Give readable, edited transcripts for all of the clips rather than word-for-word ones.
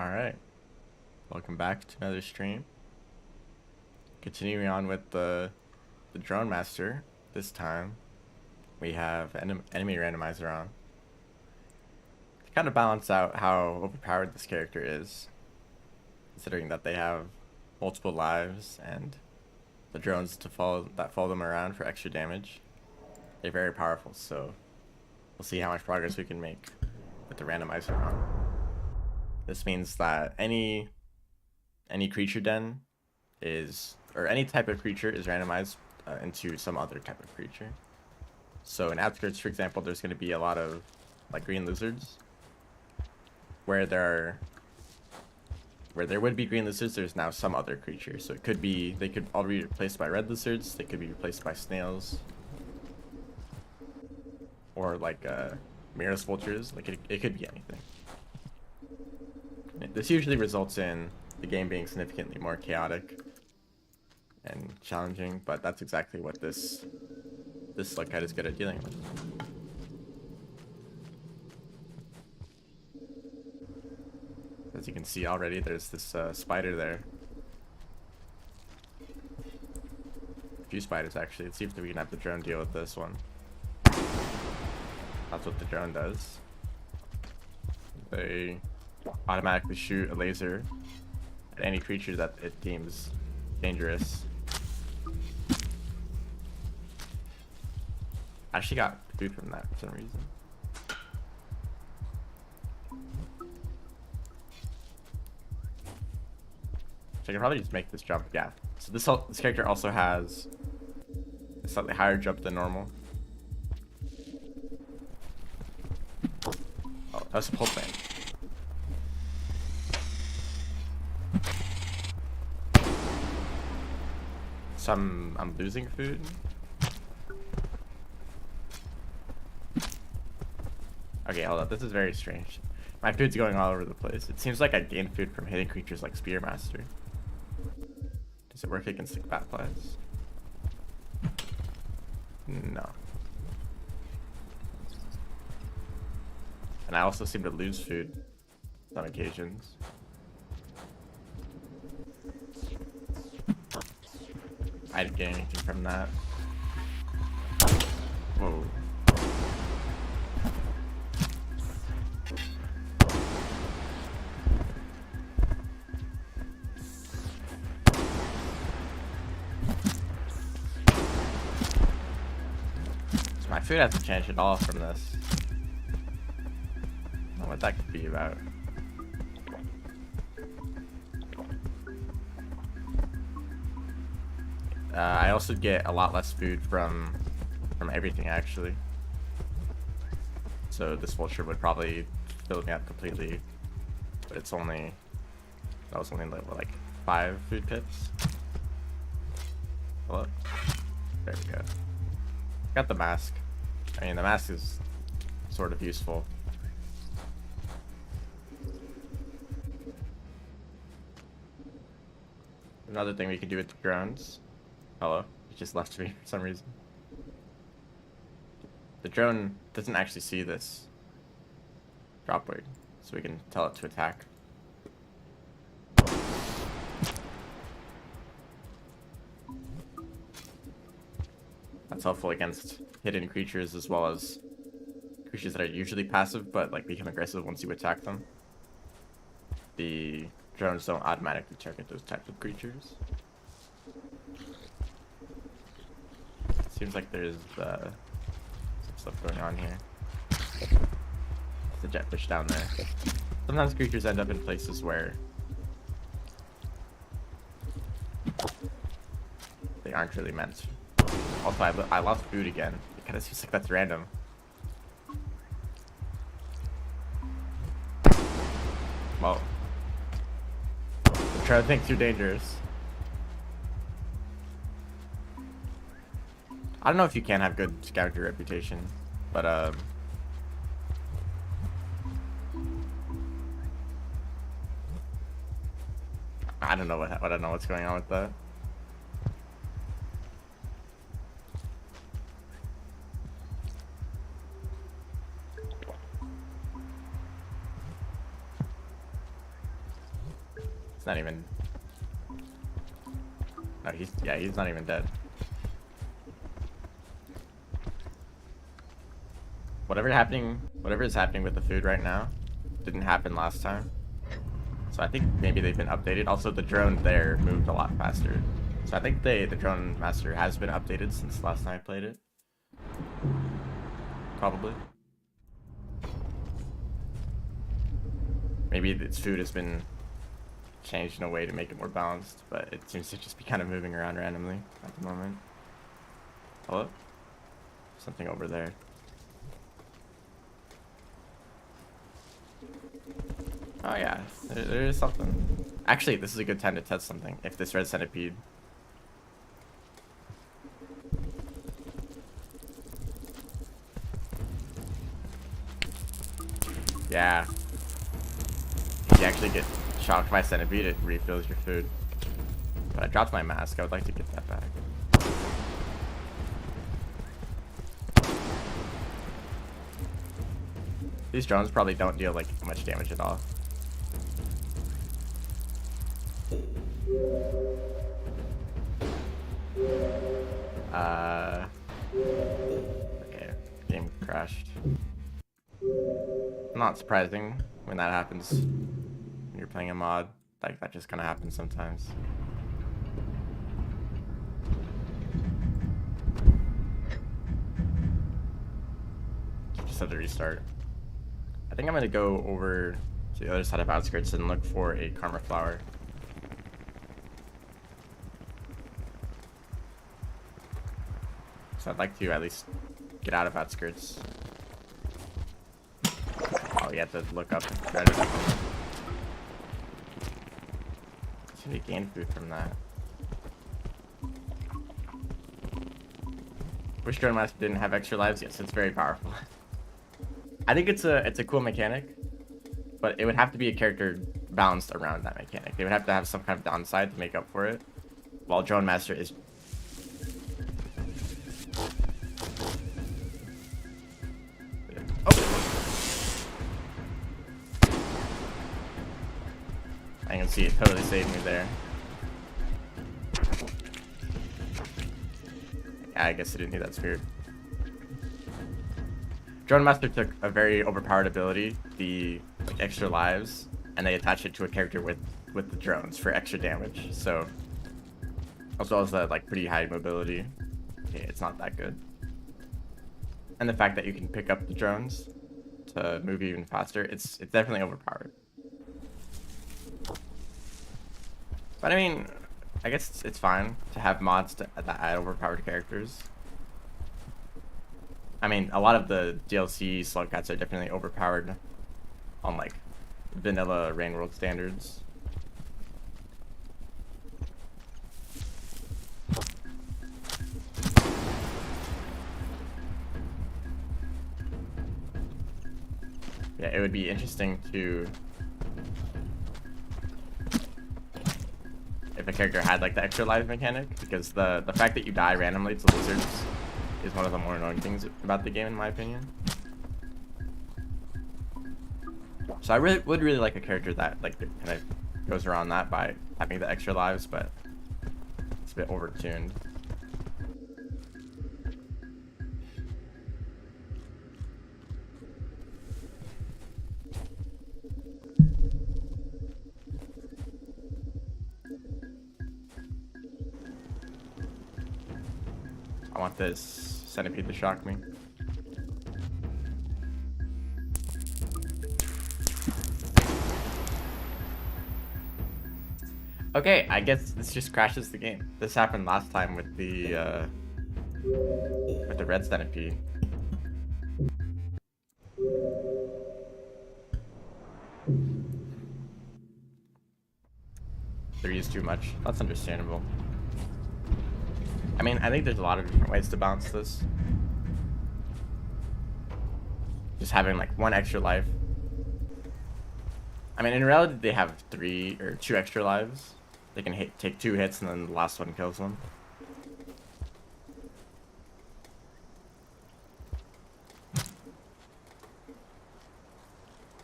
Alright, welcome back to another stream. Continuing on with the DroneMaster. This time, we have enemy randomizer on. To kind of balance out how overpowered this character is, considering that they have multiple lives and the drones that follow them around for extra damage. They're very powerful, so we'll see how much progress we can make with the randomizer on. This means that any creature den or any type of creature is randomized into some other type of creature. So in Outskirts, for example, there's going to be a lot of like green lizards. Where there would be green lizards, there's now some other creature. So it could be, they could all be replaced by red lizards, they could be replaced by snails, or like mirrorless vultures. Like it could be anything. This usually results in the game being significantly more chaotic and challenging, but that's exactly what this slug kite is good at dealing with. As you can see already, there's this spider there. A few spiders actually. Let's see if we can have the drone deal with this one. That's what the drone does. They automatically shoot a laser at any creature that it deems dangerous. I actually got food from that for some reason. So I can probably just make this jump. Yeah. So this character also has a slightly higher jump than normal. Oh, that's a pulse thing. So I'm losing food. Okay, hold up. This is very strange. My food's going all over the place. It seems like I gain food from hitting creatures like Spearmaster. Does it work against the bat flies? No. And I also seem to lose food on occasions. I didn't get anything from that. Whoa. So my food hasn't changed at all from this. I don't know what that could be about. I also get a lot less food from everything actually. So this vulture would probably fill me up completely, but that was only like 5 food pips. Hello? There we go. Got the mask. I mean, the mask is sort of useful. Another thing we can do with the drones. Hello, it just left me for some reason. The drone doesn't actually see this drop wing, so we can tell it to attack. That's helpful against hidden creatures as well as creatures that are usually passive but like become aggressive once you attack them. The drones don't automatically target those types of creatures. Seems like there's some stuff going on here. There's a jetfish down there. Sometimes creatures end up in places where they aren't really meant to. Also, I lost food again. It kind of seems like that's random. Well, I'm trying to think too dangerous. I don't know if you can have good scavenger reputation, but I don't know what's going on with that. It's not even... No, he's not even dead. Whatever is happening with the food right now didn't happen last time. So I think maybe they've been updated. Also, the drone there moved a lot faster. So I think the DroneMaster has been updated since last time I played it. Probably. Maybe its food has been changed in a way to make it more balanced, but it seems to just be kind of moving around randomly at the moment. Hello? Something over there. Oh yeah, there is something. Actually, this is a good time to test something. If this red centipede... Yeah. If you actually get shocked by centipede, it refills your food. But I dropped my mask. I would like to get that back. These drones probably don't deal like much damage at all. Okay, game crashed. Not surprising when that happens when you're playing a mod. Like, that just kind of happens sometimes. Just have to restart. I think I'm gonna go over to the other side of outskirts and look for a karma flower. So I'd like to at least get out of outskirts. Oh, you have to look up and try to... Should we gain food from that? Wish DroneMaster didn't have extra lives. Yes, it's very powerful. I think it's a cool mechanic, but it would have to be a character balanced around that mechanic. They would have to have some kind of downside to make up for it, while DroneMaster is... I can see it totally saved me there. Yeah, I guess I didn't need that spirit. DroneMaster took a very overpowered ability, the extra lives, and they attached it to a character with the drones for extra damage. So, as well as the pretty high mobility, okay, it's not that good. And the fact that you can pick up the drones to move even faster, it's definitely overpowered. But I mean, I guess it's fine to have mods that add overpowered characters. I mean, a lot of the DLC slugcats are definitely overpowered on vanilla Rain World standards. Yeah, it would be interesting to... if a character had the extra life mechanic, because the fact that you die randomly to lizards is one of the more annoying things about the game, in my opinion. So I would really like a character that kind of goes around that by having the extra lives, but it's a bit overtuned. I want this centipede to shock me. Okay, I guess this just crashes the game. This happened last time with the red centipede. They're used too much. That's understandable. I mean, I think there's a lot of different ways to balance this. Just having one extra life. I mean, in reality, they have 3 or 2 extra lives. They can take 2 hits and then the last one kills them.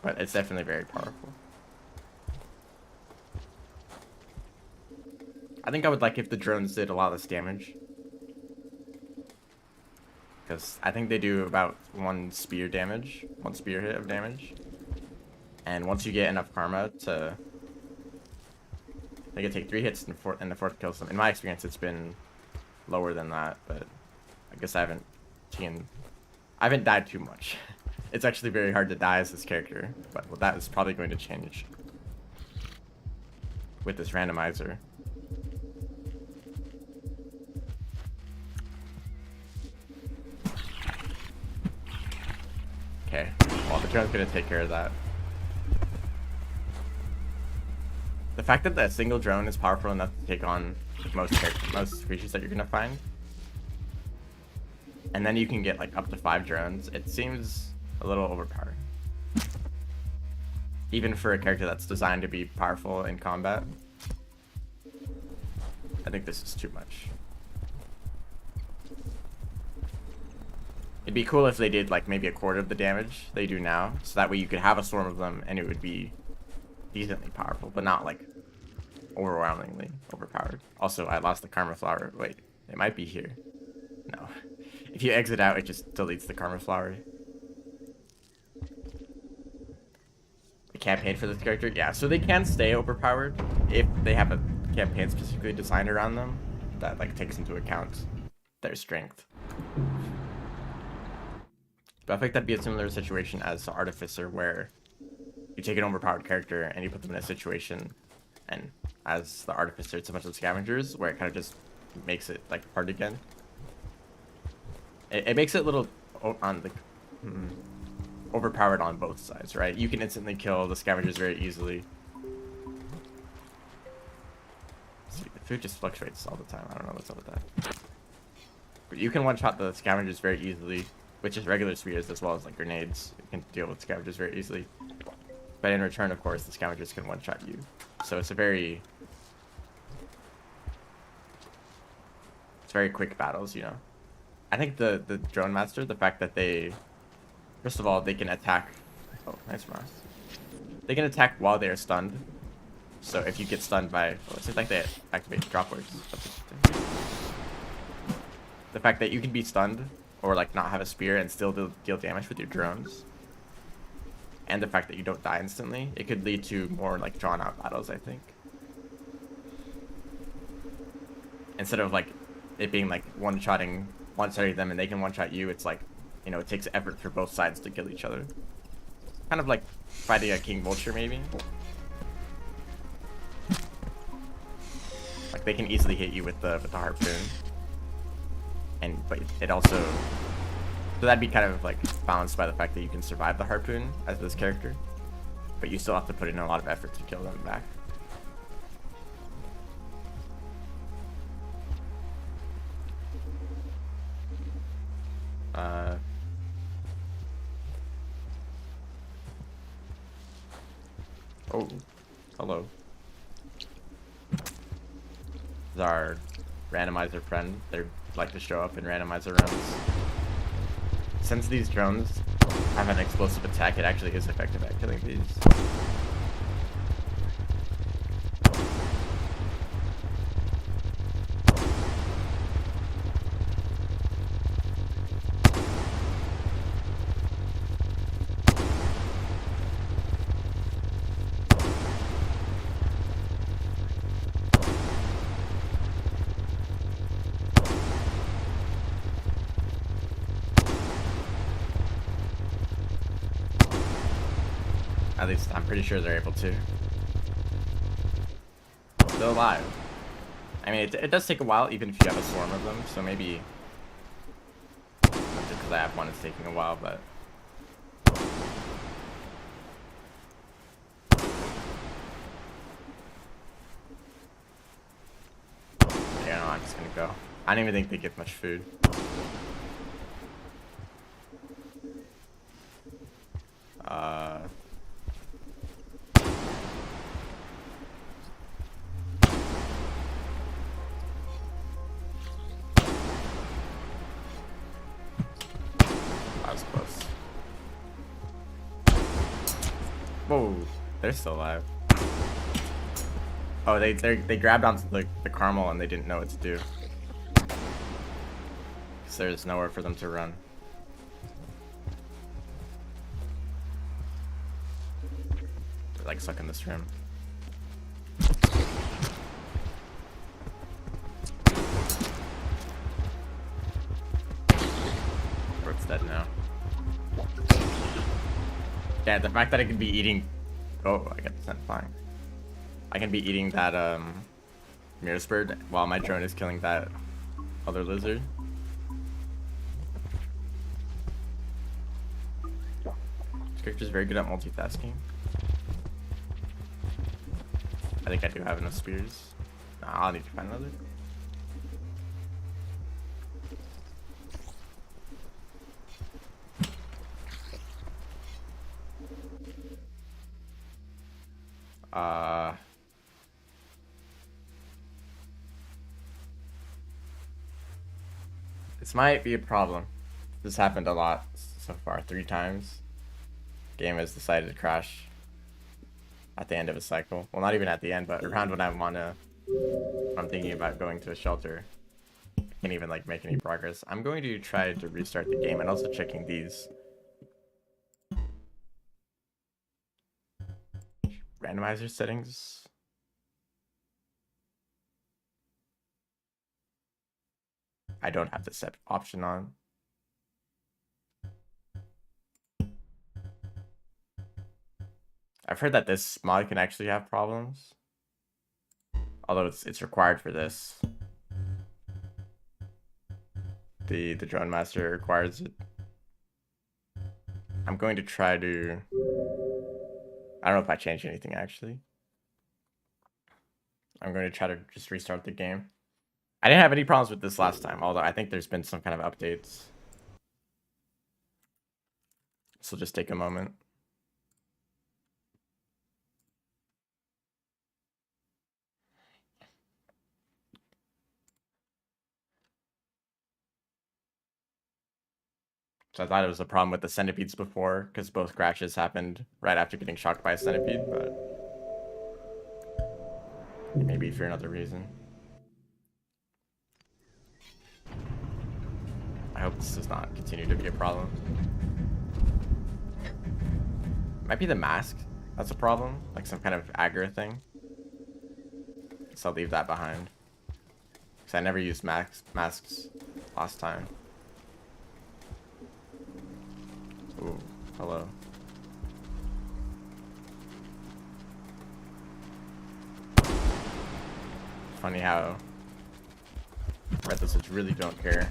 But it's definitely very powerful. I think I would like if the drones did a lot less damage. Because I think they do about one spear hit of damage. And once you get enough karma to... They can take 3 hits and the fourth kills them. In my experience, it's been lower than that, but I guess I haven't died too much. It's actually very hard to die as this character, but well, that is probably going to change with this randomizer. Okay, well, the drone's gonna take care of that. The fact that that single drone is powerful enough to take on most creatures that you're gonna find, and then you can get like up to 5 drones, it seems a little overpowered. Even for a character that's designed to be powerful in combat, I think this is too much. It'd be cool if they did like maybe a quarter of the damage they do now, so that way you could have a swarm of them and it would be decently powerful, but not like overwhelmingly overpowered. Also, I lost the karma flower. Wait, it might be here. No. If you exit out, it just deletes the karma flower. The campaign for this character? Yeah, so they can stay overpowered if they have a campaign specifically designed around them that like takes into account their strength. But I think that'd be a similar situation as the Artificer, where you take an overpowered character and you put them in a situation, and as the Artificer, it's a bunch of scavengers, where it kind of just makes it like hard again. It makes it a little on the overpowered on both sides, right? You can instantly kill the scavengers very easily. See, the food just fluctuates all the time. I don't know what's up with that. But you can one-shot the scavengers very easily, with just regular spears as well as like grenades. You can deal with scavengers very easily. But in return, of course, the scavengers can one-shot you. So it's very quick battles, you know. I think the DroneMaster, the fact that they, first of all, they can attack. Oh, nice mouse. They can attack while they are stunned. So if you get stunned by, well, it seems like they activate dropworks. The fact that you can be stunned or like not have a spear and still deal damage with your drones, and the fact that you don't die instantly, it could lead to more like drawn out battles, I think. Instead of like it being like one-shotting them and they can one-shot you, it's like, you know, it takes effort for both sides to kill each other. Kind of like fighting a king vulture, maybe. Like they can easily hit you with the harpoon, but it also, so that'd be kind of like balanced by the fact that you can survive the harpoon as this character, but you still have to put in a lot of effort to kill them back. Oh, hello. This is our randomizer friend. They like to show up in randomizer runs. Since these drones have an explosive attack, it actually is effective at killing these. At least I'm pretty sure they're able to. Still alive. I mean, it does take a while, even if you have a swarm of them, so maybe just because I have one, it's taking a while, but yeah, no, I'm just gonna go. I don't even think they get much food. That was close. Whoa, they're still alive. Oh, they grabbed onto the caramel and they didn't know what to do. Because there's nowhere for them to run. They're like stuck in this room. It's dead now. Yeah, the fact that I could be eating... Oh, I got sent flying. I can be eating that mirror bird while my drone is killing that other lizard. This character's very good at multitasking. I think I do have enough spears. Nah, I'll need to find another. This might be a problem. This happened a lot so far, 3 times. Game has decided to crash at the end of a cycle. Well, not even at the end, but around when I'm thinking about going to a shelter. I can't even like make any progress. I'm going to try to restart the game and also checking these randomizer settings. I don't have the set option on. I've heard that this mod can actually have problems, although it's required for this. The DroneMaster requires it. I'm going to try to... I don't know if I changed anything actually. I'm going to try to just restart the game. I didn't have any problems with this last time, although I think there's been some kind of updates. So just take a moment. So I thought it was a problem with the centipedes before, because both crashes happened right after getting shocked by a centipede, but maybe for another reason. I hope this does not continue to be a problem. Might be the mask that's a problem, like some kind of aggro thing. So I'll leave that behind. Because I never used masks last time. Ooh, hello. Funny how red lizards really don't care.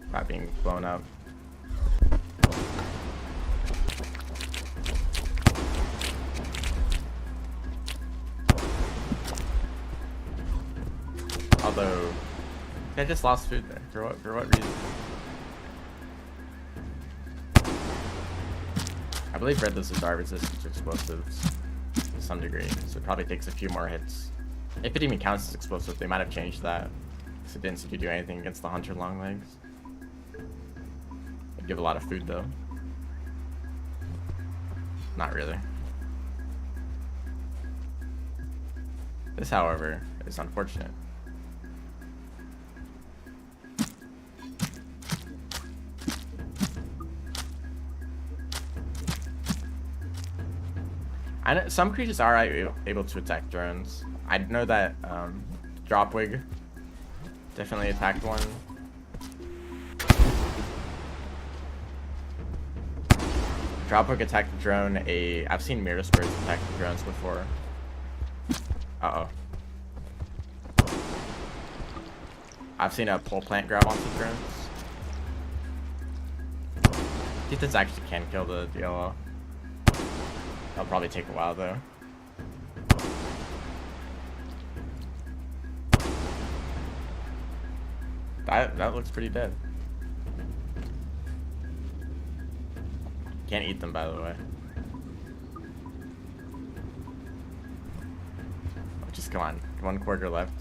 About being blown up. Although I just lost food there. For what reason? I believe red lizards are resistant to explosives to some degree, so it probably takes a few more hits. If it even counts as explosive, they might have changed that. Because it didn't seem to do anything against the hunter longlegs. It'd give a lot of food though. Not really. This, however, is unfortunate. I know some creatures are able to attack drones. I know that Dropwig definitely attacked one. Dropwig attacked the drone. I've seen mirror spirits attack the drones before. Uh-oh. I've seen a pole plant grab onto drones. I think this actually can kill the DLO. That'll probably take a while though. That looks pretty dead. Can't eat them, by the way. Just come on, 1 quarter left.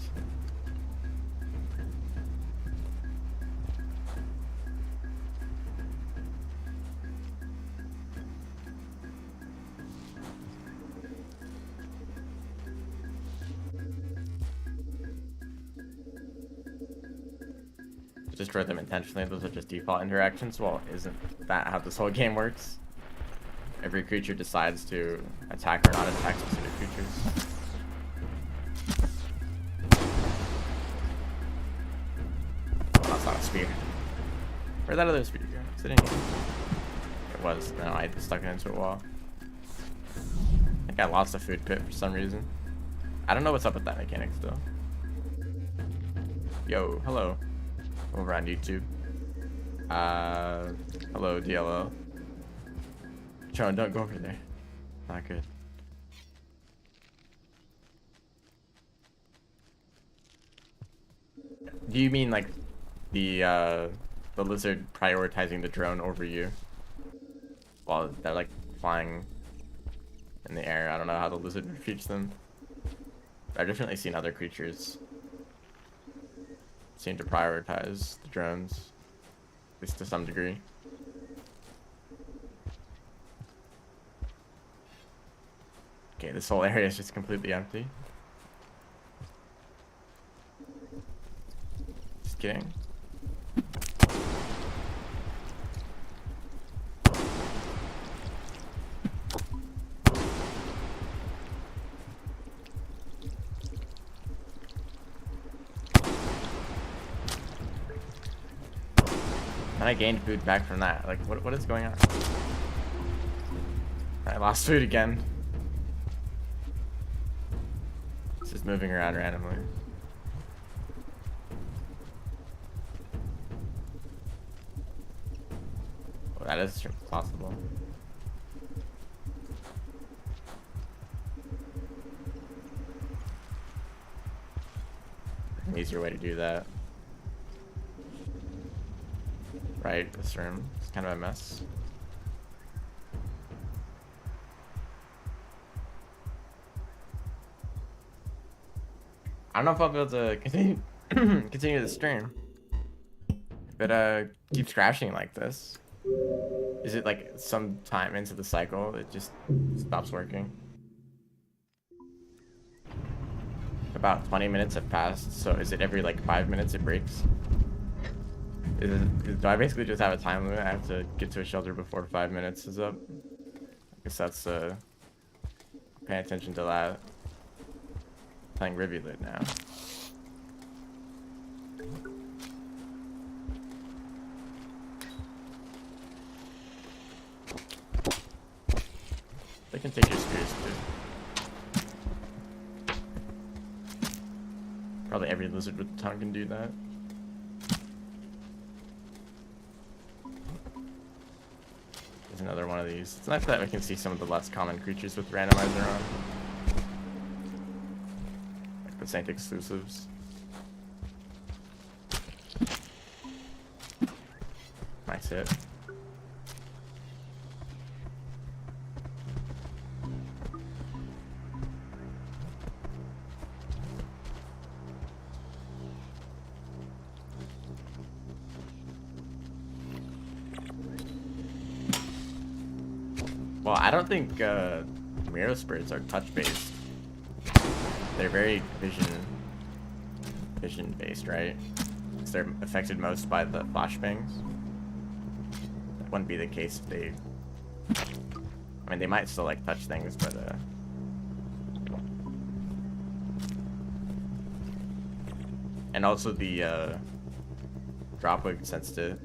destroy them intentionally. Those are just default interactions. Well, isn't that how this whole game works? Every creature decides to attack or not attack specific creatures. Oh, that's not a spear. Where'd that other spear go? Is it in here? It was. No, I stuck it into a wall. I think I lost a food pit for some reason. I don't know what's up with that mechanic still. Yo, hello. Over on YouTube. Hello, DLL. John, don't go over there. Not good. Do you mean like the lizard prioritizing the drone over you? While they're like flying in the air. I don't know how the lizard reaches them. I've definitely seen other creatures seem to prioritize the drones, at least to some degree. Okay, this whole area is just completely empty. Just kidding. And I gained food back from that. Like, what is going on? I lost food again. It's just moving around randomly. Oh, that is possible. An easier way to do that. Right, this room is kind of a mess. I don't know if I'll be able to continue the stream. But keeps crashing like this. Is it like some time into the cycle it just stops working? About 20 minutes have passed, so is it every like 5 minutes it breaks? Do I basically just have a time limit? I have to get to a shelter before 5 minutes is up. I guess that's paying attention to that. Playing Rivulet now. They can take your spears too. Probably every lizard with the tongue can do that. There's another one of these. It's nice that we can see some of the less common creatures with Randomizer on. Like the Saint exclusives. Nice hit. Well, I don't think Miro spirits are touch-based. They're very vision-based, right? So they're affected most by the flashbangs. That wouldn't be the case if they... I mean, they might still like touch things, but and also the drop wig sensitive.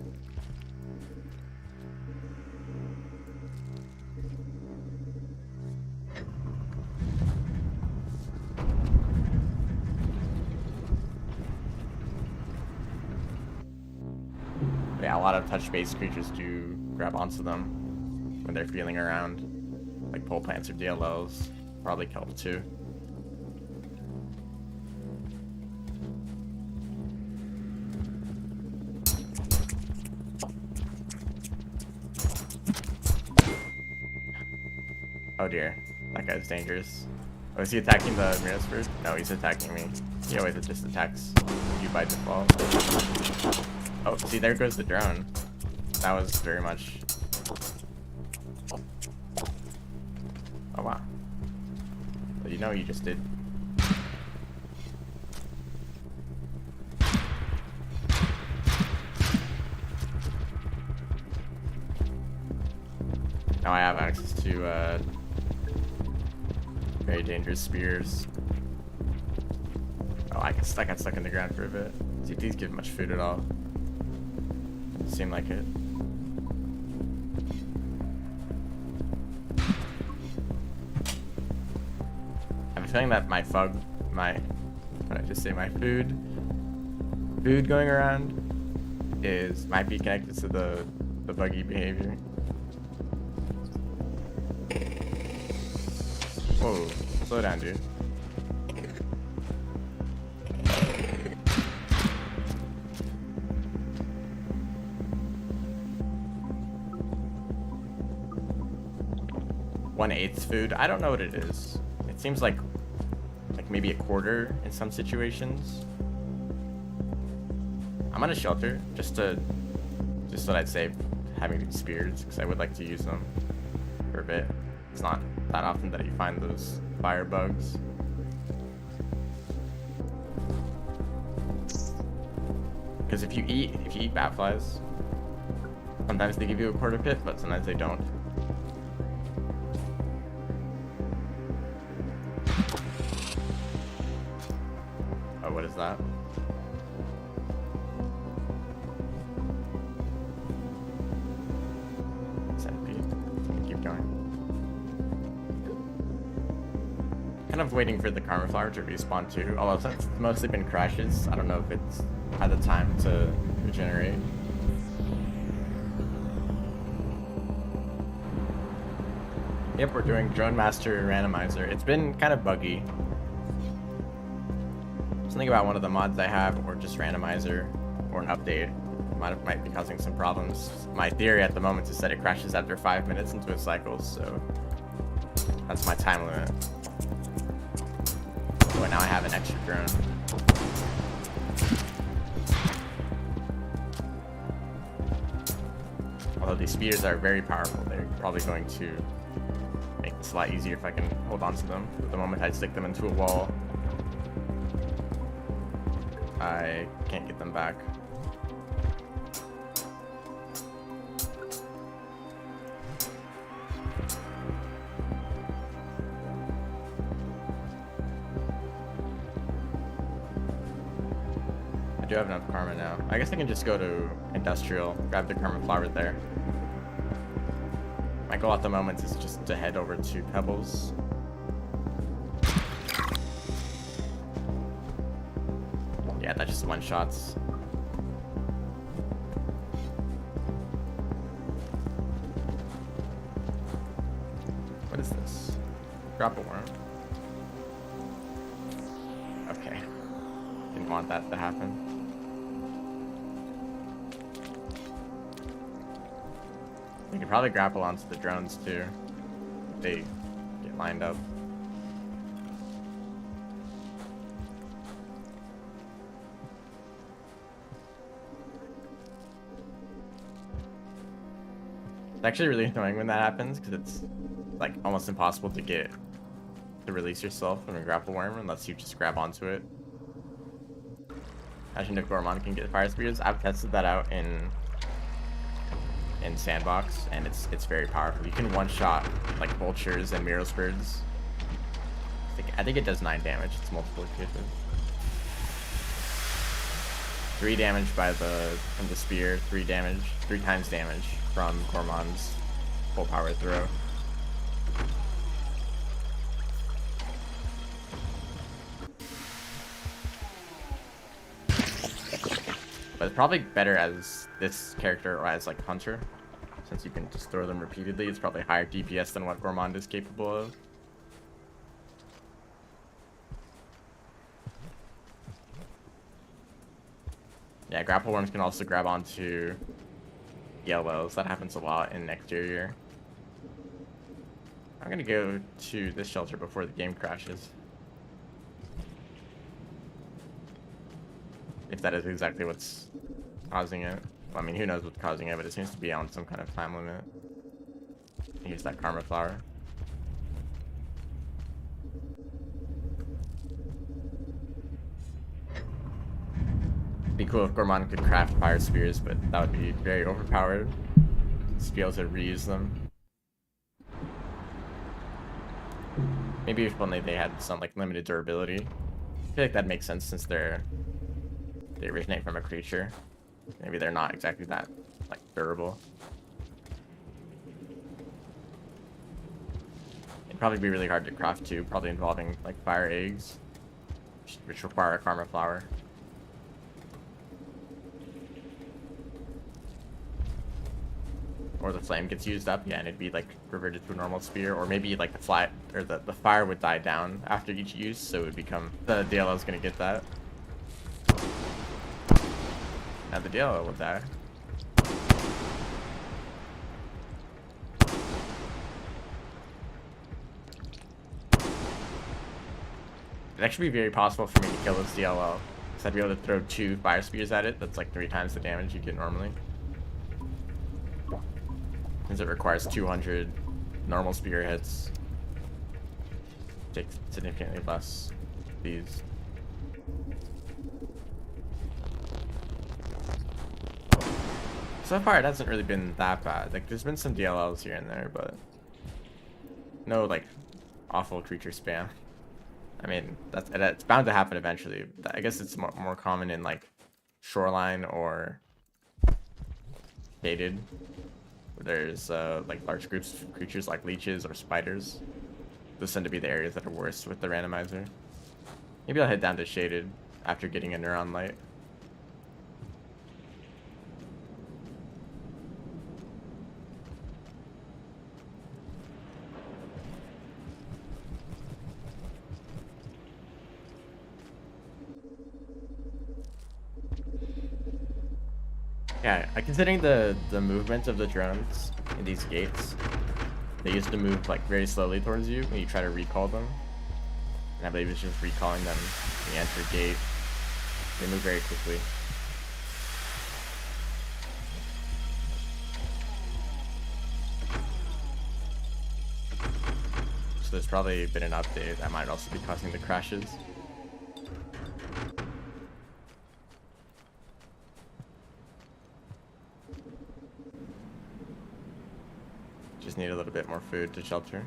Yeah, a lot of touch-based creatures do grab onto them when they're feeling around, like pole plants or DLLs, probably kelp too. Oh dear, that guy's dangerous. Oh, is he attacking the Miros first? No, he's attacking me. He always just attacks you by default. Oh, see, there goes the drone. That was very much... Oh, wow. Well, you know you just did. Now I have access to very dangerous spears. Oh, I got stuck in the ground for a bit. See if these give much food at all. Seem like it. I have a feeling that my food going around might be connected to the buggy behavior. Whoa, slow down, dude. One-eighth food. I don't know what it is. It seems like maybe a quarter in some situations. I'm gonna shelter just so that I'd save having these spears because I would like to use them for a bit. It's not that often that you find those fire bugs. Because if you eat bat flies, sometimes they give you a quarter pit, but sometimes they don't. Oh, what is that? Centipede. Keep going. Kind of waiting for the karma flower to respawn too. Although since it's mostly been crashes, I don't know if it's had the time to regenerate. Yep, we're doing DroneMaster Randomizer. It's been kind of buggy. Something about one of the mods I have, or just Randomizer, or an update, might be causing some problems. My theory at the moment is that it crashes after 5 minutes into a cycle, so that's my time limit. But now I have an extra drone. Although these spears are very powerful, they're probably going to make this a lot easier if I can hold on to them. But the moment I stick them into a wall, I can't get them back. I do have enough karma now. I guess I can just go to industrial, grab the karma flower there. My goal at the moment is just to head over to Pebbles. Yeah, that just one-shots. What is this? Drop a worm. Okay. Didn't want that to happen. You can probably grapple onto the drones too. If they get lined up. It's actually really annoying when that happens because it's like almost impossible to release yourself from a grapple worm unless you just grab onto it. Imagine if Gormon can get fire spears. I've tested that out in Sandbox, and it's very powerful. You can one-shot like vultures and Miros birds. I think it does 9 damage. It's multiplicative. 3 damage from the spear. 3 times damage from Gormon's full power throw. But it's probably better as this character or as like Hunter, since you can just throw them repeatedly. It's probably higher DPS than what Gourmand is capable of. Yeah, grapple worms can also grab onto yellows. That happens a lot in exterior. I'm gonna go to this shelter before the game crashes. If that is exactly what's causing it. Well, I mean, who knows what's causing it, but it seems to be on some kind of time limit. Here's that karma flower. It'd be cool if Gourmand could craft fire spears, but that would be very overpowered. Just be able to reuse them. Maybe if only they had some like limited durability. I feel like that makes sense since they originate from a creature. Maybe they're not exactly that like durable. It'd probably be really hard to craft too, probably involving like fire eggs, which require a karma flower. Or the flame gets used up, yeah, and it'd be like reverted to a normal spear, or maybe like the fire would die down after each use, so it would become the DLL is gonna get that. Now the DLL will die. It'd actually be very possible for me to kill this DLL, because I'd be able to throw 2 fire spears at it. That's like 3 times the damage you get normally. Since it requires 200 normal spear hits, takes significantly less these. So far, it hasn't really been that bad. Like, there's been some DLLs here and there, but no like awful creature spam. I mean, that's bound to happen eventually. I guess it's more common in like shoreline or shaded. There's like large groups of creatures like leeches or spiders. Those tend to be the areas that are worst with the randomizer. Maybe I'll head down to shaded after getting a neuron light. Yeah, considering the movement of the drones in these gates, they used to move like very slowly towards you when you try to recall them. And I believe it's just recalling them when you enter gate. They move very quickly. So there's probably been an update that might also be causing the crashes. Just need a little bit more food to shelter.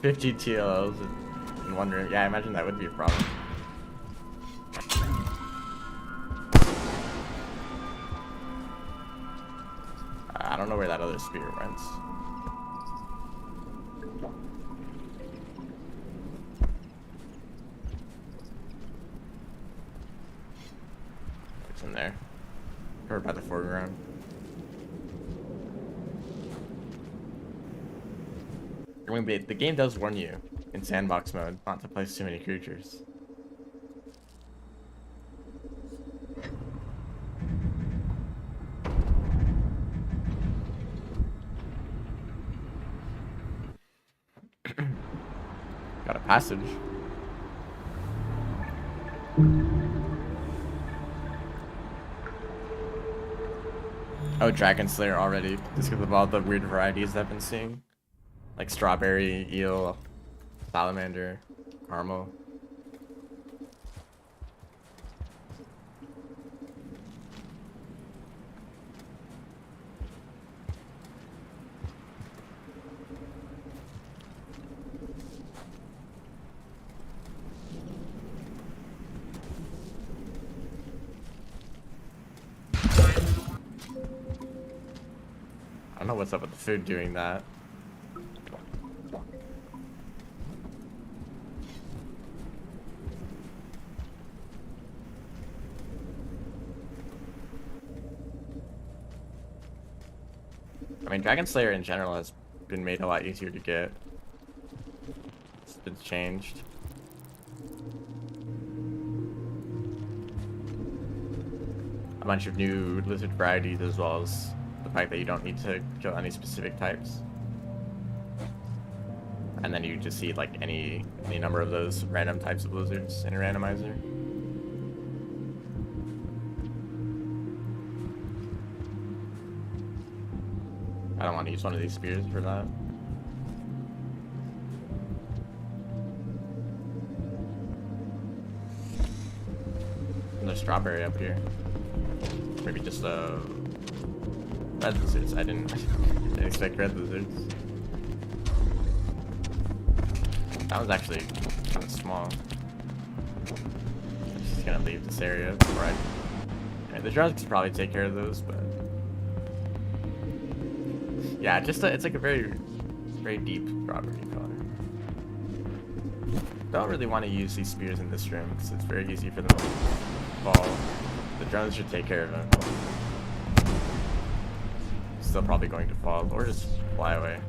$50 TLLs in one room. Yeah, I imagine that would be a problem. I don't know where that other spear went. It's in there. Covered by the foreground. I mean, the game does warn you in sandbox mode not to place too many creatures. Got a passage. Oh, Dragon Slayer already. Just because of all the weird varieties I've been seeing. Like strawberry, eel, salamander, caramel. I don't know what's up with the food doing that. I mean, Dragon Slayer in general has been made a lot easier to get. It's been changed. A bunch of new lizard varieties, as well as the fact that you don't need to kill any specific types. And then you just see like any number of those random types of lizards in a randomizer. I don't want to use one of these spears for that. And there's strawberry up here. Maybe just a Red lizards. I didn't expect red lizards. That was actually kind of small. I'm just gonna leave this area before the drones could probably take care of those, but yeah, it's like a very deep property color. Don't really want to use these spears in this room because it's very easy for them to fall. The drones should take care of them. Still probably going to fall or just fly away.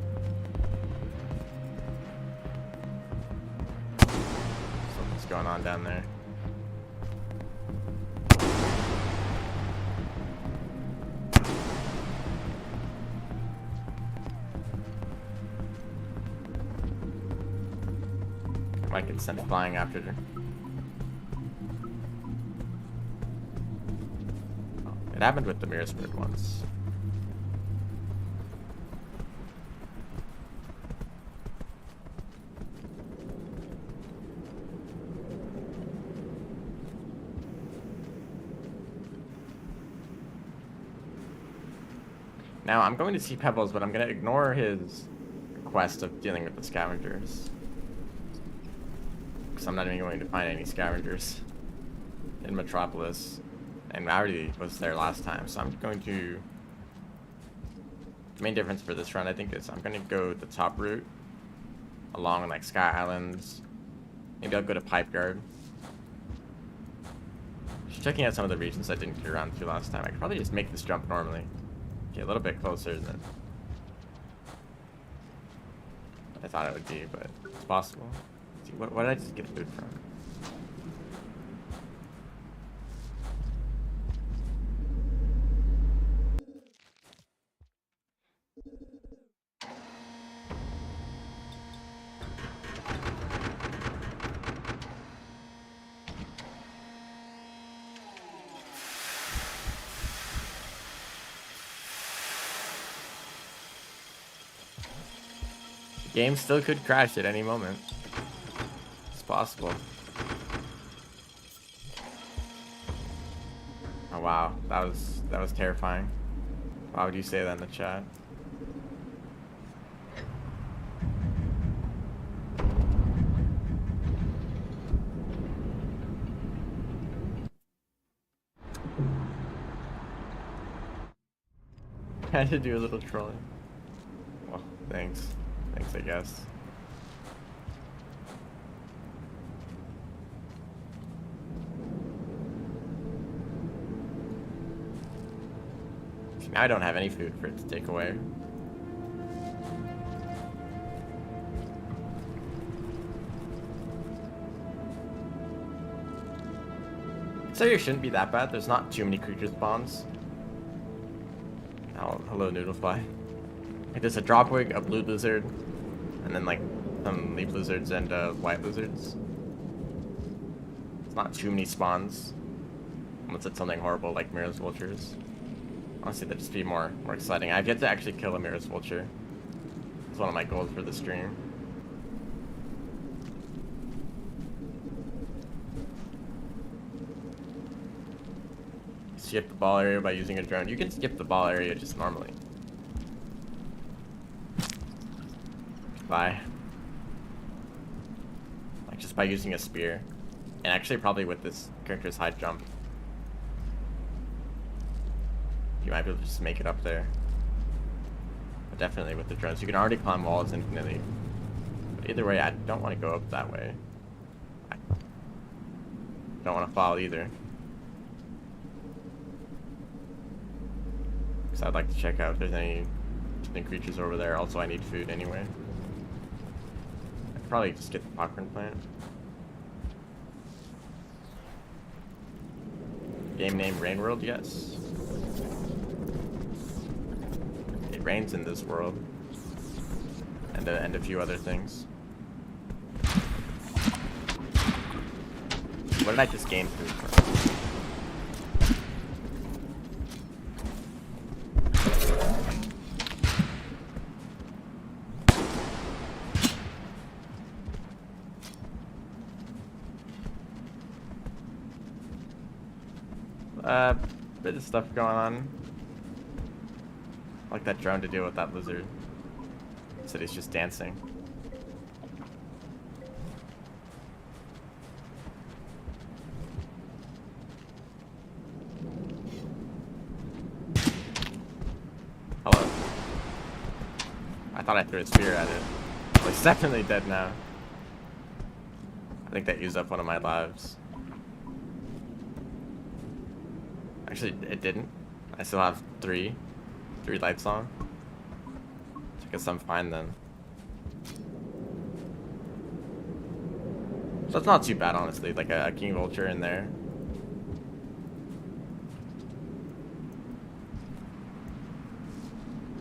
Something's going on down there. Might get sent flying after her. It happened with the mirror spirit once. Now I'm going to see Pebbles, but I'm going to ignore his quest of dealing with the scavengers. Because I'm not even going to find any scavengers in Metropolis. And I already was there last time, so I'm going to... The main difference for this run, I think, is I'm going to go the top route along like Sky Islands. Maybe I'll go to Pipe Guard. Just checking out some of the regions I didn't get around to last time. I could probably just make this jump normally. Get a little bit closer than I thought it would be, but it's possible. Let's see, what did I just get food from? Game still could crash at any moment. It's possible. Oh wow, that was terrifying. Why would you say that in the chat? I had to do a little trolling. Well, thanks. Thanks, I guess. Now I don't have any food for it to take away. So it shouldn't be that bad. There's not too many creature spawns. Oh, hello, Noodlefly. Like, there's a dropwig, a blue lizard, and then like some leaf lizards and white lizards. It's not too many spawns. Unless it's something horrible like Mirror's vultures. Honestly, that'd just be more exciting. I've yet to actually kill a Mirror's vulture. It's one of my goals for the stream. Skip the ball area by using a drone. You can skip the ball area just normally. Like just by using a spear. And actually probably with this character's high jump. You might be able to just make it up there. But definitely with the drones. You can already climb walls infinitely. But either way, I don't want to go up that way. I don't want to fall either. Because I'd like to check out if there's any creatures over there. Also, I need food anyway. I'd probably just get the popcorn plant. Game name Rain World, yes. It rains in this world. And a few other things. What did I just gain food from? Bit of stuff going on. like that drone to deal with that lizard. Said he's just dancing. Hello. I thought I threw a spear at it. Well, it's definitely dead now. I think that used up one of my lives. Actually, it didn't. I still have three lights on. So I guess I'm fine then. So it's not too bad, honestly. Like a King Vulture in there.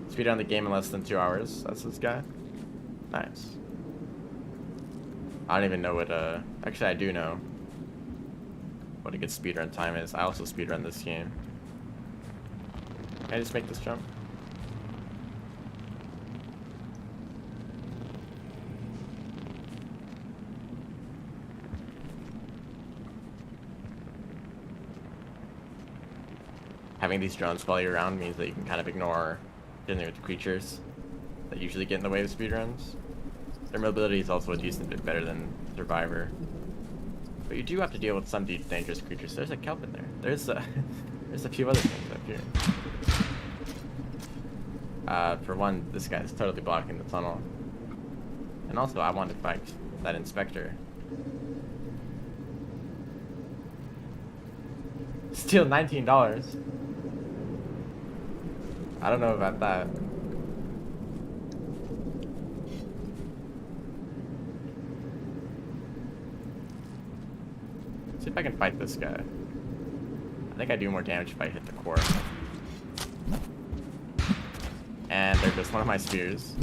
Speed on the game in less than 2 hours. That's this guy. Nice. I don't even know what actually I do know what a good speedrun time is. I also speedrun this game. Can I just make this jump? Having these drones follow you around means that you can kind of ignore dealing with creatures that usually get in the way of speedruns. Their mobility is also a decent bit better than Survivor. But you do have to deal with some dangerous creatures. There's a kelp in there. There's a few other things up here. For one, this guy's totally blocking the tunnel. And also, I want to fight that inspector. Steal $19. I don't know about that. See if I can fight this guy. I think I do more damage if I hit the core. And there goes one of my spears.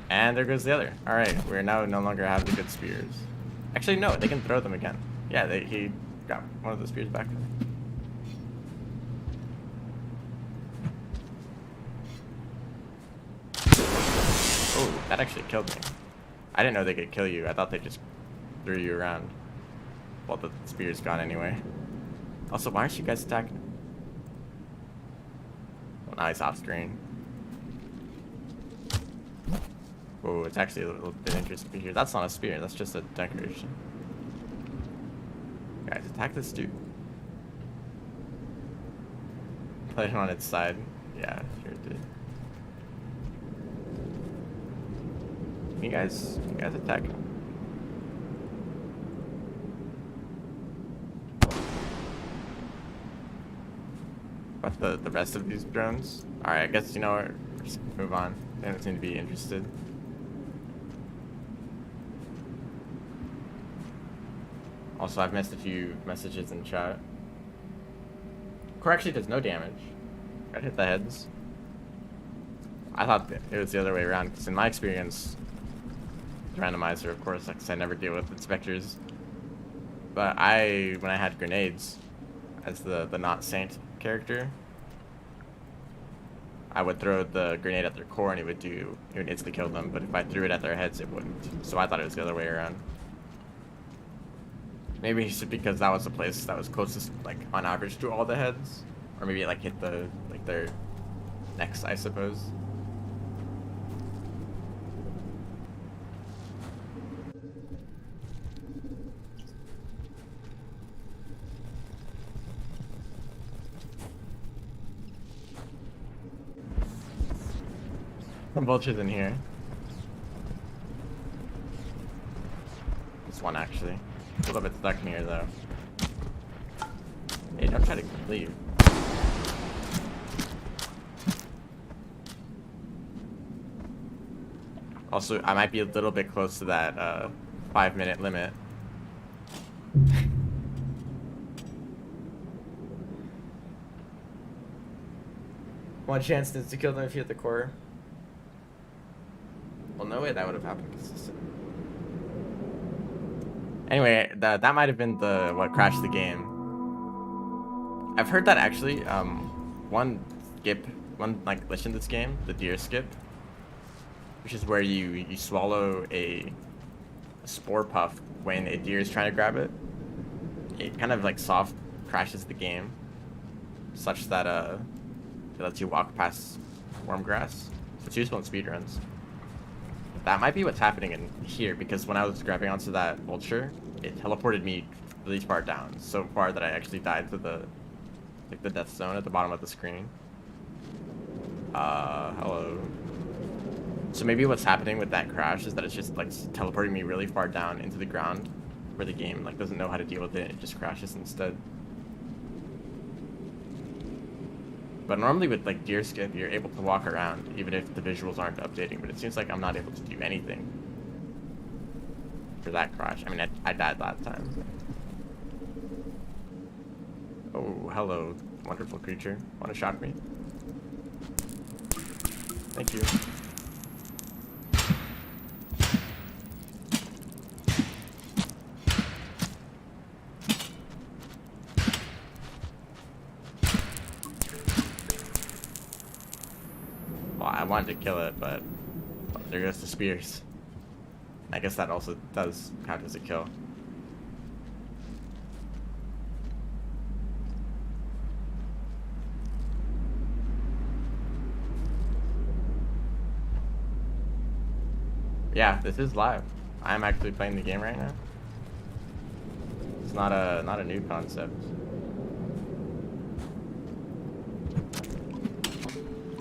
And there goes the other. Alright, we're now no longer have the good spears. Actually, no, they can throw them again. Yeah, he got one of the spears back. Oh, that actually killed me. I didn't know they could kill you. I thought they just threw you around. Well, the spear's gone anyway. Also, why aren't you guys attacking? Well, now he's off screen. Whoa, it's actually a little bit interesting here. That's not a spear, that's just a decoration. Guys, attack this dude. Play it on its side. Yeah, sure it did. Can you guys attack him? But the rest of these drones? Alright, I guess, you know what, we're just gonna move on. They don't seem to be interested. Also, I've missed a few messages in chat. Core actually does no damage. Gotta hit the heads. I thought it was the other way around, because in my experience, Randomizer, of course, like I never deal with inspectors. But when I had grenades as the not saint character, I would throw the grenade at their core and it would instantly kill them. But if I threw it at their heads, it wouldn't. So I thought it was the other way around. Maybe it's just because that was the place that was closest, like on average, to all the heads, or maybe like hit their necks, I suppose. Some vultures in here. This one actually. A little bit stuck in here though. Hey, don't try to leave. Also, I might be a little bit close to that 5-minute limit. One chance to kill them if you hit the core. Well, no way that would have happened consistently. Anyway, that might have been what crashed the game. I've heard that actually, one like glitch in this game, the deer skip, which is where you swallow a spore puff when a deer is trying to grab it. It kind of like soft crashes the game such that it lets you walk past worm grass. So it's useful in speedruns. That might be what's happening in here, because when I was grabbing onto that vulture, it teleported me really far down, so far that I actually died to the death zone at the bottom of the screen. Hello. So maybe what's happening with that crash is that it's just like teleporting me really far down into the ground, where the game like doesn't know how to deal with it. It just crashes instead. But normally with like deer skip, you're able to walk around even if the visuals aren't updating. But it seems like I'm not able to do anything for that crash. I mean, I died that time. Oh, hello, wonderful creature. Want to shock me? Thank you. Well, I wanted to kill it, but there goes the spears. I guess that also does count as a kill. Yeah, this is live. I'm actually playing the game right now. It's not a new concept.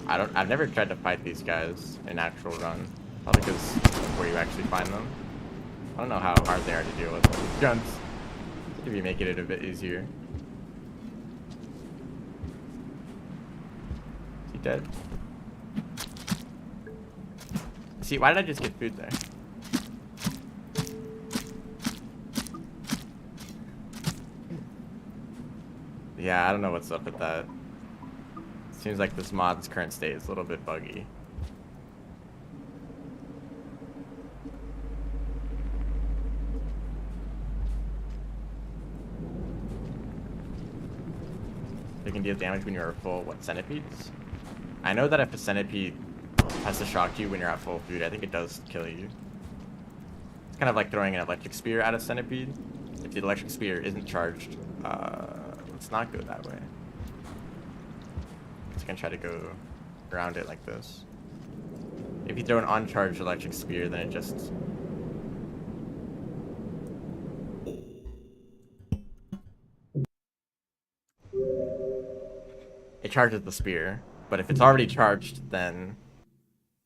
I've never tried to fight these guys in actual run. Probably because where you actually find them. I don't know how hard they are to deal with with guns. If you make it a bit easier. Is he dead? See, why did I just get food there? Yeah, I don't know what's up with that. Seems like this mod's current state is a little bit buggy. They can deal damage when you're full, what, centipedes? I know that if a centipede has to shock you when you're at full food, I think it does kill you. It's kind of like throwing an electric spear at a centipede. If the electric spear isn't charged, let's not go that way. Just gonna try to go around it like this. If you throw an uncharged electric spear, then it just... it charges the spear, but if it's already charged, then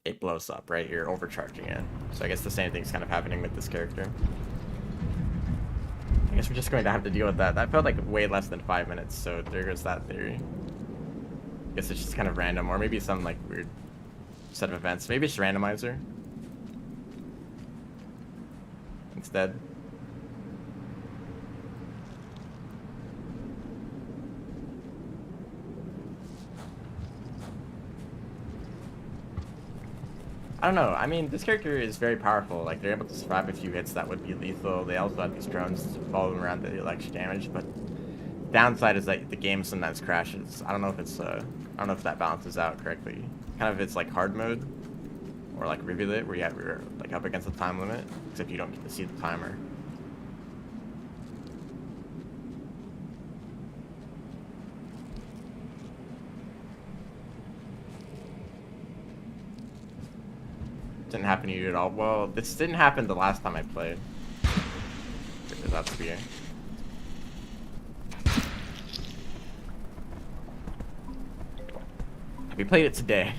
it blows up, right? You're overcharging it. So I guess the same thing's kind of happening with this character. I guess we're just going to have to deal with that. That felt like way less than 5 minutes, so there goes that theory. I guess it's just kind of random, or maybe some like weird set of events. Maybe it's Randomizer instead. I don't know. I mean, this character is very powerful. Like, they're able to survive a few hits that would be lethal. They also have these drones to follow them around that deal extra damage. But downside is that the game sometimes crashes. I don't know if it's I don't know if that balances out correctly. Kind of it's like hard mode or like rivulet where you're like up against the time limit, except you don't get to see the timer. Didn't happen to you at all. Well, this didn't happen the last time I played. Without spear. We played it today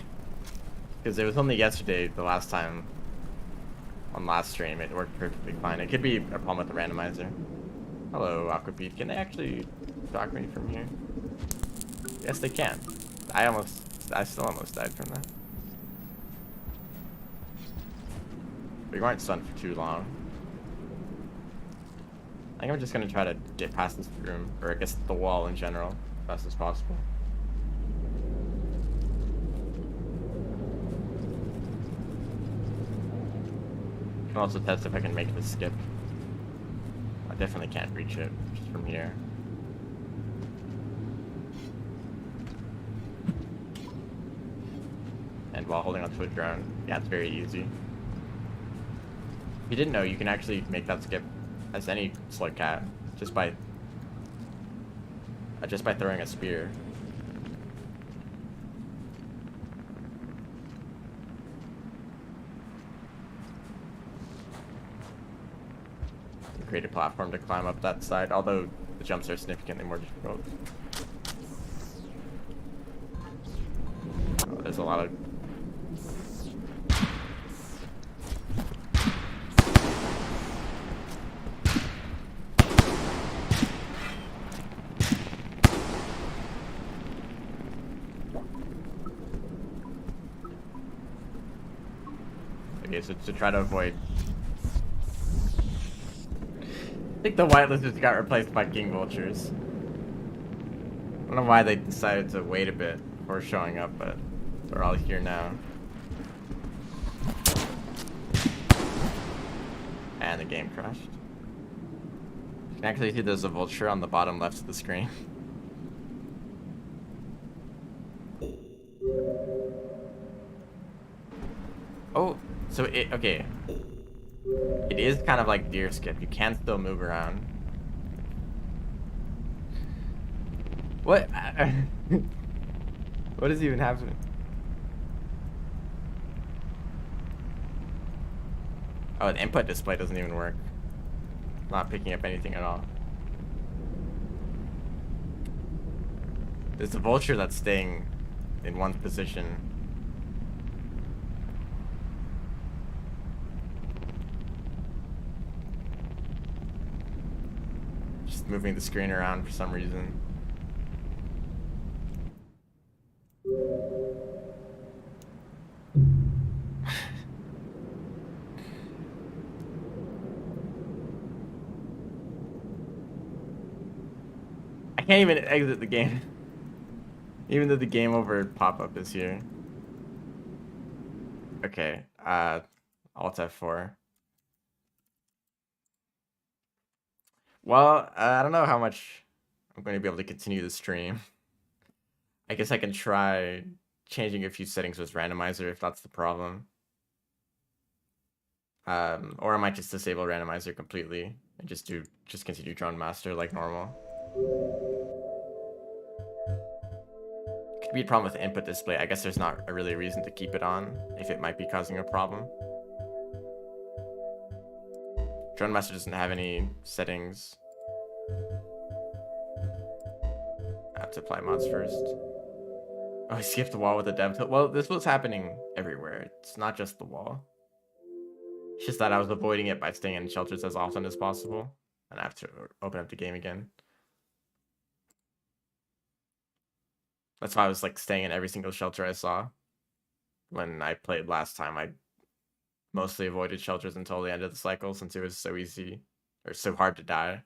because it was only yesterday, the last time on last stream. It worked perfectly fine. It could be a problem with the randomizer. Hello, Aquapede. Can they actually dock me from here? Yes, they can. I still almost died from that. We weren't stunned for too long. I think I'm just gonna try to get past this room, or I guess the wall in general, as fast as possible. I can also test if I can make this skip. I definitely can't reach it just from here. And while holding onto a drone, yeah, it's very easy. If you didn't know, you can actually make that skip as any slug cat just by just by throwing a spear. Create a platform to climb up that side, although the jumps are significantly more difficult. Oh, there's a lot of... Okay, so to try to avoid... I think the white lizards got replaced by king vultures. I don't know why they decided to wait a bit before showing up, but they're all here now. And the game crashed. You can actually see there's a vulture on the bottom left of the screen. Oh, so it, okay. It is kind of like deer skip. You can still move around. What? What is even happening? Oh, the input display doesn't even work. Not picking up anything at all. There's a vulture that's staying in one position. Just moving the screen around for some reason. I can't even exit the game. Even though the game over pop-up is here. Okay, Alt F4. Well, I don't know how much I'm going to be able to continue the stream. I guess I can try changing a few settings with Randomizer if that's the problem. Or I might just disable Randomizer completely and just continue DroneMaster like normal. Could be a problem with the input display. I guess there's not really a reason to keep it on if it might be causing a problem. DroneMaster doesn't have any settings. I have to apply mods first. Oh, I skipped the wall with the dev tool. Well, this was happening everywhere. It's not just the wall. It's just that I was avoiding it by staying in shelters as often as possible. And I have to open up the game again. That's why I was like staying in every single shelter I saw. When I played last time, I mostly avoided shelters until the end of the cycle since it was so easy or so hard to die.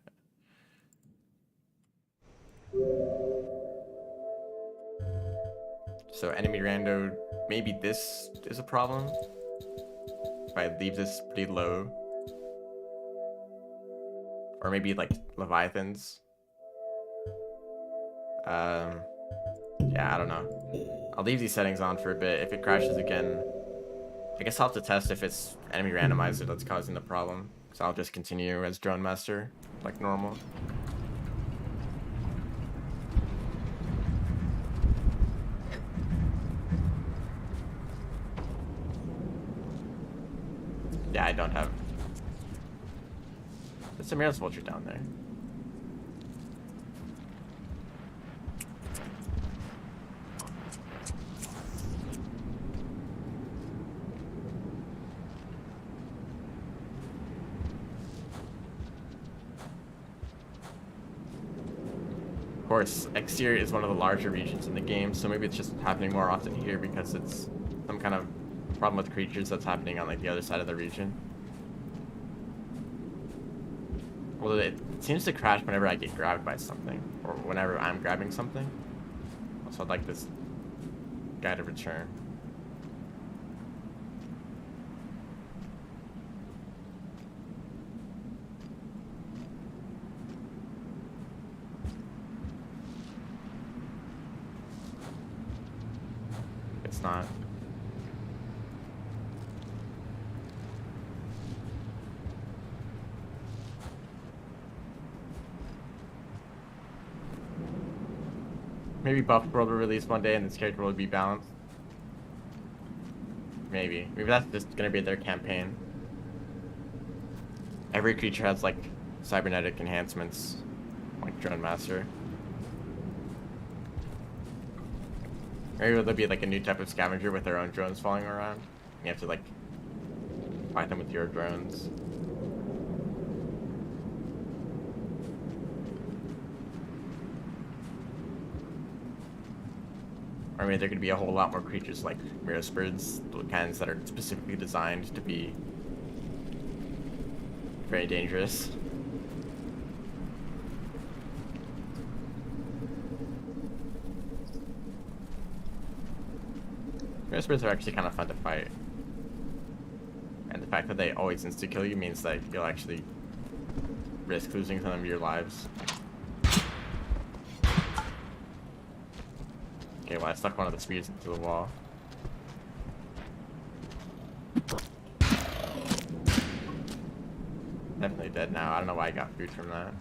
So enemy rando, maybe this is a problem. If I leave this pretty low. Or maybe like Leviathans. Yeah, I don't know. I'll leave these settings on for a bit. If it crashes again, I guess I'll have to test if it's enemy randomizer that's causing the problem. So I'll just continue as DroneMaster, like normal. Yeah, I don't have... There's a Mirror's Vulture down there. Of course, exterior is one of the larger regions in the game, so maybe it's just happening more often here because it's some kind of problem with creatures that's happening on like the other side of the region. Well, it seems to crash whenever I get grabbed by something, or whenever I'm grabbing something. Also, I'd like this guy to return. It's not. Maybe Buff World will release one day and this character will be balanced. Maybe that's just gonna be their campaign. Every creature has like cybernetic enhancements, like DroneMaster. Maybe there'll be like a new type of scavenger with their own drones falling around. You have to like fight them with your drones. Or maybe there could be a whole lot more creatures like mirror spirits, the kinds that are specifically designed to be very dangerous. Mirror spirits are actually kind of fun to fight. And the fact that they always insta-kill you means that you'll actually risk losing some of your lives. Okay, well I stuck one of the spears into the wall. Definitely dead now. I don't know why I got food from that.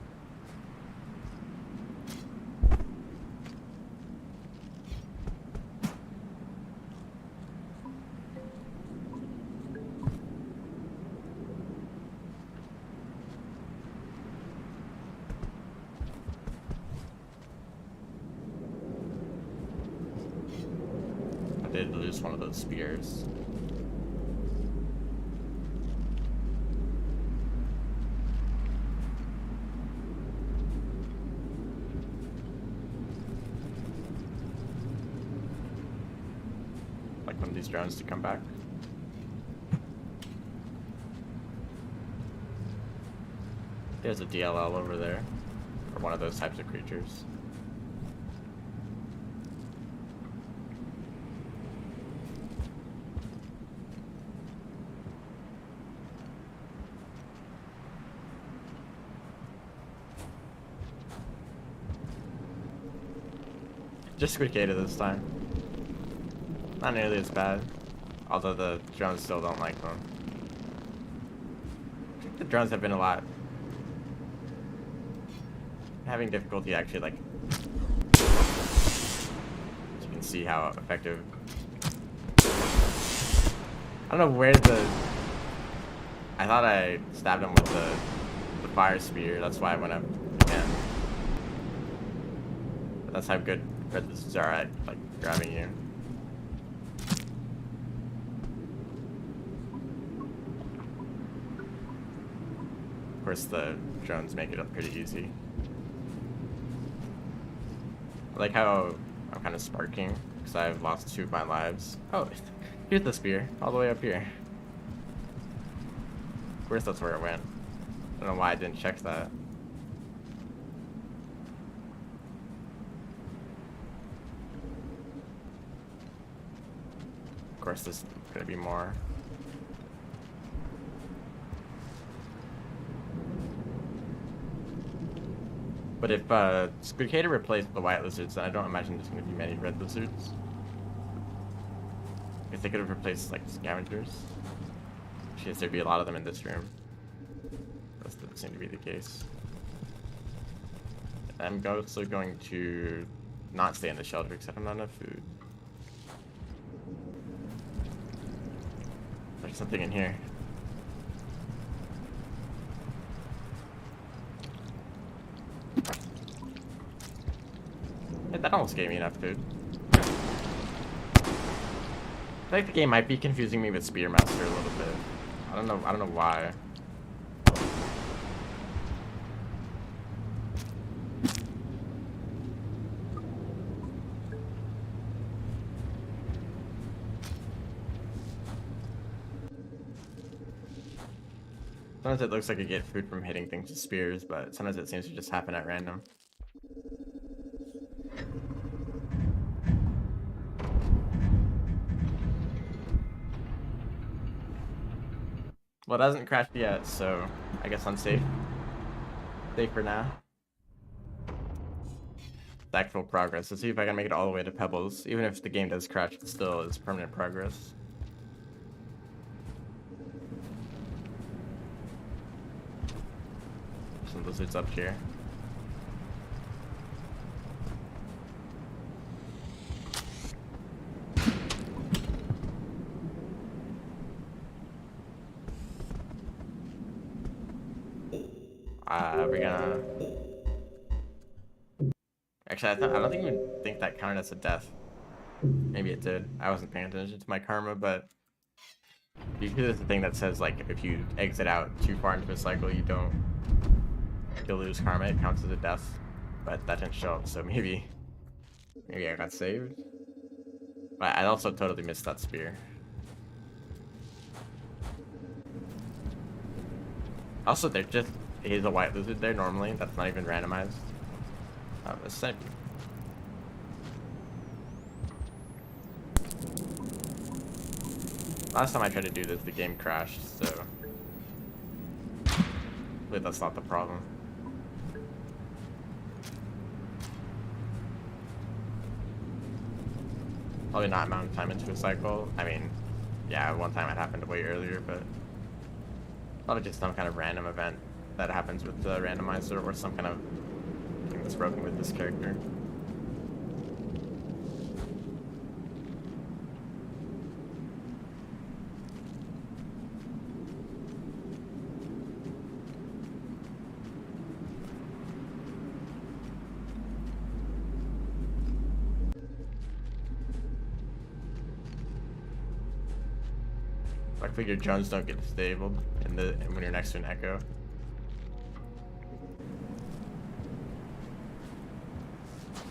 I did lose one of those spears. Like one of these drones to come back. There's a DLL over there, or one of those types of creatures. Just Squidcada this time. Not nearly as bad, although the drones still don't like them. I think the drones have been a lot having difficulty actually, like, as you can see how effective. I don't know where I thought I stabbed him with the fire spear. That's why I went up again. But that's how good red lizards are at like grabbing you. Of course, the drones make it up pretty easy. I like how I'm kind of sparking because I've lost 2 of my lives. Oh, here's the spear, all the way up here. Of course, that's where it went. I don't know why I didn't check that. Of course, there's gonna be more. But if Squidcada replaced the white lizards, then I don't imagine there's going to be many red lizards. If they could have replaced like scavengers, because there'd be a lot of them in this room. That doesn't seem to be the case. I'm also going to not stay in the shelter because I don't have enough food. There's something in here. Yeah, that almost gave me enough food. I feel like the game might be confusing me with Spearmaster a little bit. I don't know why. Sometimes it looks like you get food from hitting things with spears, but sometimes it seems to just happen at random. Well, it hasn't crashed yet, so I guess I'm safe. Safe for now. It's actual progress. Let's see if I can make it all the way to Pebbles. Even if the game does crash, it still is permanent progress. Some lizards up here. We're gonna... Actually, I don't even think that counted as a death. Maybe it did. I wasn't paying attention to my karma, but usually there's a thing that says, like, if you exit out too far into a cycle, you'll lose karma. It counts as a death, but that didn't show up, so maybe I got saved. But I also totally missed that spear. Also, there just is a white lizard there normally. That's not even randomized. Oh, a centipede. Last time I tried to do this, the game crashed, so hopefully that's not the problem. Probably not amount of time into a cycle. I mean, yeah, one time it happened way earlier, but probably just some kind of random event that happens with the randomizer or some kind of thing that's broken with this character. Luckily your drones don't get disabled when you're next to an echo.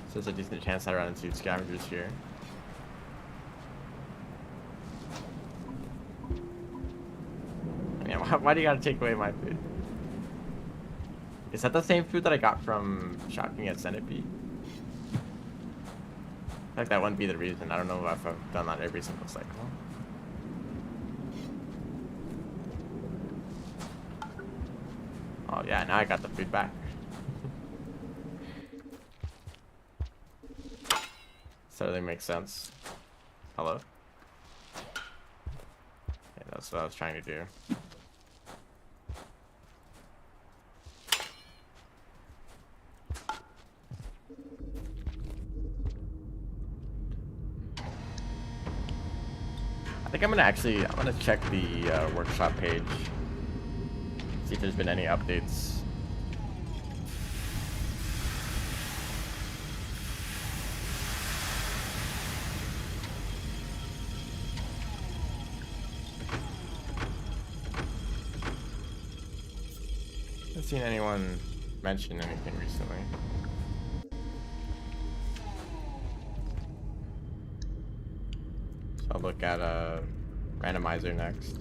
So there's a decent chance I run into scavengers here. Man, why do you gotta take away my food? Is that the same food that I got from shopping at Centipede? I feel like that wouldn't be the reason. I don't know if I've done that every single cycle. Oh yeah, now I got the food back. Totally makes sense. Hello? Yeah, that's what I was trying to do. I think I'm gonna check the workshop page. See if there's been any updates. Haven't seen anyone mention anything recently. So I'll look at Randomizer next.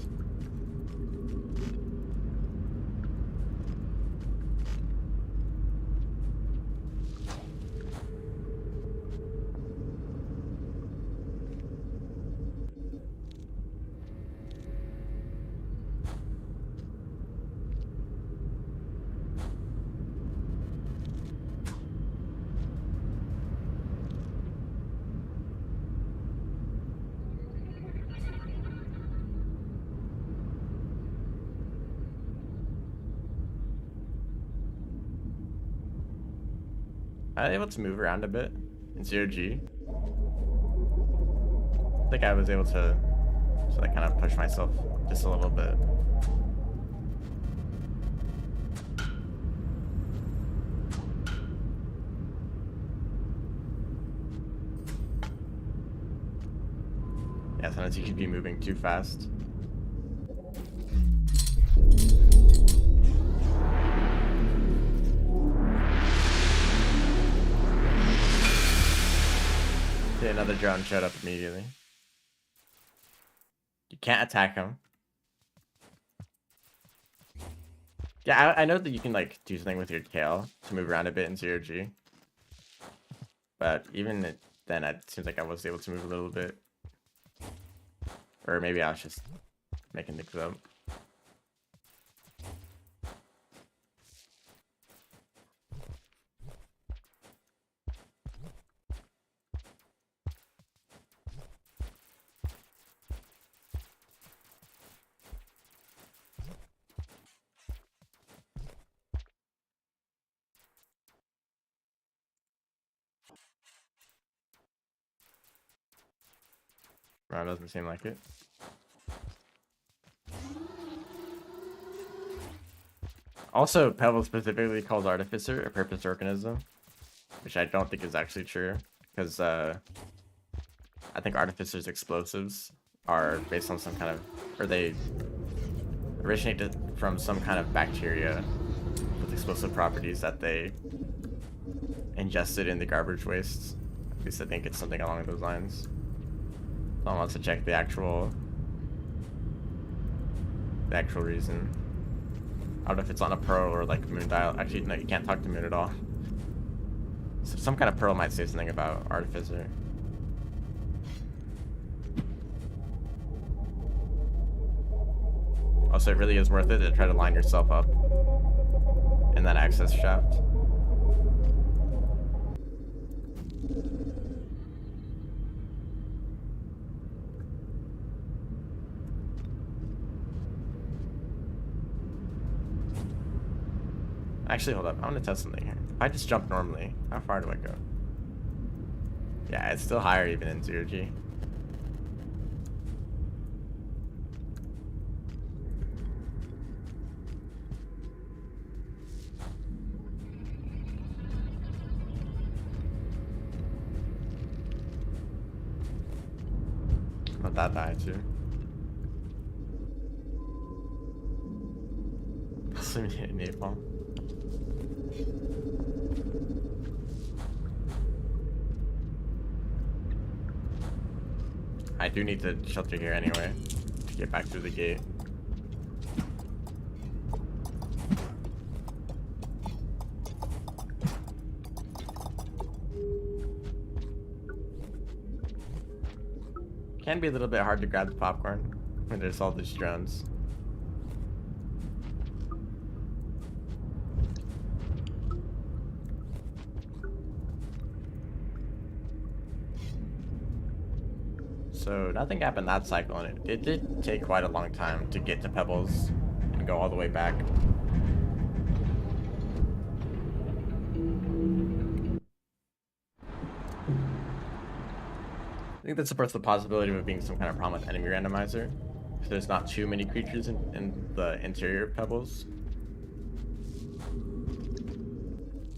I'm able to move around a bit in 0G. I think I was able to like kind of push myself just a little bit. Yeah, sometimes you could be moving too fast. Okay, another drone showed up immediately. You can't attack him. Yeah, I know that you can like do something with your tail to move around a bit in 0G. But even then, it seems like I was able to move a little bit. Or maybe I was just making things up. No, it doesn't seem like it. Also, Pebble specifically calls Artificer a purpose organism, which I don't think is actually true, because I think Artificer's explosives are based on some kind of, or they originated from some kind of bacteria with explosive properties that they ingested in the garbage wastes. At least I think it's something along those lines. Someone wants to check the actual reason. I don't know if it's on a pearl or like moon dial. Actually, no, you can't talk to moon at all. So some kind of pearl might say something about Artificer. Also, it really is worth it to try to line yourself up in that access shaft. Actually, hold up. I want to test something here. If I just jump normally, how far do I go? Yeah, it's still higher even in 0G. Let that die too. Possibly hit napalm. I do need to shelter here anyway to get back through the gate. Can be a little bit hard to grab the popcorn when there's all these drones. So nothing happened that cycle, and it did take quite a long time to get to Pebbles and go all the way back. I think that supports the possibility of it being some kind of problem with enemy randomizer. If there's not too many creatures in the interior of Pebbles.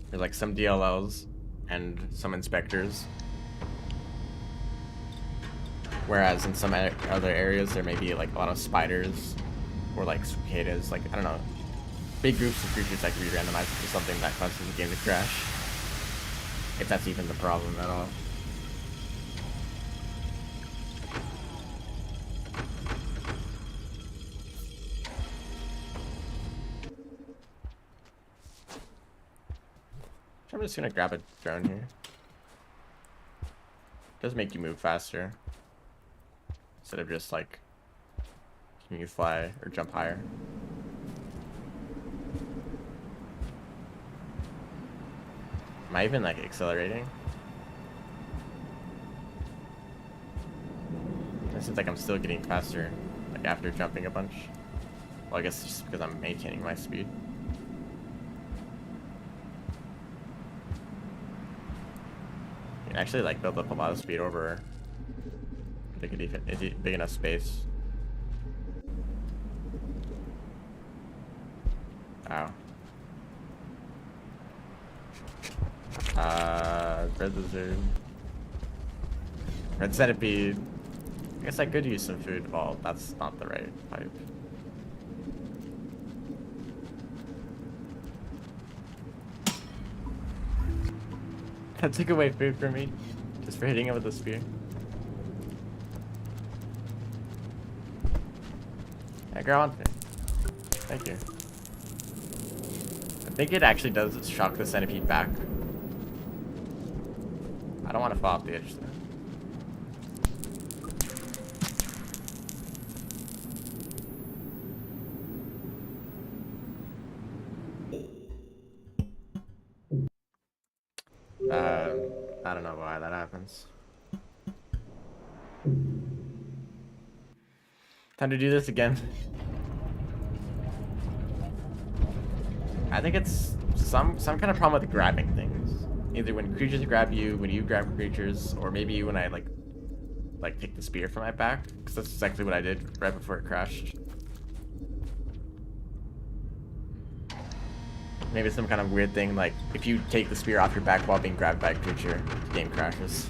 There's like some DLLs and some inspectors. Whereas in some other areas there may be like a lot of spiders or like cicadas, like I don't know, big groups of creatures that could be randomized to something that causes the game to crash. If that's even the problem at all. I'm just gonna grab a drone here. It does make you move faster. Instead of just like, can you fly or jump higher? Am I even like accelerating? It seems like I'm still getting faster, like after jumping a bunch. Well, I guess just because I'm maintaining my speed. You can actually like build up a lot of speed over big enough space. Ow. Red lizard. Red centipede. I guess I could use some food. Well, that's not the right pipe. That took away food from me, just for hitting it with a spear. Yeah, grow on. Thank you. I think it actually does shock the centipede back. I don't want to fall off the edge though. I don't know why that happens. Time to do this again. I think it's some kind of problem with grabbing things. Either when creatures grab you, when you grab creatures, or maybe when I like take the spear from my back, because that's exactly what I did right before it crashed. Maybe some kind of weird thing, like if you take the spear off your back while being grabbed by a creature, the game crashes.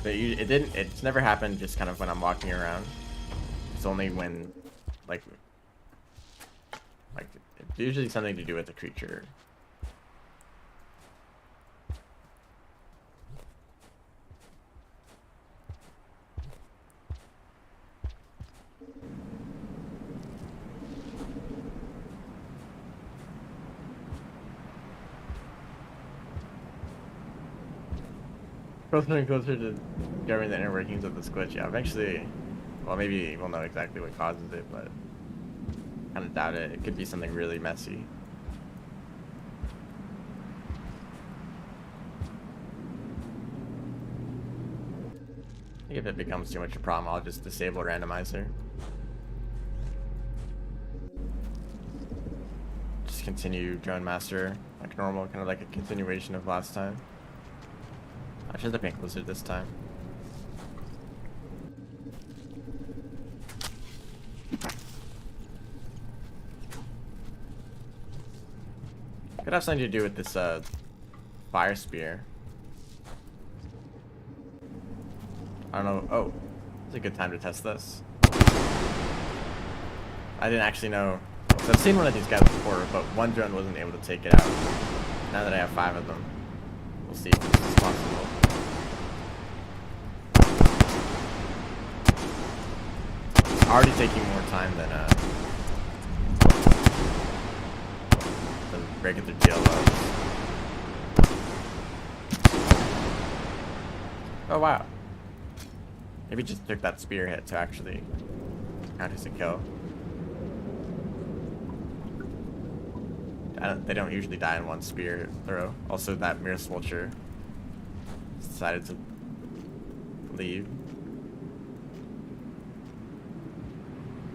But it's never happened just kind of when I'm walking around. It's only when, like it's usually something to do with the creature. Closer and closer to discovering the inner workings of this glitch. Yeah, eventually, well, maybe we'll know exactly what causes it, but kind of doubt it. It could be something really messy. I think if it becomes too much a problem, I'll just disable Randomizer. Just continue DroneMaster like normal, kind of like a continuation of last time. I should have been closer this time. Could have something to do with this fire spear. I don't know. Oh, it's a good time to test this. I didn't actually know. So I've seen one of these guys before, but one drone wasn't able to take it out. Now that I have 5 of them, we'll see if this is possible. It's already taking more time than breaking through DLOs. Oh wow. Maybe just took that spear hit to actually count as a kill. They don't usually die in one spear throw. Also, that Mirror Vulture decided to leave.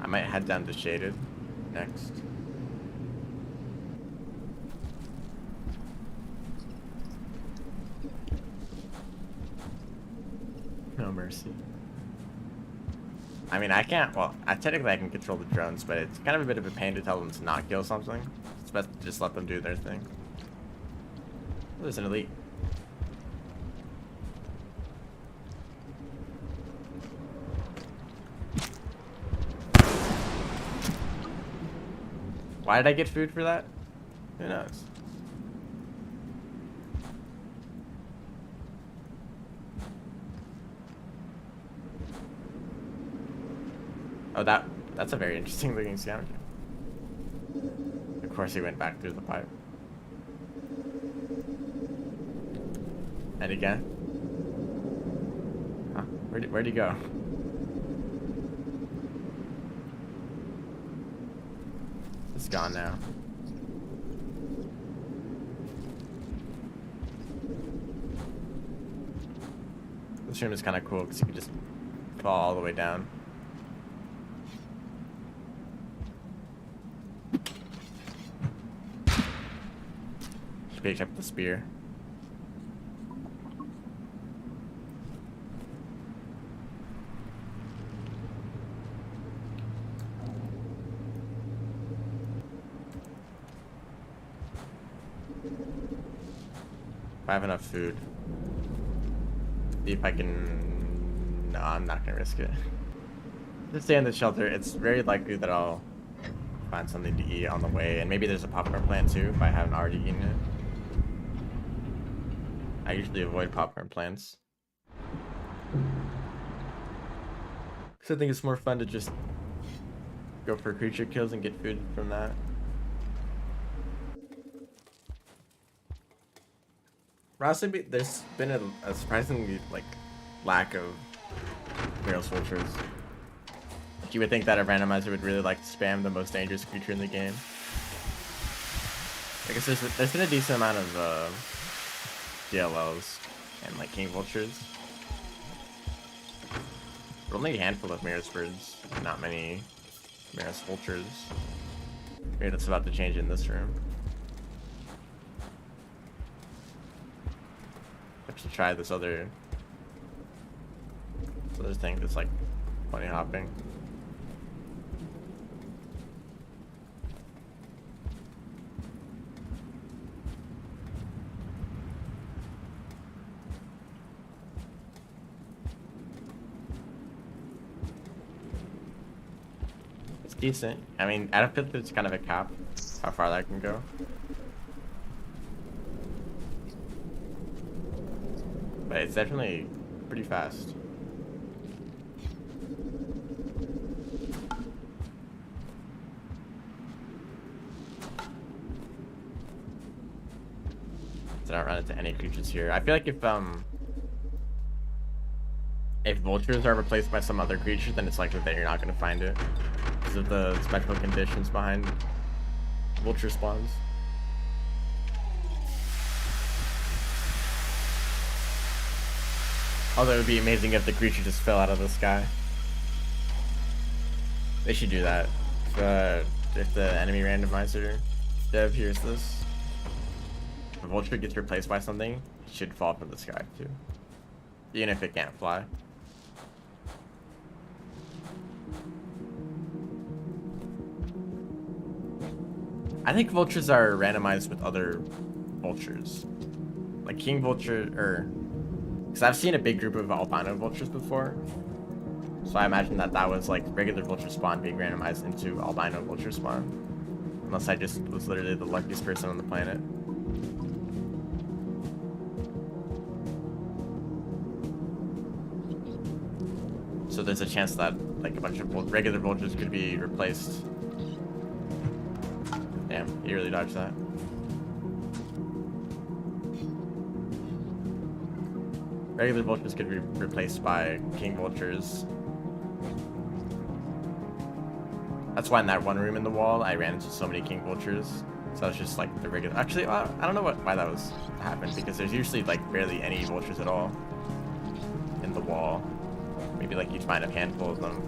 I might head down to Shaded next. No mercy. I mean, I can't, well, technically I can control the drones, but it's kind of a bit of a pain to tell them to not kill something. It's best to just let them do their thing. Oh, there's an elite. Why did I get food for that? Who knows? Oh, that's a very interesting looking scavenger. Of course he went back through the pipe. And again? Huh? Where'd he go? It's gone now. This room is kind of cool because you can just fall all the way down. Pick up the spear. If I have enough food. See if I can... No, I'm not gonna risk it. Just stay in the shelter. It's very likely that I'll find something to eat on the way, and maybe there's a popcorn plant too if I haven't already eaten it. I usually avoid popcorn plants. Because I think it's more fun to just go for creature kills and get food from that. Honestly, there's been a surprisingly lack of Mirror Vultures. You would think that a randomizer would really like to spam the most dangerous creature in the game. I guess there's been a decent amount of DLLs and King Vultures. But only a handful of Mirror Birds, not many Mirror Vultures. Maybe that's about to change in this room. should try this other thing that's like bunny hopping. It's decent. I mean, out of pit, there's kind of a cap how far that can go. But it's definitely pretty fast. So I don't run into any creatures here. I feel like if vultures are replaced by some other creature, then it's likely that you're not going to find it because of the special conditions behind vulture spawns. Although it would be amazing if the creature just fell out of the sky. They should do that. If the enemy randomizer dev hears this, if a vulture gets replaced by something, it should fall from the sky too. Even if it can't fly. I think vultures are randomized with other vultures. Like king vulture, or... Because I've seen a big group of albino vultures before. So I imagine that was like regular vulture spawn being randomized into albino vulture spawn. Unless I just was literally the luckiest person on the planet. So there's a chance that like a bunch of regular vultures could be replaced. Damn, you really dodged that. Regular vultures could be replaced by king vultures. That's why in that one room in the wall, I ran into so many king vultures. So it's just like the regular. Actually, I don't know why that was happened, because there's usually like barely any vultures at all in the wall. Maybe like you'd find a handful of them.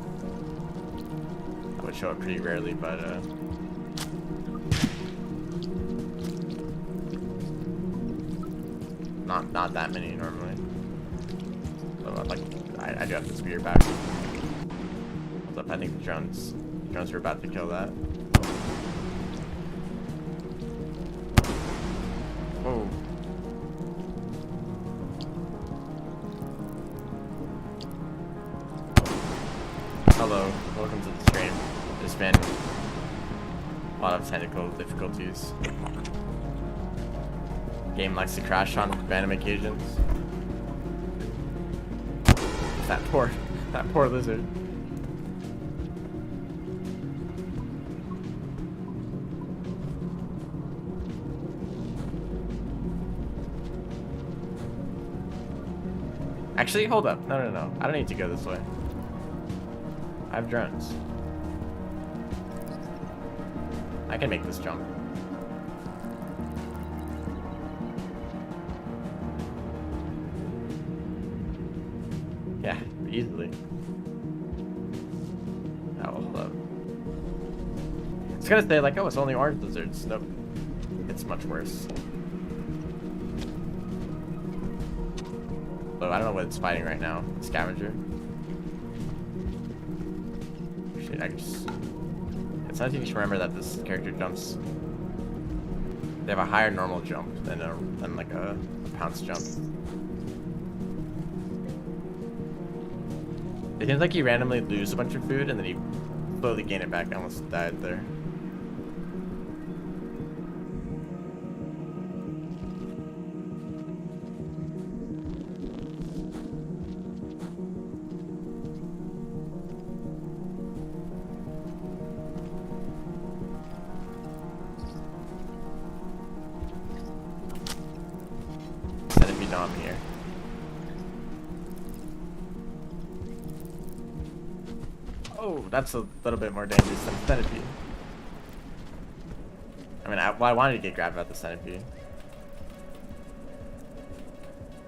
That would show up pretty rarely, but not that many normally. But like I do have the spear back. What's up? I think the drones are about to kill that. Whoa. Hello, welcome to the stream. There's been a lot of technical difficulties. Game likes to crash on random occasions. That poor lizard. Actually, hold up. No. I don't need to go this way. I have drones. I can make this jump. Yeah, easily. Oh, hold up. I was gonna say, like, oh, it's only orange lizards. Nope. It's much worse. Oh, I don't know what it's fighting right now. Scavenger. Shit, I just... It's nice if you should remember that this character jumps... They have a higher normal jump than like a pounce jump. It seems like you randomly lose a bunch of food and then you slowly gain it back. I almost died there. Dom here. Oh, that's a little bit more dangerous than the centipede. I mean, I wanted to get grabbed by the centipede.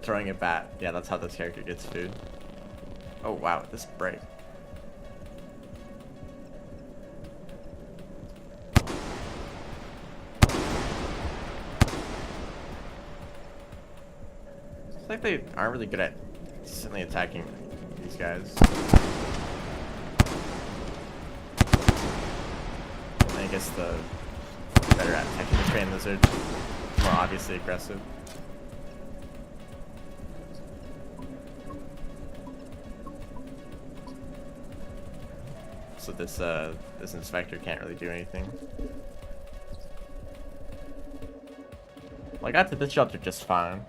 Throwing a bat. Yeah, that's how this character gets food. Oh wow, this break. It's like they aren't really good at consistently attacking these guys. I guess the better at attacking the train lizard, more obviously aggressive. So this inspector can't really do anything. Well, I got to this shelter just fine.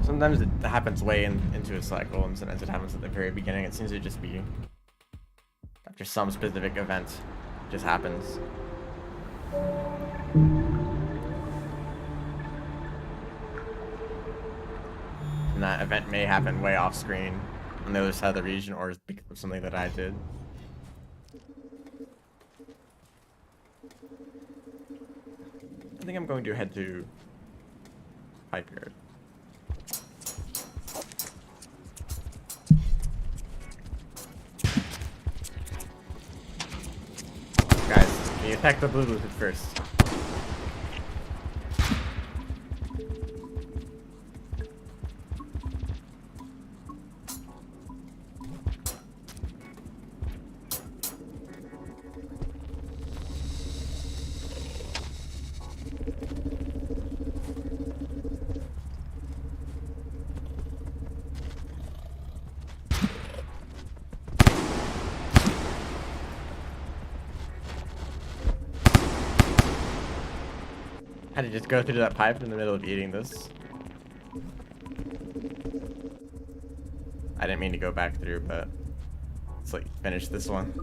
Sometimes it happens way into a cycle, and sometimes it happens at the very beginning. It seems to just be after some specific event, it just happens. And that event may happen way off screen on the other side of the region, or because of something that I did. I think I'm going to head to Pipe Yard. Guys, can you attack the blue lizard first? Had to just go through that pipe in the middle of eating this. I didn't mean to go back through, but let's like finish this one.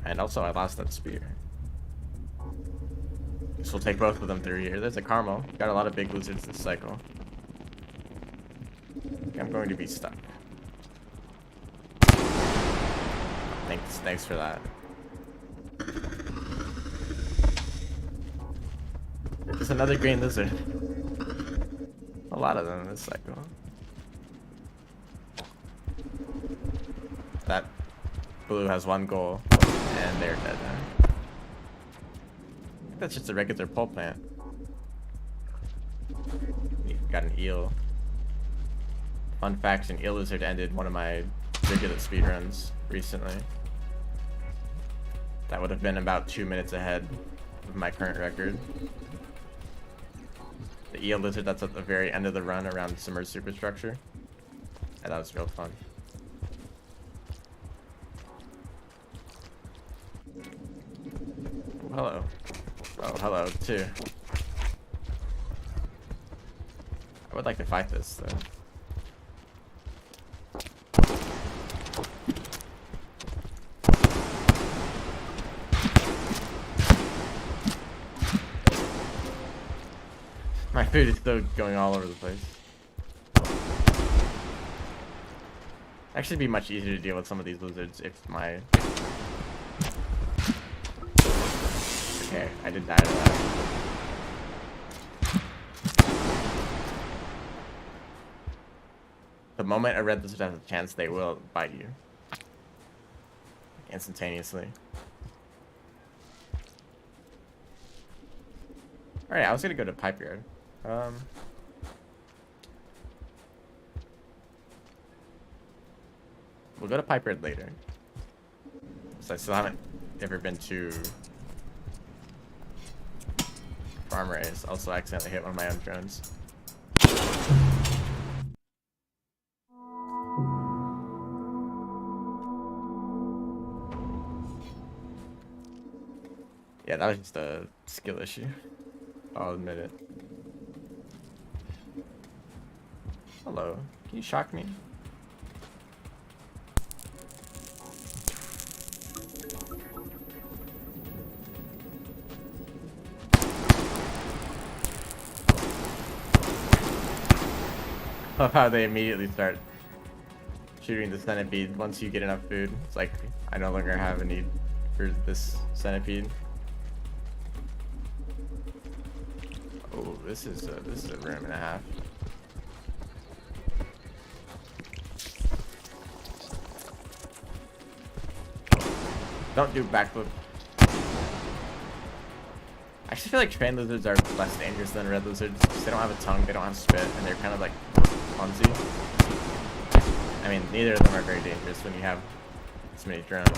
And also I lost that spear. So we'll take both of them through here. There's a caramel. Got a lot of big lizards this cycle. I think I'm going to be stuck. Thanks for that. There's another green lizard. A lot of them in this cycle. That blue has one goal, and they're dead now. I think that's just a regular pole plant. Got an eel. Fun fact, an eel lizard ended one of my regular speedruns recently. That would have been about 2 minutes ahead of my current record. The eel lizard that's at the very end of the run around the submerged superstructure. Yeah, that was real fun. Oh, hello. Oh, hello, too. I would like to fight this, though. My food is still going all over the place. Actually, it'd be much easier to deal with some of these lizards if my... Okay, I did die to that. The moment a red lizard has a chance, they will bite you. Instantaneously. Alright, I was gonna go to Pipe Yard. We'll go to Pipe Yard later. So I still haven't ever been to Farm Race. Also accidentally hit one of my own drones. Yeah, that was just a skill issue. I'll admit it. Hello. Can you shock me? I love how they immediately start shooting the centipede once you get enough food. It's like, I no longer have a need for this centipede. Oh, this is a room and a half. Don't do backflip. I actually feel like train lizards are less dangerous than red lizards because they don't have a tongue, they don't have spit, and they're kind of like clumsy. I mean, neither of them are very dangerous when you have this many drones.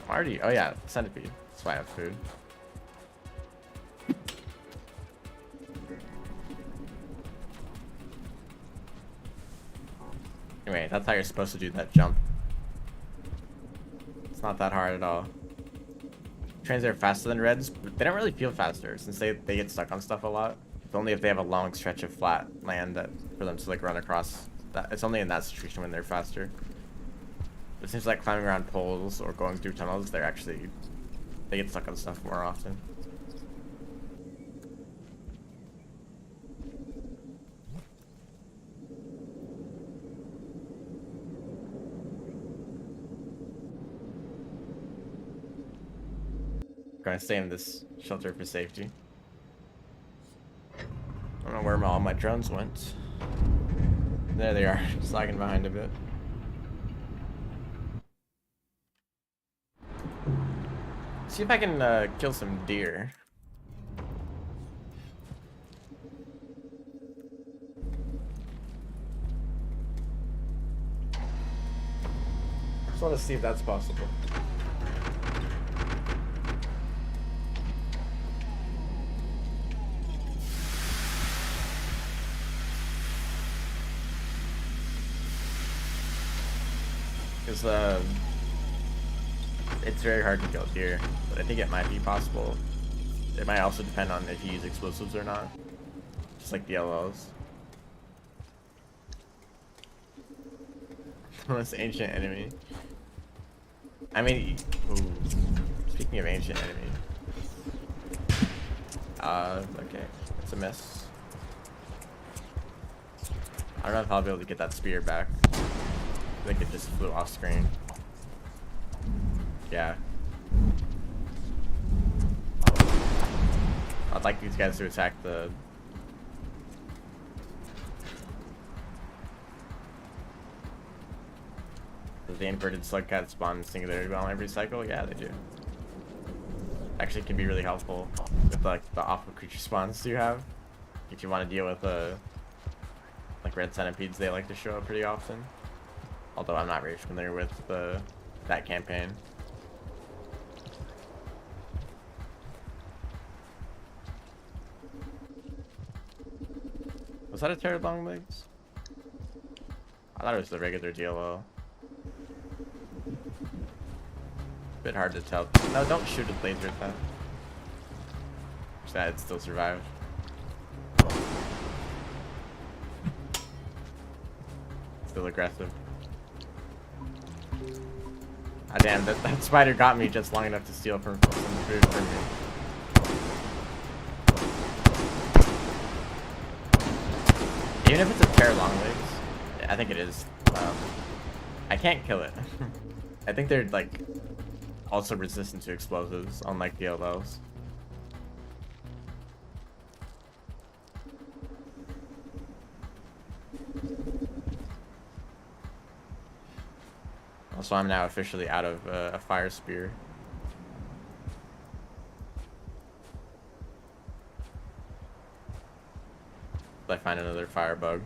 Already, oh yeah, centipede. That's why I have food. Anyway, that's how you're supposed to do that jump. It's not that hard at all. Trains are faster than reds, but they don't really feel faster since they get stuck on stuff a lot. It's only if they have a long stretch of flat land that for them to like run across. That it's only in that situation when they're faster. But it seems like climbing around poles or going through tunnels, they get stuck on stuff more often. Gonna stay in this shelter for safety. I don't know where all my drones went. There they are, just lagging behind a bit. See if I can kill some deer. Just want to see if that's possible. Because it's very hard to kill deer, but I think it might be possible. It might also depend on if you use explosives or not, just like the LLs. Most ancient enemy. I mean, ooh, speaking of ancient enemy. Okay, that's a miss. I don't know if I'll be able to get that spear back. I think it just flew off screen. Yeah. I'd like these guys to attack the... Does the inverted slugcat spawn singularity well every cycle? Yeah, they do. Actually, can be really helpful with like the awful creature spawns you have. If you want to deal with like red centipedes, they like to show up pretty often. Although I'm not very familiar with that campaign. Was that a Terror Long Legs? I thought it was the regular DLO. Bit hard to tell. No, don't shoot a laser at that. Wish that had still survived. Still aggressive. Ah, damn, that spider got me just long enough to steal some food from me. Even if it's a pair of long legs, I think it is. I can't kill it. I think they're like also resistant to explosives, unlike the LLs. Also, I'm now officially out of a fire spear. I find another fire bug.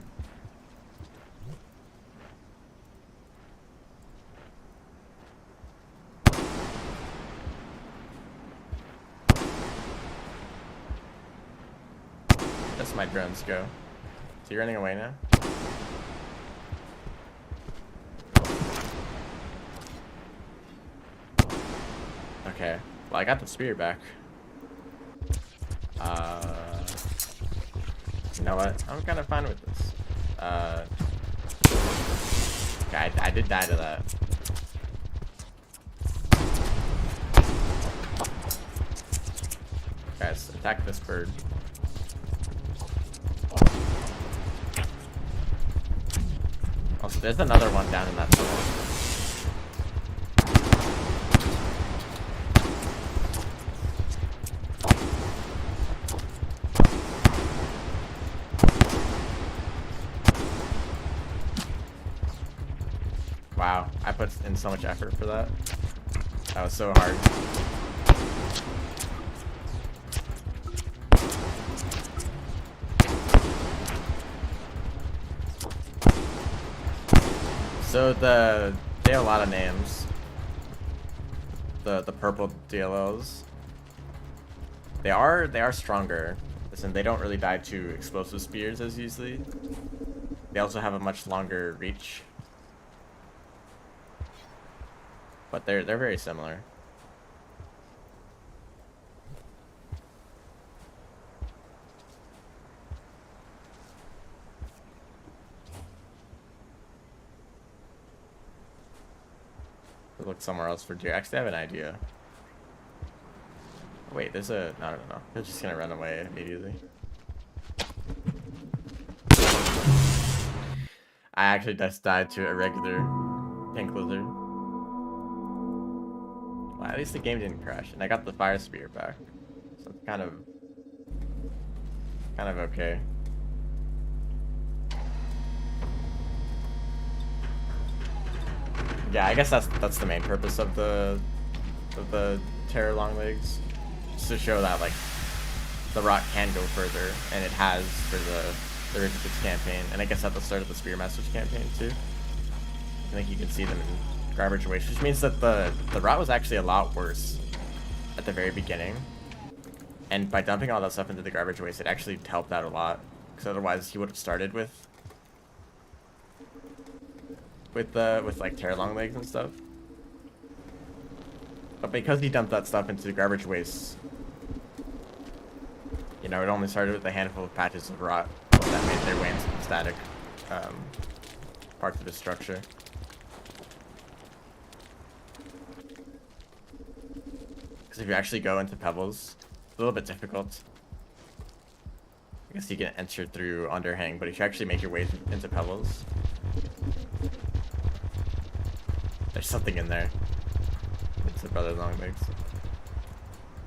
That's my drones go. So you're running away now? Okay. Well, I got the spear back. You know what? I'm kind of fine with this. Okay, I did die to that. Guys, attack this bird. Also, there's another one down in that tunnel. Wow, I put in so much effort for that. That was so hard. So they have a lot of names. The purple DLLs. They are stronger. Listen, they don't really die to explosive spears as easily. They also have a much longer reach. But they're very similar. We'll look somewhere else for deer. Actually, I have an idea. Wait, there's a... No. They're just gonna run away immediately. I actually just died to a regular pink lizard. Well, at least the game didn't crash, and I got the fire spear back. So it's kind of okay. Yeah, I guess that's the main purpose of the Terror long legs. Just to show that like the rot can go further, and it has for the Ridiculous campaign, and I guess at the start of the Spearmaster's campaign too. I think you can see them in garbage waste, which means that the rot was actually a lot worse at the very beginning. And by dumping all that stuff into the garbage waste, it actually helped out a lot, because otherwise he would have started with like Terror long legs and stuff. But because he dumped that stuff into the garbage waste, you know, it only started with a handful of patches of rot that made their way into the static parts of the structure. Because if you actually go into pebbles, it's a little bit difficult. I guess you can enter through underhang, but if you actually make your way into pebbles, there's something in there. It's the brother long legs.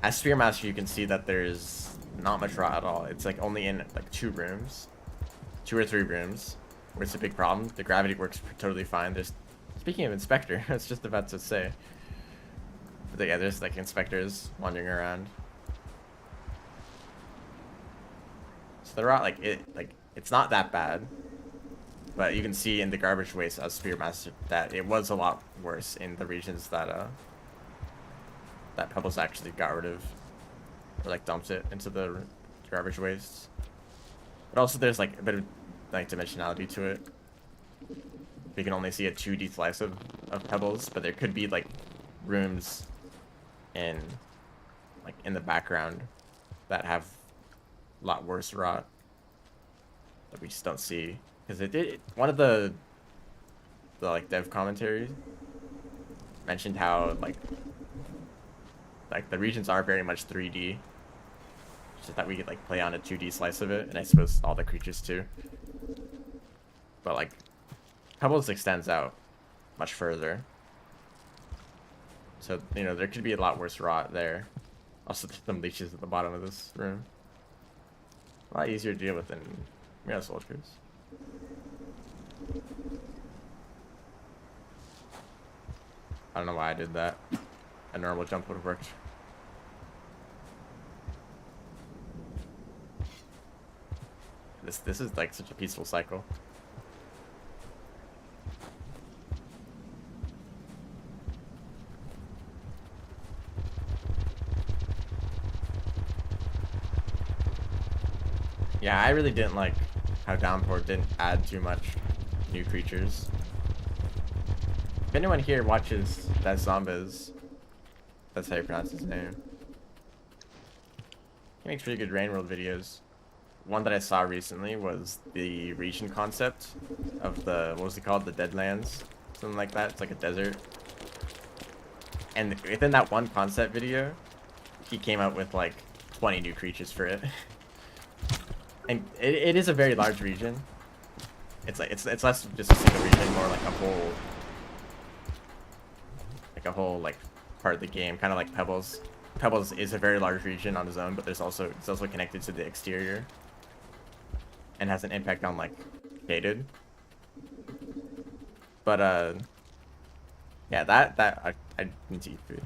As Spearmaster, you can see that there's not much rot at all. It's like only in like 2 or 3 rooms, where it's a big problem. The gravity works totally fine. There's, speaking of Inspector, I was just about to say, but yeah, there's like inspectors wandering around. So the rot, it's not that bad, but you can see in the garbage waste as Spearmaster that it was a lot worse in the regions that that Pebbles actually got rid of, or like dumped it into the garbage waste. But also there's like a bit of like dimensionality to it. We can only see a 2D slice of pebbles, but there could be like rooms in the background that have a lot worse rot that we just don't see, because one of the like dev commentaries mentioned how like the regions are very much 3D, just that we could like play on a 2D slice of it, and I suppose all the creatures too. But like Pebbles extends out much further, so you know there could be a lot worse rot there. Also, there's some leeches at the bottom of this room. A lot easier to deal with than real soldiers. I don't know why I did that. A normal jump would have worked. This is like such a peaceful cycle. Yeah, I really didn't like how Downpour didn't add too much new creatures. If anyone here watches that Zombies, that's how you pronounce his name. He makes pretty good Rain World videos. One that I saw recently was the region concept of the, what was it called? The Deadlands? Something like that. It's like a desert. And within that one concept video, he came out with like 20 new creatures for it. And it is a very large region. It's like it's less just a single region, more like a whole like part of the game, kind of like Pebbles. Pebbles is a very large region on its own, but it's also connected to the exterior and has an impact on like Shaded. But Yeah, I need to eat food.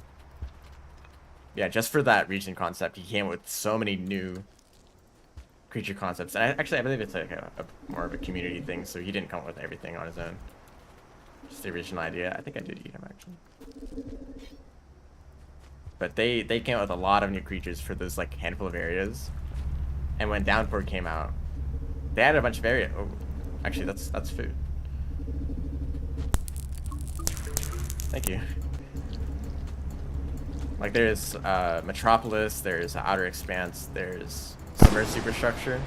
Yeah, just for that region concept, he came with so many new creature concepts. And I believe it's like a more of a community thing, so he didn't come up with everything on his own. Just the original idea. I think I did eat him, actually. But they came up with a lot of new creatures for those like handful of areas. And when Downpour came out, they added a bunch of area. Oh, actually, that's food. Thank you. Like there's Metropolis, there's Outer Expanse, there's Submerged Superstructure,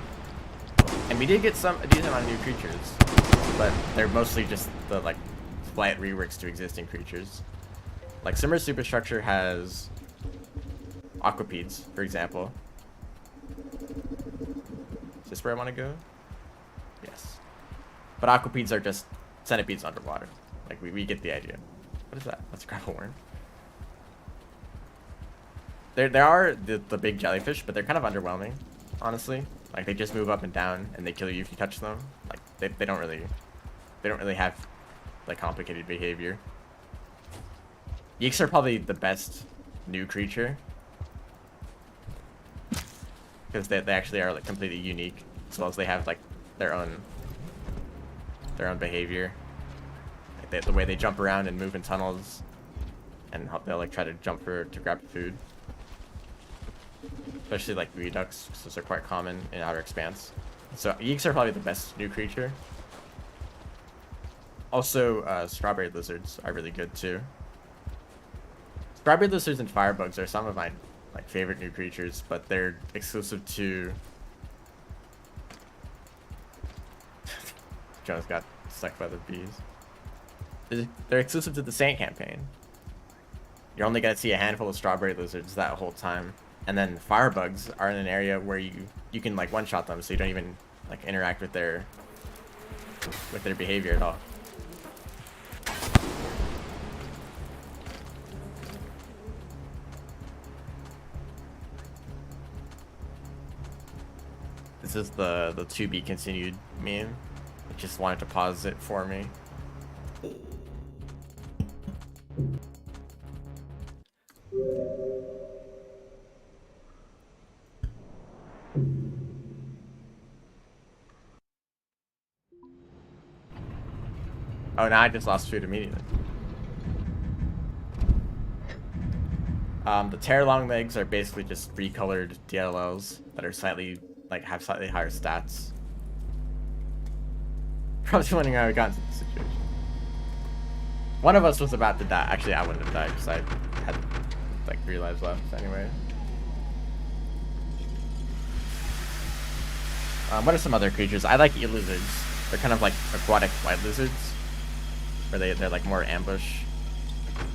and we did get a decent amount of new creatures, but they're mostly just the like slight reworks to existing creatures. Like Submerged Superstructure has Aquapedes, for example. Is this where I want to go? Yes. But Aquapedes are just centipedes underwater. Like we get the idea. What is that? That's a gravel worm. There are the big jellyfish, but they're kind of underwhelming, honestly. Like they just move up and down, and they kill you if you touch them. Like they don't really have like complicated behavior. Yeeks are probably the best new creature because they actually are like completely unique, as well as they have like their own behavior. Like the way they jump around and move in tunnels, and how they'll like try to jump to grab food. Especially like reducts, because they're quite common in Outer Expanse. So Yeeks are probably the best new creature. Also, strawberry lizards are really good too. Strawberry lizards and firebugs are some of my like favorite new creatures, but they're exclusive to. Jonas got stuck by the bees. They're exclusive to the Saint campaign. You're only gonna see a handful of strawberry lizards that whole time. And then firebugs are in an area where you can like one-shot them, so you don't even like interact with their behavior at all. This is the to be continued meme. I just wanted to pause it for me. Oh, now I just lost food immediately. The Terror Long Legs are basically just recolored DLLs that are have slightly higher stats. Probably wondering how we got into this situation. One of us was about to die. Actually, I wouldn't have died because I had like 3 lives left anyway. What are some other creatures? I like eel lizards. They're kind of like aquatic white lizards, where they're like more ambush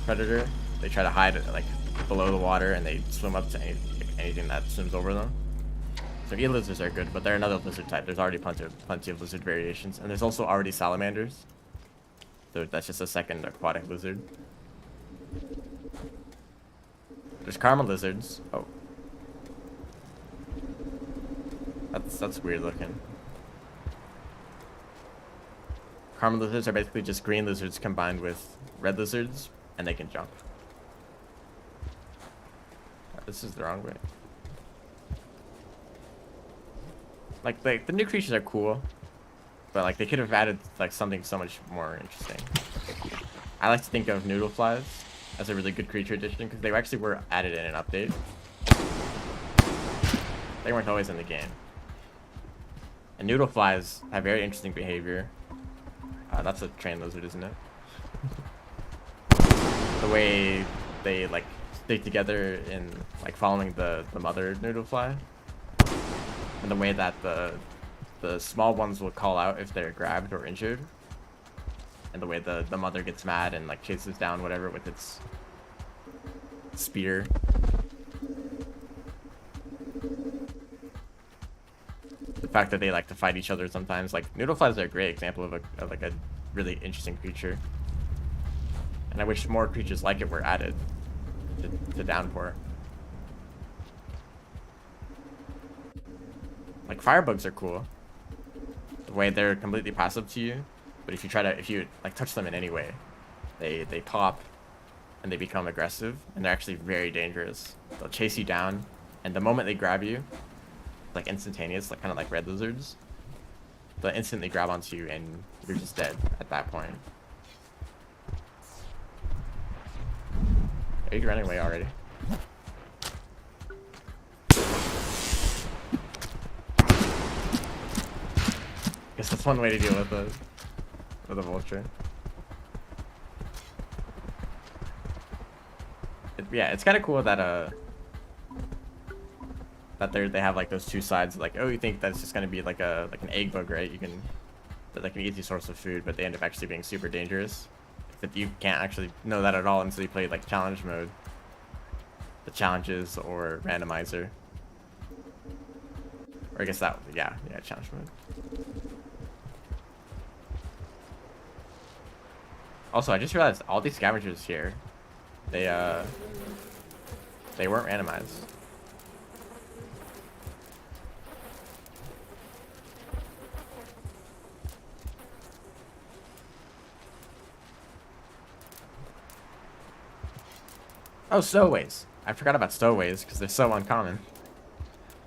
predator. They try to hide like below the water, and they swim up to anything that swims over them. So eel lizards are good, but they're another lizard type. There's already plenty of lizard variations, and there's also already salamanders. So that's just a second aquatic lizard. There's karma lizards. Oh. That's weird looking. Karma lizards are basically just green lizards combined with red lizards, and they can jump. This is the wrong way. Like the new creatures are cool, but like they could have added like something so much more interesting. I like to think of noodle flies as a really good creature addition because they actually were added in an update. They weren't always in the game. And noodle flies have very interesting behavior. That's a train lizard, isn't it? The way they like stick together in like following the mother noodle fly, and the way that the small ones will call out if they're grabbed or injured, and the way the mother gets mad and like chases down whatever with its spear. The fact that they like to fight each other sometimes, like noodle flies are a great example of like a really interesting creature, and I wish more creatures like it were added to Downpour. Like firebugs are cool, the way they're completely passive to you, but if you like touch them in any way, they pop and they become aggressive, and they're actually very dangerous. They'll chase you down, and the moment they grab you, like instantaneous, like kind of like red lizards, they'll instantly grab onto you and you're just dead at that point. Are you running away already? Guess that's one way to deal with a vulture. Yeah, it's kind of cool that that they have like those two sides. Like, oh, you think that's just gonna be like an egg bug, right? You can, they're like an easy source of food, but they end up actually being super dangerous. That you can't actually know that at all until you play like challenge mode, the challenges or randomizer. Or I guess that, yeah, challenge mode. Also, I just realized all these scavengers here, they weren't randomized. Oh, stowaways. I forgot about stowaways because they're so uncommon.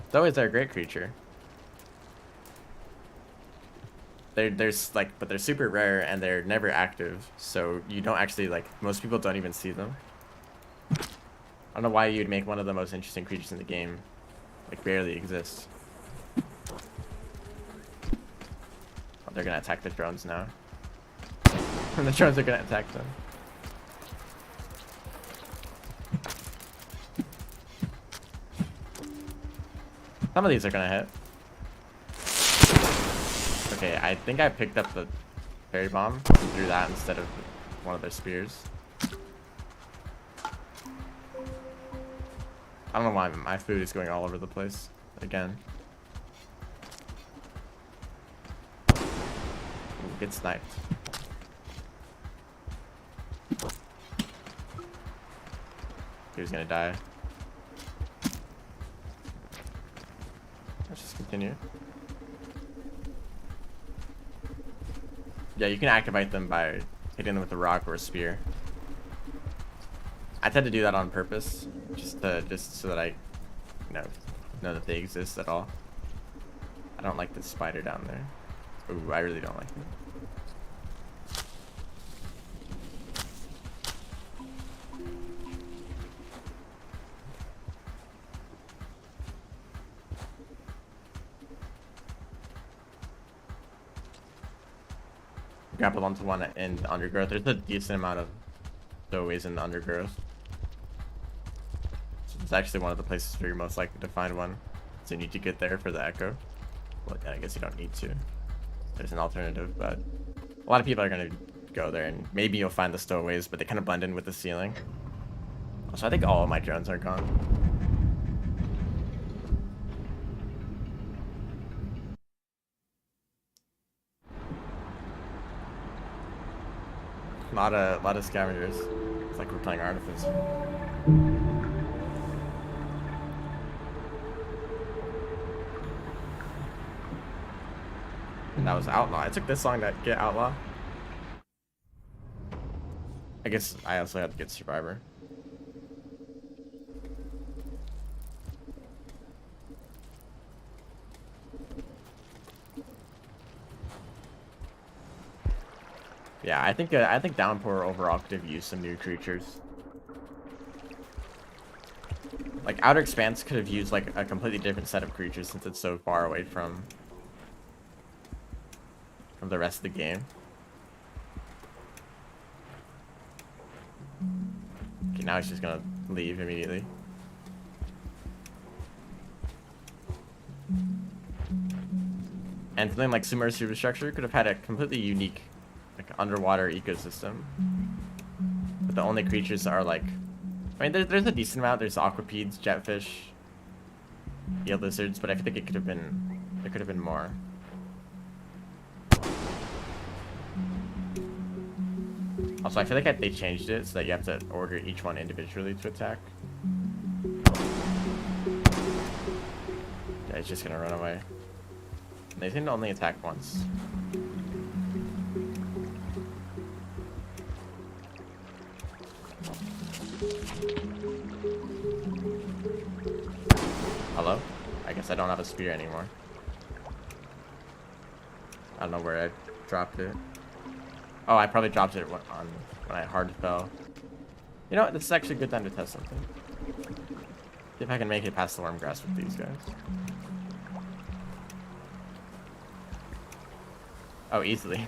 Stowaways are a great creature. There's like, but they're super rare and they're never active, so you don't actually, like, most people don't even see them. I don't know why you'd make one of the most interesting creatures in the game like barely exist. Oh, they're gonna attack the drones now. And the drones are gonna attack them. Some of these are gonna hit. Okay, I think I picked up the fairy bomb and threw that instead of one of their spears. I don't know why my food is going all over the place again. Ooh, get sniped. He was gonna die. Let's just continue. Yeah, you can activate them by hitting them with a rock or a spear. I tend to do that on purpose, just so that I know that they exist at all. I don't like the spider down there. Ooh, I really don't like it. Grapple onto one in the undergrowth. There's a decent amount of stowaways in the undergrowth. So it's actually one of the places where you're most likely to find one. So you need to get there for the echo. Well, I guess you don't need to. There's an alternative, but a lot of people are going to go there, and maybe you'll find the stowaways, but they kind of blend in with the ceiling. Also, I think all of my drones are gone. A lot of scavengers. It's like we're playing Artifice. And that was Outlaw. It took this long to get Outlaw. I guess I also had to get Survivor. Yeah, I think Downpour overall could have used some new creatures. Like Outer Expanse could have used like a completely different set of creatures since it's so far away from the rest of the game. Okay, now he's just gonna leave immediately. And something like Submerged Superstructure could have had a completely unique like underwater ecosystem, but the only creatures are like, I mean, there's a decent amount. There's aquapedes, jetfish, eel lizards, but I think it could have been, there could have been more. Also, I feel like they changed it so that you have to order each one individually to attack. Yeah, it's just gonna run away. They seem to only attack once. Hello? I guess I don't have a spear anymore. I don't know where I dropped it. Oh, I probably dropped it when I hard fell. You know what? This is actually a good time to test something. See if I can make it past the worm grass with these guys. Oh, easily.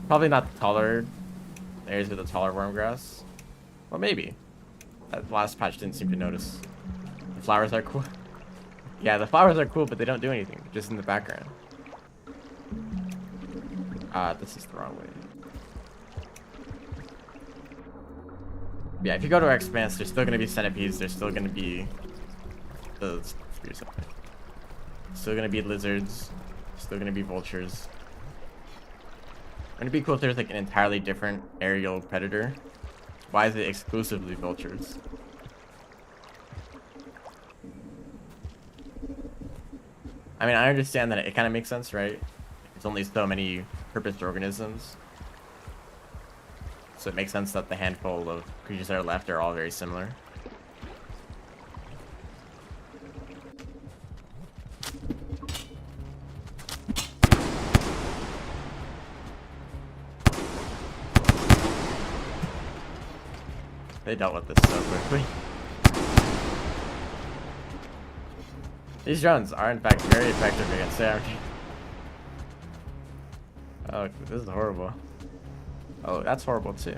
Probably not the taller areas with the taller worm grass. Well, maybe. That last patch didn't seem to notice. The flowers are cool. Yeah, the flowers are cool, but they don't do anything. They're just in the background. This is the wrong way. Yeah, if you go to our expanse, there's still going to be centipedes. There's still going to be... Still going to be lizards. Still going to be vultures. Wouldn't it be cool if there's like an entirely different aerial predator? Why is it exclusively vultures? I mean, I understand that it kind of makes sense, right? There's only so many purposed organisms. So it makes sense that the handful of creatures that are left are all very similar. They dealt with this so quickly. These drones are in fact very effective against ARG. Oh, this is horrible. Oh, that's horrible too.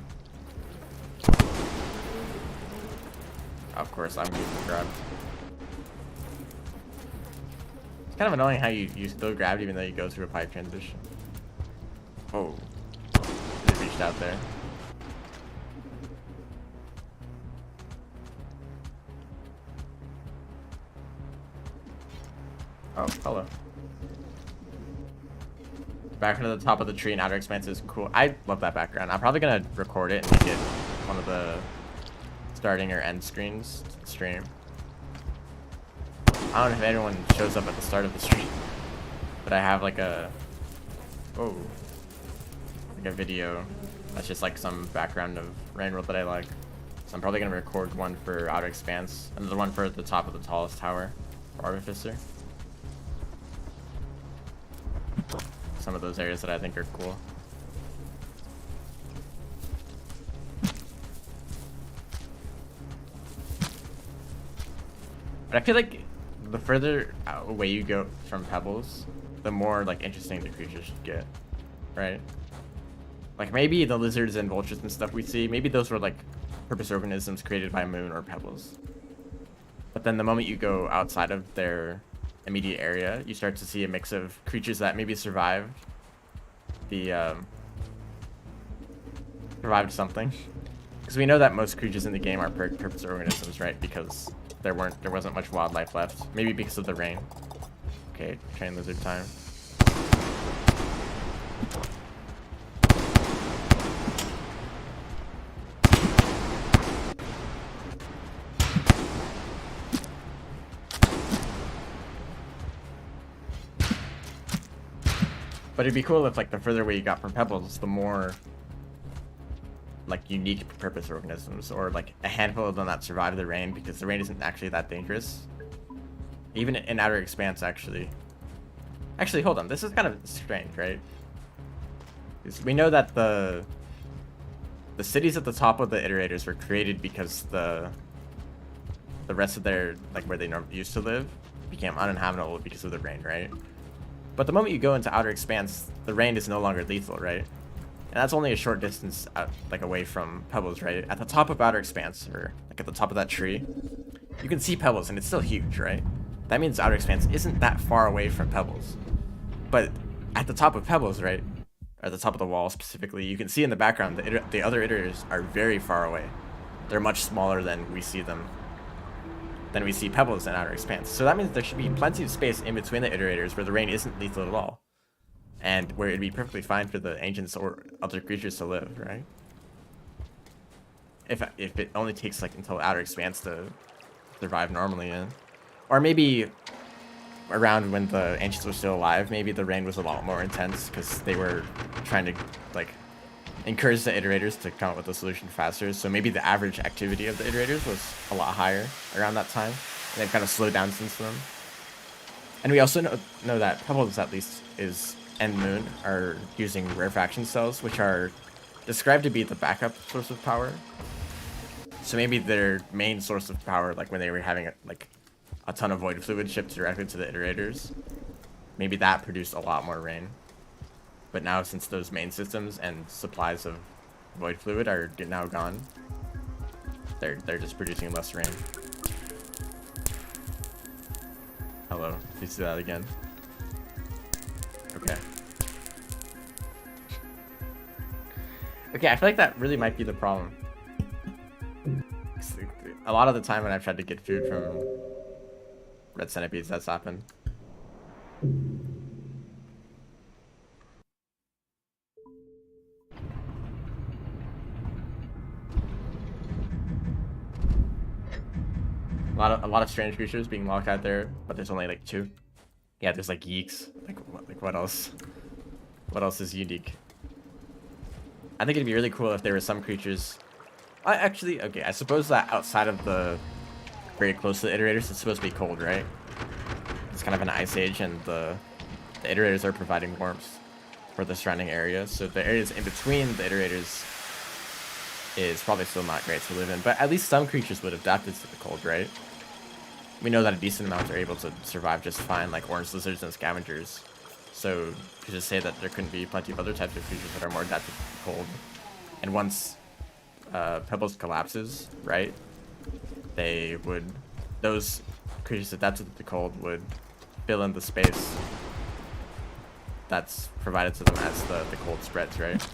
Of course, I'm using grab. It's kind of annoying how you still grab even though you go through a pipe transition. Oh, they reached out there. Oh, hello. Background at the top of the tree in Outer Expanse is cool. I love that background. I'm probably gonna record it and make it one of the starting or end screens to the stream. I don't know if anyone shows up at the start of the stream, but I have like a like a video that's just like some background of Rain World that I like. So I'm probably gonna record one for Outer Expanse, another one for the top of the tallest tower for Artificer. Some of those areas that I think are cool. But I feel like the further away you go from pebbles, the more like interesting the creatures get, right? Like maybe the lizards and vultures and stuff we see, maybe those were like purpose organisms created by moon or pebbles. But then the moment you go outside of their immediate area, you start to see a mix of creatures that maybe survived something, because we know that most creatures in the game are purpose organisms, right? Because there wasn't much wildlife left, maybe because of the rain. Okay, train lizard time. But it'd be cool if like the further away you got from pebbles, the more like unique purpose organisms, or like a handful of them that survive the rain, because the rain isn't actually that dangerous. Even in Outer Expanse, actually. Actually, hold on. This is kind of strange, right? We know that the cities at the top of the iterators were created because the rest of their, like where they used to live, became uninhabitable because of the rain, right? But the moment you go into Outer Expanse, the rain is no longer lethal, right? And that's only a short distance out, like away from pebbles, right? At the top of Outer Expanse, or like at the top of that tree, you can see pebbles and it's still huge, right? That means Outer Expanse isn't that far away from pebbles. But at the top of pebbles, right? Or at the top of the wall specifically, you can see in the background the other iterators are very far away. They're much smaller than we see pebbles in Outer Expanse. So that means there should be plenty of space in between the iterators where the rain isn't lethal at all, and where it'd be perfectly fine for the ancients or other creatures to live, right? If it only takes like until Outer Expanse to survive normally in. Or maybe around when the ancients were still alive, maybe the rain was a lot more intense because they were trying to like encouraged the iterators to come up with a solution faster. So maybe the average activity of the iterators was a lot higher around that time, and they've kind of slowed down since then. And we also know that Pebbles, at least, and Moon are using rarefaction cells, which are described to be the backup source of power. So maybe their main source of power, like when they were having a ton of void fluid shipped directly to the iterators, maybe that produced a lot more rain. But now, since those main systems and supplies of void fluid are now gone, they're just producing less rain. Hello, do you see that again? Okay. Okay, I feel like that really might be the problem. A lot of the time when I've tried to get food from red centipedes, that's happened. A lot of strange creatures being locked out there, but there's only like 2. Yeah, there's like yeeks. Like what else? What else is unique? I think it'd be really cool if there were some creatures. Actually, okay, I suppose that outside of the very close to the iterators, it's supposed to be cold, right? It's kind of an ice age, and the iterators are providing warmth for the surrounding area. So the areas in between the iterators is probably still not great to live in, but at least some creatures would adapt to the cold, right? We know that a decent amount are able to survive just fine, like orange lizards and scavengers. So you could just say that there couldn't be plenty of other types of creatures that are more adapted to the cold. And once Pebbles collapses, right, those creatures adapted to the cold would fill in the space that's provided to them as the cold spreads, right?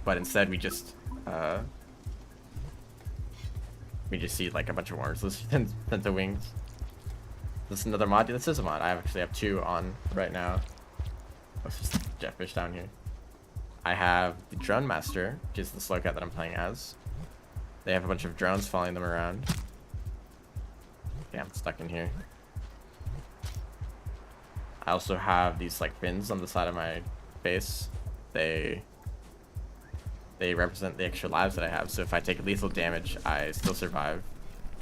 But instead we just see like a bunch of orange lizards and the wings. This is another mod. This is a mod. I actually have 2 on right now. Let's just jetfish down here. I have the DroneMaster, which is the slowcat that I'm playing as. They have a bunch of drones following them around. Yeah, I'm stuck in here. I also have these like fins on the side of my base. They represent the extra lives that I have. So if I take lethal damage, I still survive.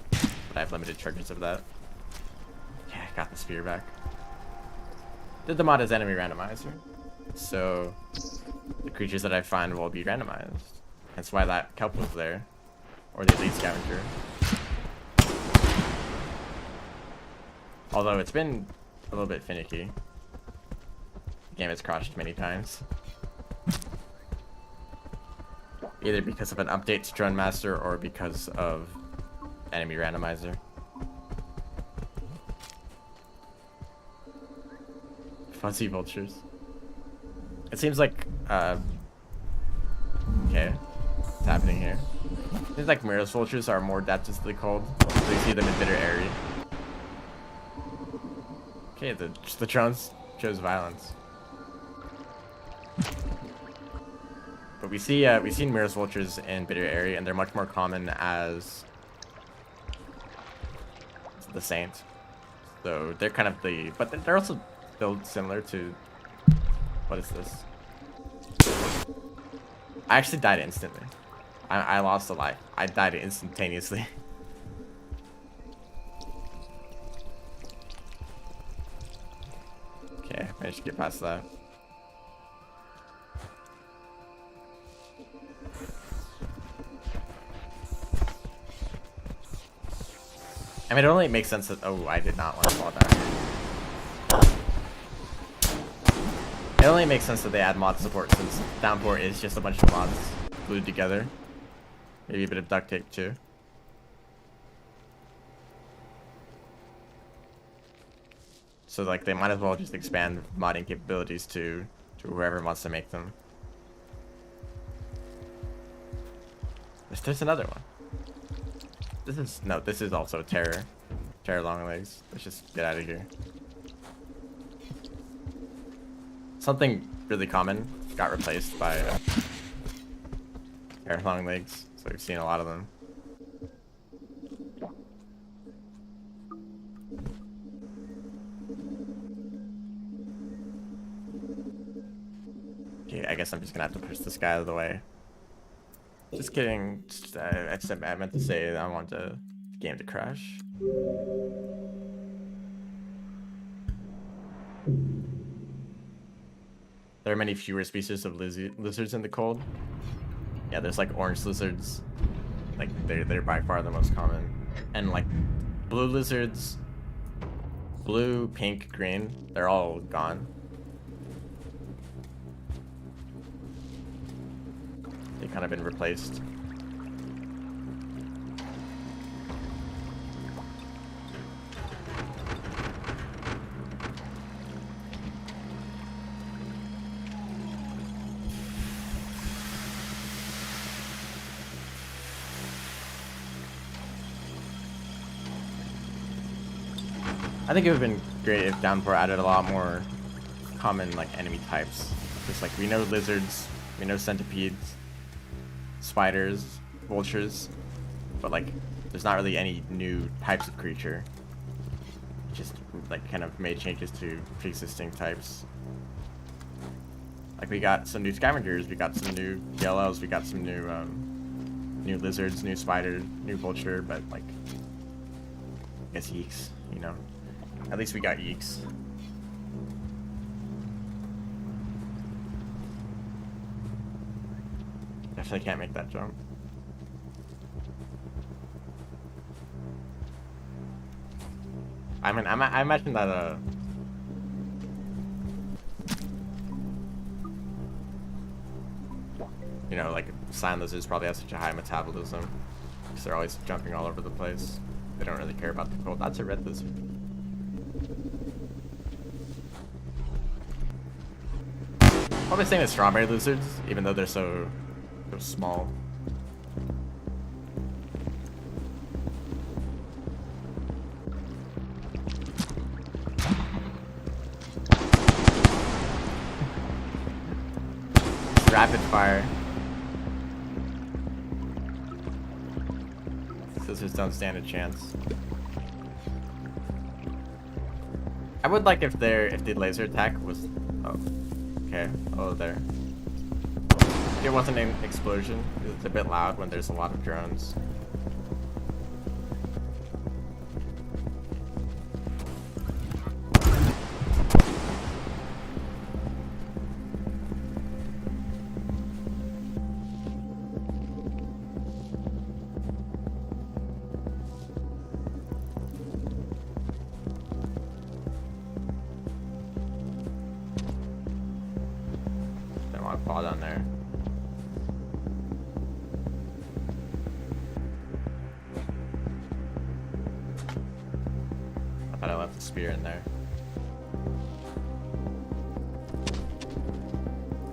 But I have limited charges of that. Yeah, I got the spear back. Did the mod as enemy randomizer. So the creatures that I find will be randomized. That's why that kelp was there. Or the elite scavenger. Although it's been a little bit finicky. The game has crashed many times. Either because of an update to DroneMaster or because of enemy randomizer. Fuzzy vultures. It seems like, okay, what's happening here? It seems like Mirrorless vultures are more adapted to the cold, so you see them in bitter area. Okay, the drones chose violence. But we've seen Mirrorless vultures in bitter area, and they're much more common as the Saint. So they're kind of but they're also built similar to, what is this? I actually died instantly. I lost a life. I died instantaneously. Okay, managed to get past that. I mean, it only makes sense that... Oh, I did not want to fall down. It only makes sense that they add mod support, since Downpour is just a bunch of mods glued together. Maybe a bit of duct tape, too. So, like, they might as well just expand modding capabilities to whoever wants to make them. There's another one. This is also Terror. Terror long legs. Let's just get out of here. Something really common got replaced by Terror long legs. So we've seen a lot of them. Okay, I guess I'm just gonna have to push this guy out of the way. Just kidding. I meant to say I want the game to crash. There are many fewer species of lizards in the cold. Yeah, there's like orange lizards. Like they're by far the most common. And like blue lizards, blue, pink, green, they're all gone. They've kind of been replaced. I think it would have been great if Downpour added a lot more common like enemy types. Just like we know lizards, we know centipedes, spiders, vultures, but like there's not really any new types of creature. Just like kind of made changes to pre-existing types. Like we got some new scavengers, we got some new DLLs, we got some new lizards, new spider, new vulture, but like I guess yeeks, you know. At least we got yeeks. Definitely can't make that jump. I mean, I imagine that you know, like sand lizards probably have such a high metabolism because they're always jumping all over the place. They don't really care about the cold. That's a red lizard. Probably saying the strawberry lizards, even though they're so small. Rapid fire. Lizards don't stand a chance. I would like if the laser attack was. Oh. Okay, oh there. It wasn't an explosion. It's a bit loud when there's a lot of drones. Fall down there. I thought I left the spear in there.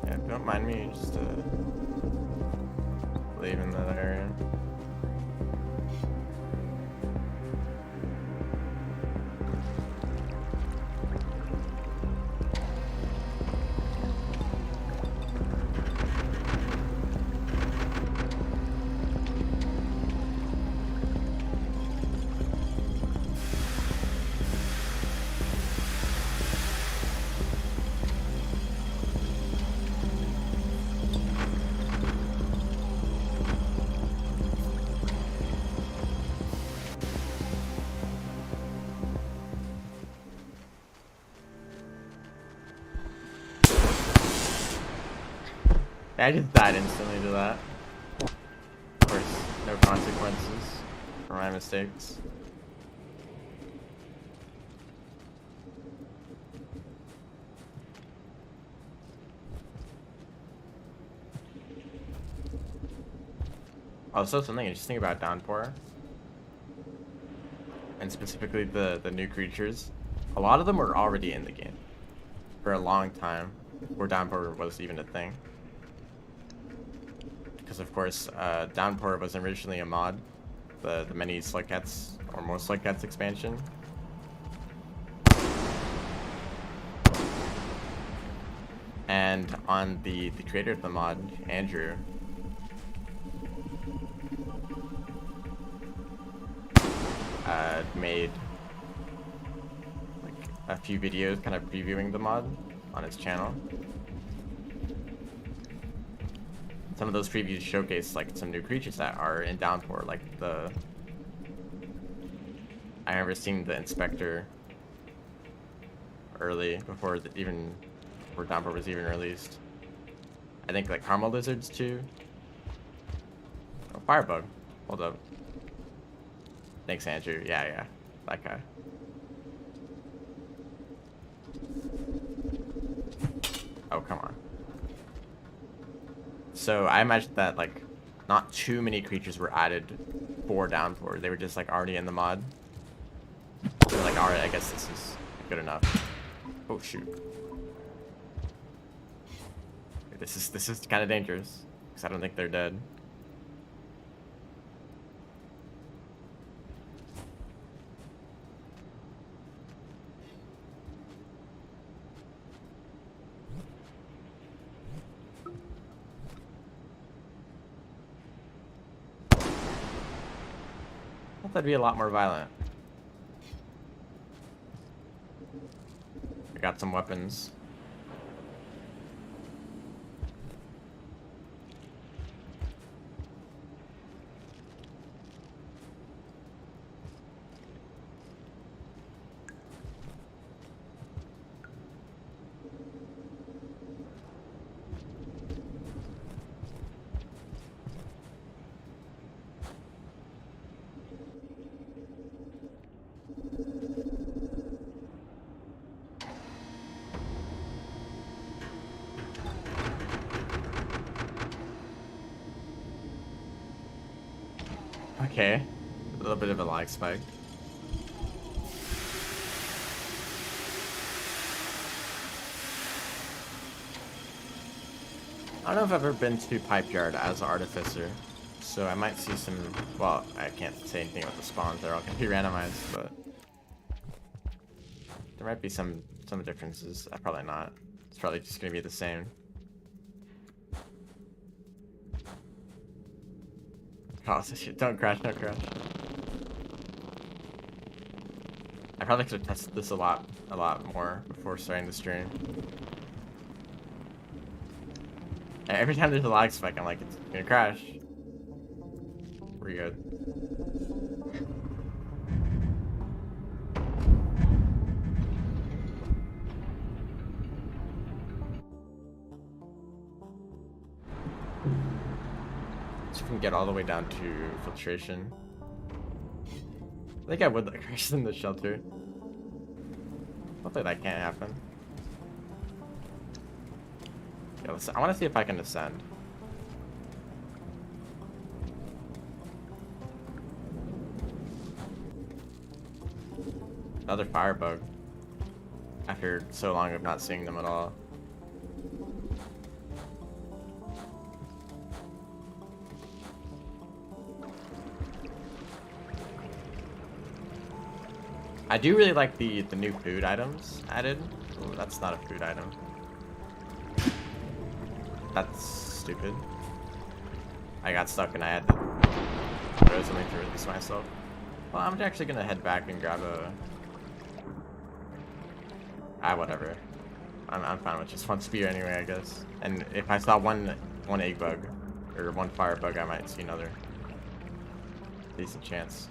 Yeah, don't mind me, just leaving that area. I just died instantly to that. Of course, no consequences for my mistakes. Also, something interesting about Downpour, and specifically the new creatures, a lot of them were already in the game for a long time, before Downpour was even a thing. Because of course, Downpour was originally a mod, the many Slugcats, or more Slugcats expansion. And on the creator of the mod, Andrew, made like a few videos kind of previewing the mod on his channel. some of those previews showcase like some new creatures that are in Downpour, like the. I remember seeing the Inspector early before Downpour was even released. I think like Caramel Lizards too. Oh, Firebug. Hold up. Thanks, Andrew. Yeah, that guy. Oh, come on. So I imagine that like not too many creatures were added for Downpour. They were just like already in the mod. So like, alright, I guess this is good enough. Oh shoot. This is kind of dangerous because I don't think they're dead. I thought that'd be a lot more violent. I got some weapons. Okay, a little bit of a lag spike. I don't know if I've ever been to Pipe Yard as an Artificer, so I might see some. Well, I can't say anything about the spawns; they're all gonna be randomized, but there might be some differences. Probably not. It's probably just gonna be the same. Oh, shit. Don't crash, don't crash. I probably could have tested this a lot more before starting the stream. Every time there's a lag spike, I'm like, it's gonna crash. We're good. So we can get all the way down to filtration. I think I would like crash in the shelter. Hopefully that can't happen. Yeah, I want to see if I can ascend. Another firebug. After so long of not seeing them at all. I do really like the new food items added. Ooh, that's not a food item. That's stupid. I got stuck and I had to throw something to release myself. Well, I'm actually gonna head back and grab a... whatever. I'm fine with just one spear anyway, I guess. And if I saw one egg bug, or one fire bug, I might see another. Decent chance.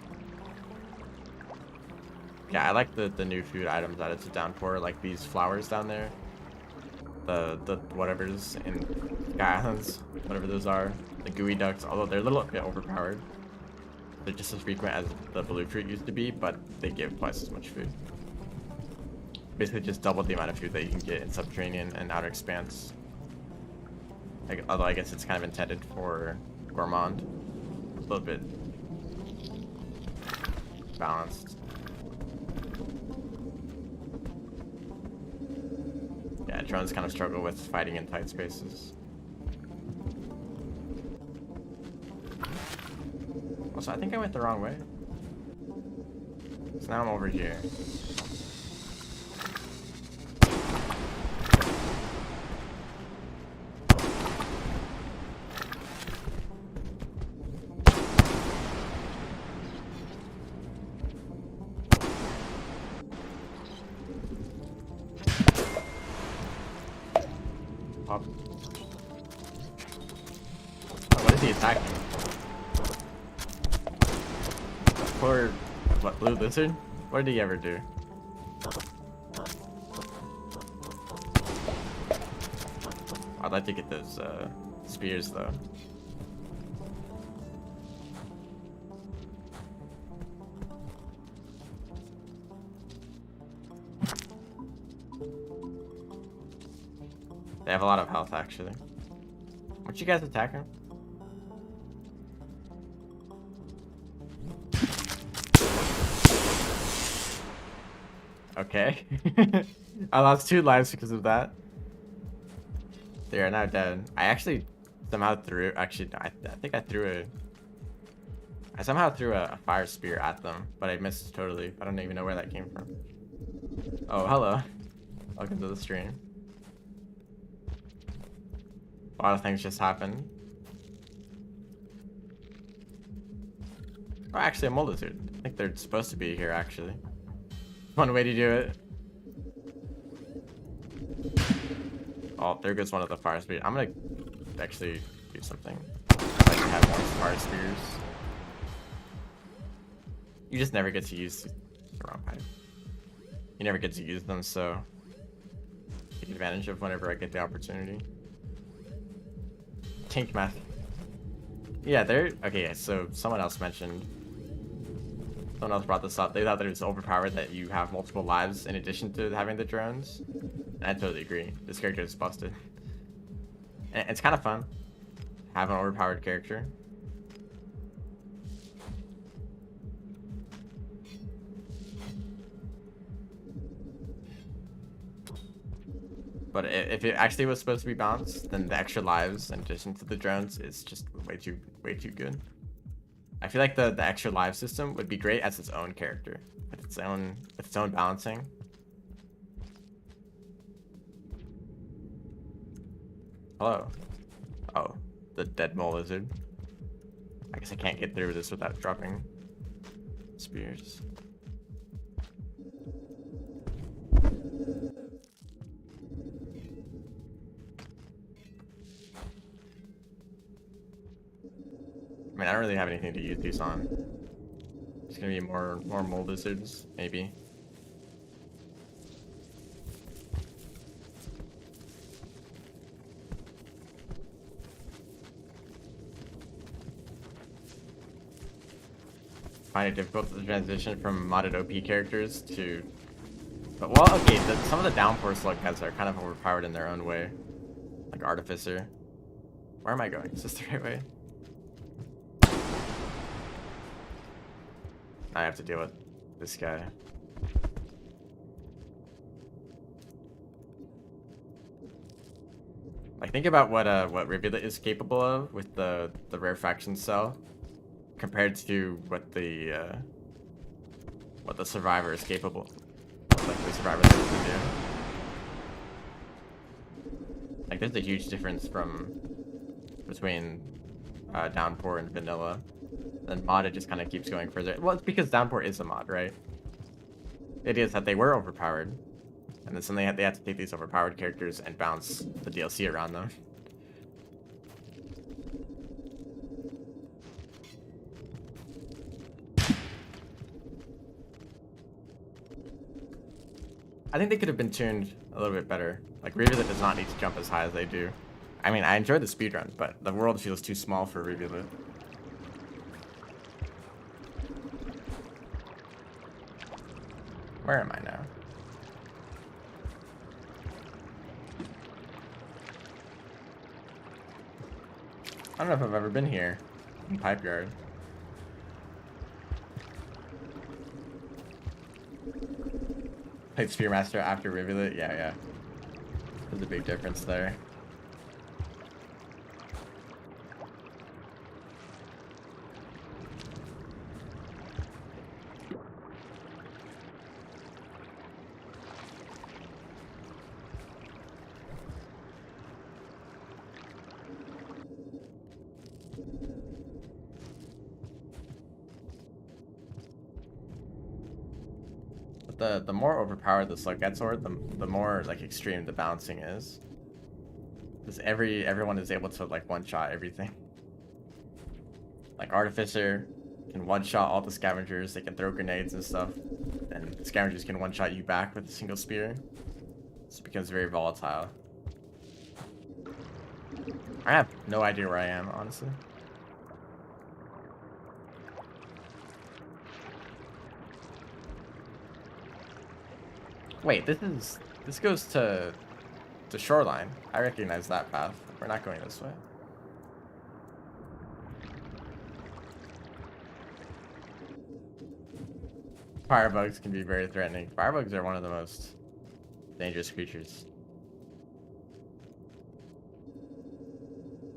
Yeah, I like the new food items added to Downpour, like these flowers down there. The whatever's in Sky Islands, whatever those are. The gooey ducks, although they're a little bit overpowered. They're just as frequent as the blue fruit used to be, but they give twice as much food. Basically just double the amount of food that you can get in Subterranean and Outer Expanse. Like, although I guess it's kind of intended for Gourmand. A little bit balanced. Yeah, drones kind of struggle with fighting in tight spaces. Also, I think I went the wrong way. So now I'm over here. attacking. Poor, what, blue lizard? What did he ever do? I'd like to get those spears though. They have a lot of health actually. What you guys attacking? Okay. I lost 2 lives because of that. They are now dead. I actually somehow threw, actually, I think I somehow threw a fire spear at them, but I missed totally. I don't even know where that came from. Oh, hello. Welcome to the stream. A lot of things just happened. Oh, actually, a mole lizard. I think they're supposed to be here, actually. One way to do it. Oh, there goes one of the fire spears. I'm gonna actually do something. I like to have more fire spears. You just never get to use the wrong pipe. You never get to use them, so take advantage of whenever I get the opportunity. Tank math. Yeah, they're okay. So someone else brought this up. They thought that it was overpowered that you have multiple lives in addition to having the drones. And I totally agree. This character is busted. And it's kind of fun. Have an overpowered character. But if it actually was supposed to be balanced, then the extra lives in addition to the drones is just way too good. I feel like the extra live system would be great as its own character, with its own balancing. Hello. Oh, the dead mole lizard. I guess I can't get through this without dropping spears. I mean, I don't really have anything to use these on. It's gonna be more mole lizards, maybe. Find it difficult to transition from modded OP characters to. But well, okay. Some of the downpour slug guys are kind of overpowered in their own way, like Artificer. Where am I going? Is this the right way? I have to deal with this guy. Like, think about what Rivulet is capable of with the rarefaction cell, compared to what the Survivor is capable, like the Survivor is able to do. Like, there's a huge difference between Downpour and Vanilla. And mod, it just kind of keeps going further. Well, it's because Downpour is a mod, right? It is that they were overpowered, and then suddenly they had to take these overpowered characters and bounce the DLC around them. I think they could have been tuned a little bit better. Like, Rivulet does not need to jump as high as they do. I mean, I enjoy the speedrun, but the world feels too small for Rivulet. Where am I now? I don't know if I've ever been here. In Pipe Yard. Played Spearmaster after Rivulet? Yeah. There's a big difference there. The more overpowered the slug gets, or the more like extreme the balancing is. Because everyone is able to like one-shot everything. Like Artificer can one-shot all the scavengers, they can throw grenades and stuff, and the scavengers can one-shot you back with a single spear. So it becomes very volatile. I have no idea where I am, honestly. Wait, this goes to Shoreline. I recognize that path. We're not going this way. Firebugs can be very threatening. Firebugs are one of the most dangerous creatures.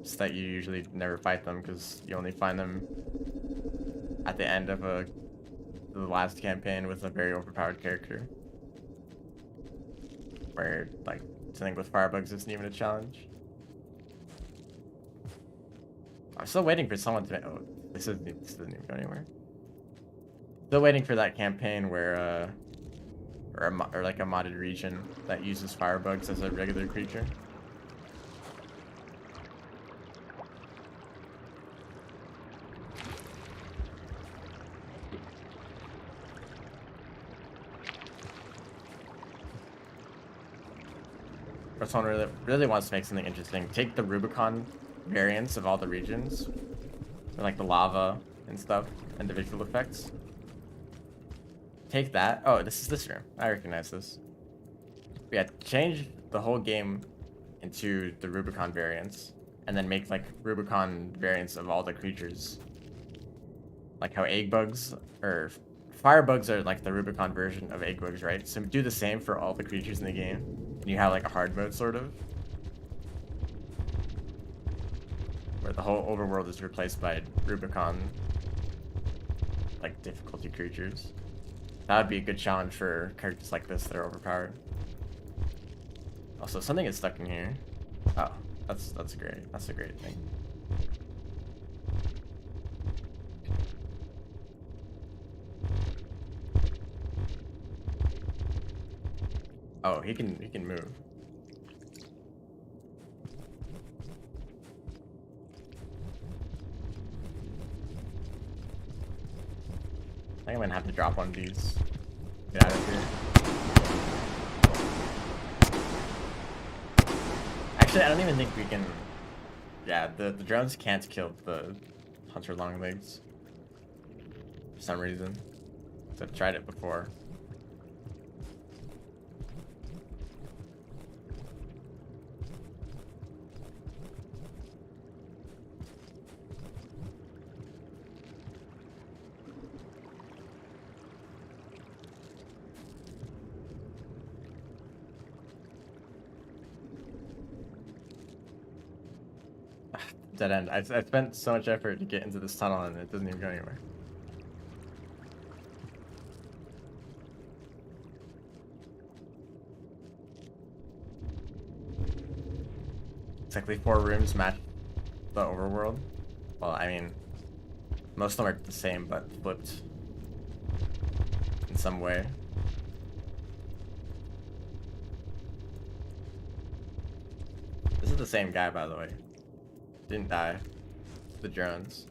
Just that you usually never fight them because you only find them at the end of the last campaign with a very overpowered character. Where, like, something with firebugs isn't even a challenge. I'm still waiting for someone to... Oh, this doesn't even go anywhere. Still waiting for that campaign where, or like a modded region that uses firebugs as a regular creature. Or someone really wants to make something interesting. Take the Rubicon variants of all the regions, like the lava and stuff, and the visual effects. Take that. Oh, this is this room. I recognize this. Yeah, change the whole game into the Rubicon variants, and then make like Rubicon variants of all the creatures. Like how egg bugs or firebugs are like the Rubicon version of egg bugs, right? So do the same for all the creatures in the game. And you have like a hard mode sort of, where the whole overworld is replaced by Rubicon like difficulty creatures. That would be a good challenge for characters like this that are overpowered. Also, something is stuck in here. Oh, that's great. That's a great thing. Oh, he can move. I think I'm gonna have to drop one of these. Get out of here. Actually, I don't even think we can... Yeah, the drones can't kill the hunter longlegs. For some reason. So I've tried it before. Dead end. I spent so much effort to get into this tunnel and it doesn't even go anywhere. Exactly 4 rooms match the overworld. Well, I mean, most of them are the same but flipped in some way. This is the same guy, by the way. Didn't die. The drones.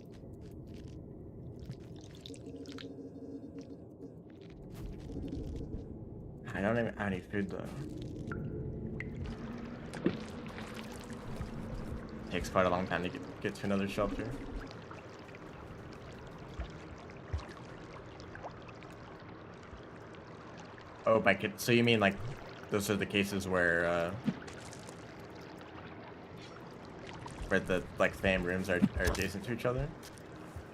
I don't even have any food though. Takes quite a long time to get to another shelter. Oh, so you mean like those are the cases where the like same rooms are adjacent to each other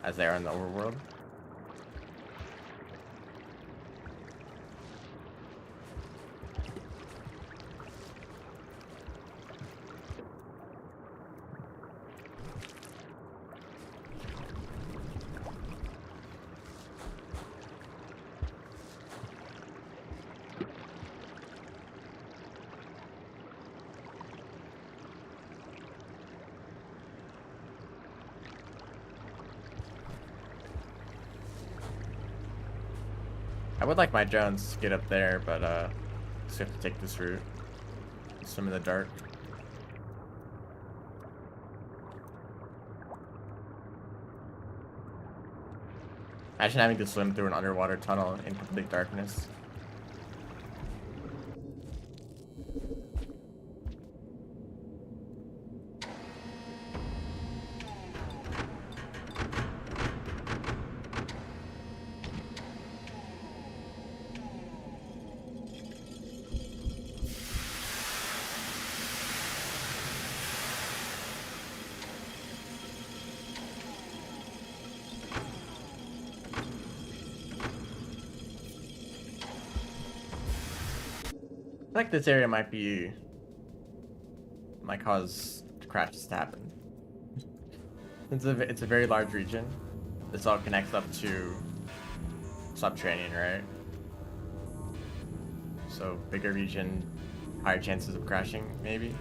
as they are in the overworld? I would like my drones to get up there, but just have to take this route. Swim in the dark. Imagine having to swim through an underwater tunnel in complete darkness. I feel like this area might cause crashes to happen. It's a very large region. This all connects up to subterranean, right? So bigger region, higher chances of crashing, maybe.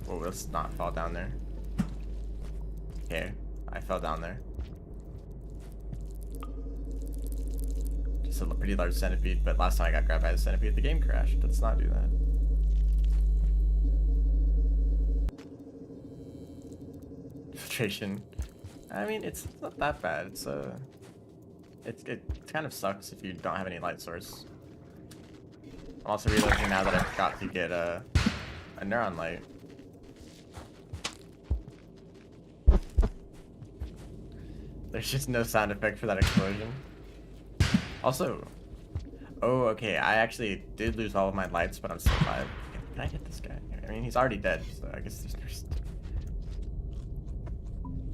Well, let's not fall down there. Okay, I fell down there. Just a pretty large centipede, but last time I got grabbed by the centipede, the game crashed. Let's not do that. Filtration. I mean, it's not that bad. It kind of sucks if you don't have any light source. I'm also realizing now that I forgot to get a neuron light. There's just no sound effect for that explosion. Also, oh, okay, I actually did lose all of my lights, but I'm still alive. Can I hit this guy? I mean, he's already dead, so I guess there's...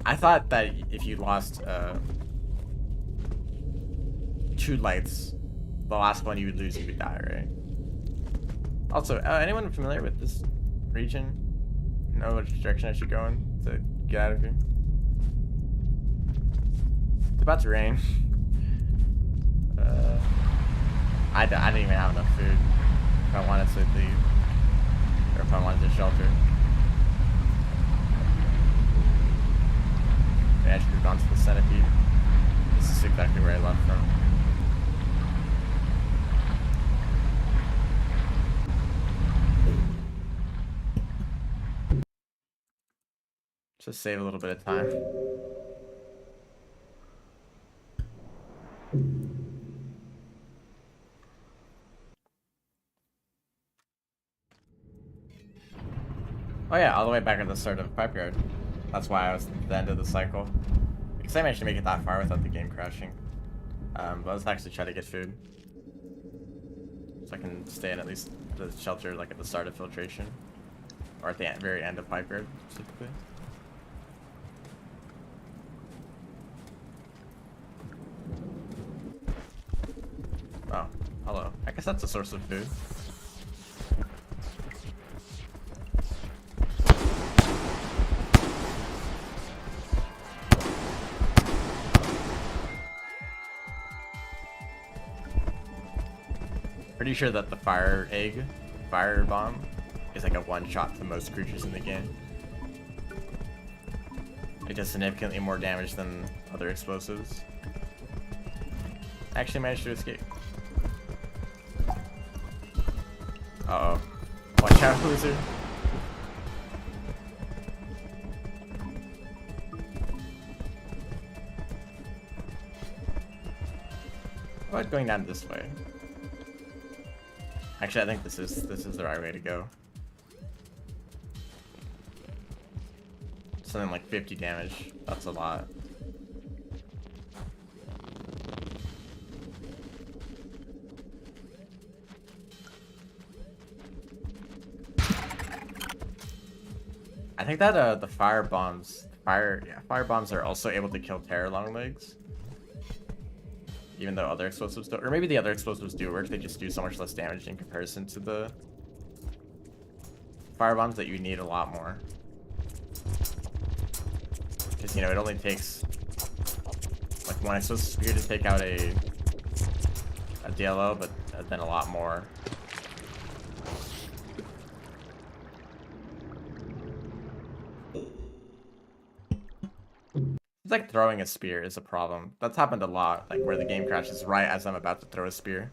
I thought that if you lost 2 lights, the last one you would lose, you would die, right? Also, anyone familiar with this region? Know which direction I should go in to get out of here? It's about to rain. I didn't even have enough food if I wanted to leave, or if I wanted to shelter. I should have gone to the centipede. This is exactly where I left from. Just save a little bit of time. Oh yeah, all the way back at the start of Pipe Yard. That's why I was at the end of the cycle. Because I managed to make it that far without the game crashing. But let's actually try to get food. So I can stay in at least the shelter like at the start of filtration. Or at the very end of Pipe Yard, specifically. Oh, hello. I guess that's a source of food. Pretty sure that the fire bomb, is like a one-shot to most creatures in the game. It does significantly more damage than other explosives. I actually managed to escape. Uh-oh. Watch out, loser. How about going down this way? Actually, I think this is the right way to go. Something like 50 damage. That's a lot. I think that the fire bombs are also able to kill terror longlegs. Even though other explosives don't, or maybe the other explosives do work, they just do so much less damage in comparison to the fire bombs that you need a lot more. Because, you know, it only takes like one explosive spear to take out a DLO, but then a lot more. It's like throwing a spear is a problem. That's happened a lot, like where the game crashes right as I'm about to throw a spear.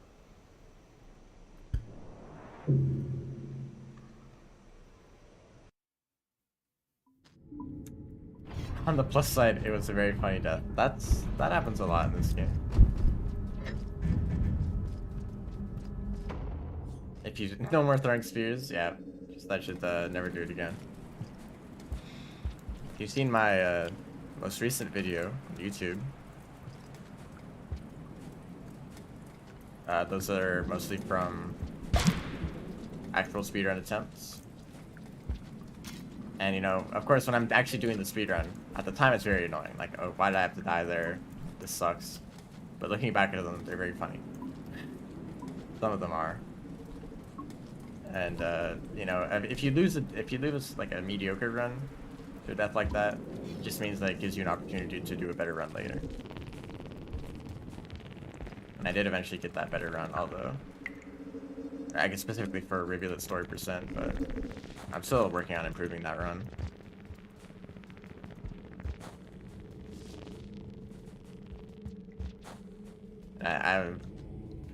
On the plus side, it was a very funny death. That happens a lot in this game. If you no more throwing spears, yeah, that should never do it again. If you've seen my most recent video on YouTube, those are mostly from actual speedrun attempts. And you know, of course, when I'm actually doing the speedrun, at the time it's very annoying. Like, oh, why did I have to die there? This sucks. But looking back at them, they're very funny. Some of them are. And you know, if you lose like a mediocre run to a death like that, it just means that it gives you an opportunity to do a better run later. And I did eventually get that better run, although I guess specifically for Rivulet Story %, but I'm still working on improving that run. I've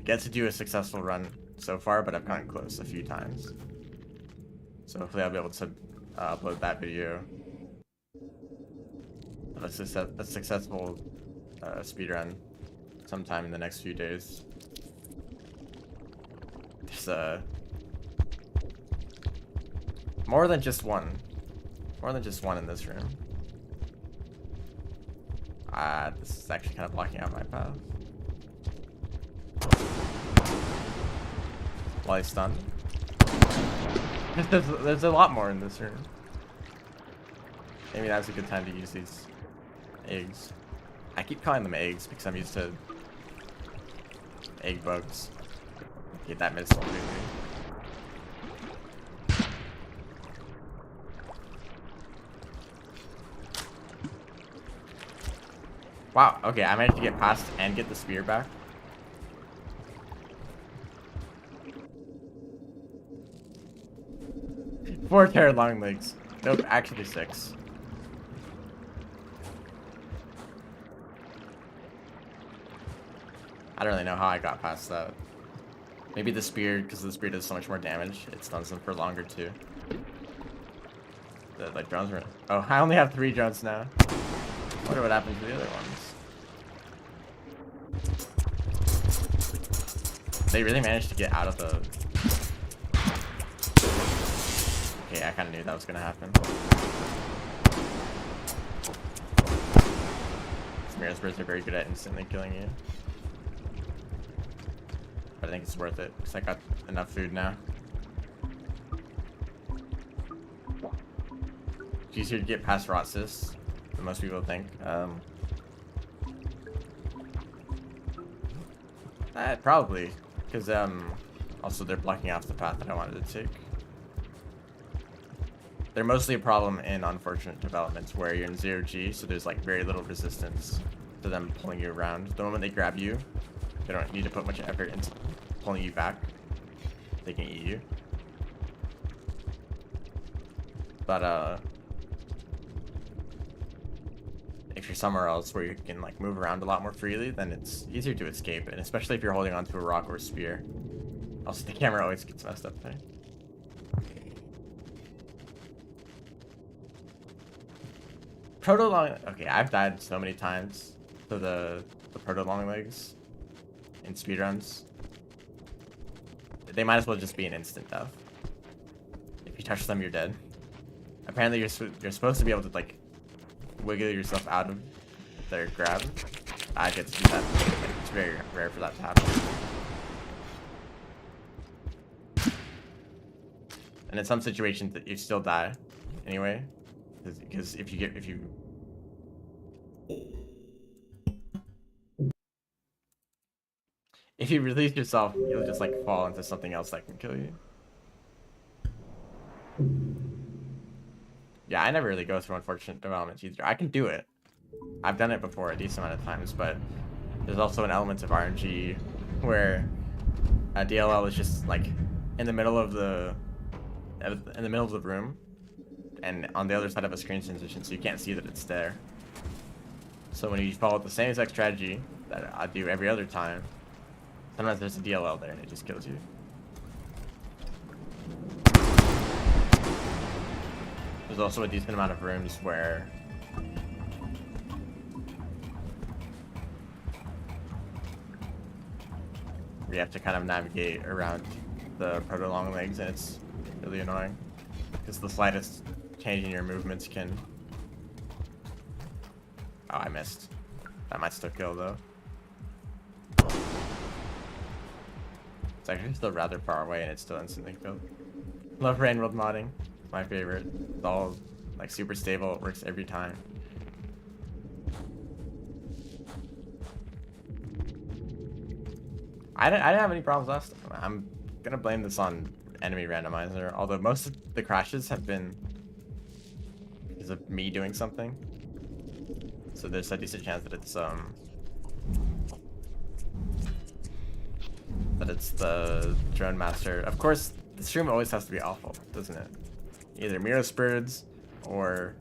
yet to do a successful run so far, but I've gotten close a few times. So hopefully I'll be able to upload that video of a successful speedrun sometime in the next few days. There's more than just one in this room. This is actually kind of blocking out my path. While he's stunned. There's a lot more in this room. Maybe that's a good time to use these eggs. I keep calling them eggs because I'm used to egg bugs. Get that missile completely. Wow, okay, I managed to get past and get the spear back. Four Terror long legs. Nope, actually 6. I don't really know how I got past that. Maybe the spear, because the spear does so much more damage, it stuns them for longer too. Like drones are. Oh, I only have 3 drones now. I wonder what happened to the other ones. They really managed to get out of the. Okay, I kind of knew that was gonna happen. Mirror's birds are very good at instantly killing you. But I think it's worth it, because I got enough food now. It's easier to get past Rotsis than most people think. Probably, because also they're blocking off the path that I wanted to take. They're mostly a problem in unfortunate developments where you're in 0G, so there's like very little resistance to them pulling you around. The moment they grab you, they don't need to put much effort into pulling you back. They can eat you. But if you're somewhere else where you can like move around a lot more freely, then it's easier to escape, and especially if you're holding onto a rock or a spear. Also, the camera always gets messed up there. Proto long. Okay, I've died so many times to the proto long legs in speedruns. They might as well just be an instant death. If you touch them, you're dead. Apparently, you're supposed to be able to like wiggle yourself out of their grab. I get to do that. It's very rare for that to happen. And in some situations, that you still die anyway, because if you release yourself, you'll just like fall into something else that can kill you. Yeah, I never really go through unfortunate developments either. I can do it. I've done it before a decent amount of times, but there's also an element of RNG where a DLL is just like in the middle of the room and on the other side of a screen transition, so you can't see that it's there. So when you follow the same exact strategy that I do every other time, sometimes there's a DLL there and it just kills you. There's also a decent amount of rooms where where you have to kind of navigate around the proto long legs, and it's really annoying because the slightest change in your movements can. Oh, I missed. That might still kill though. It's actually still rather far away, and it's still instantly killed. Love Rain World modding. It's my favorite. It's all like super stable. It works every time. I didn't have any problems last time. I'm gonna blame this on enemy randomizer, although most of the crashes have been because of me doing something. So there's a decent chance that it's the DroneMaster. Of course, the stream always has to be awful, doesn't it? Either Miro Spirits or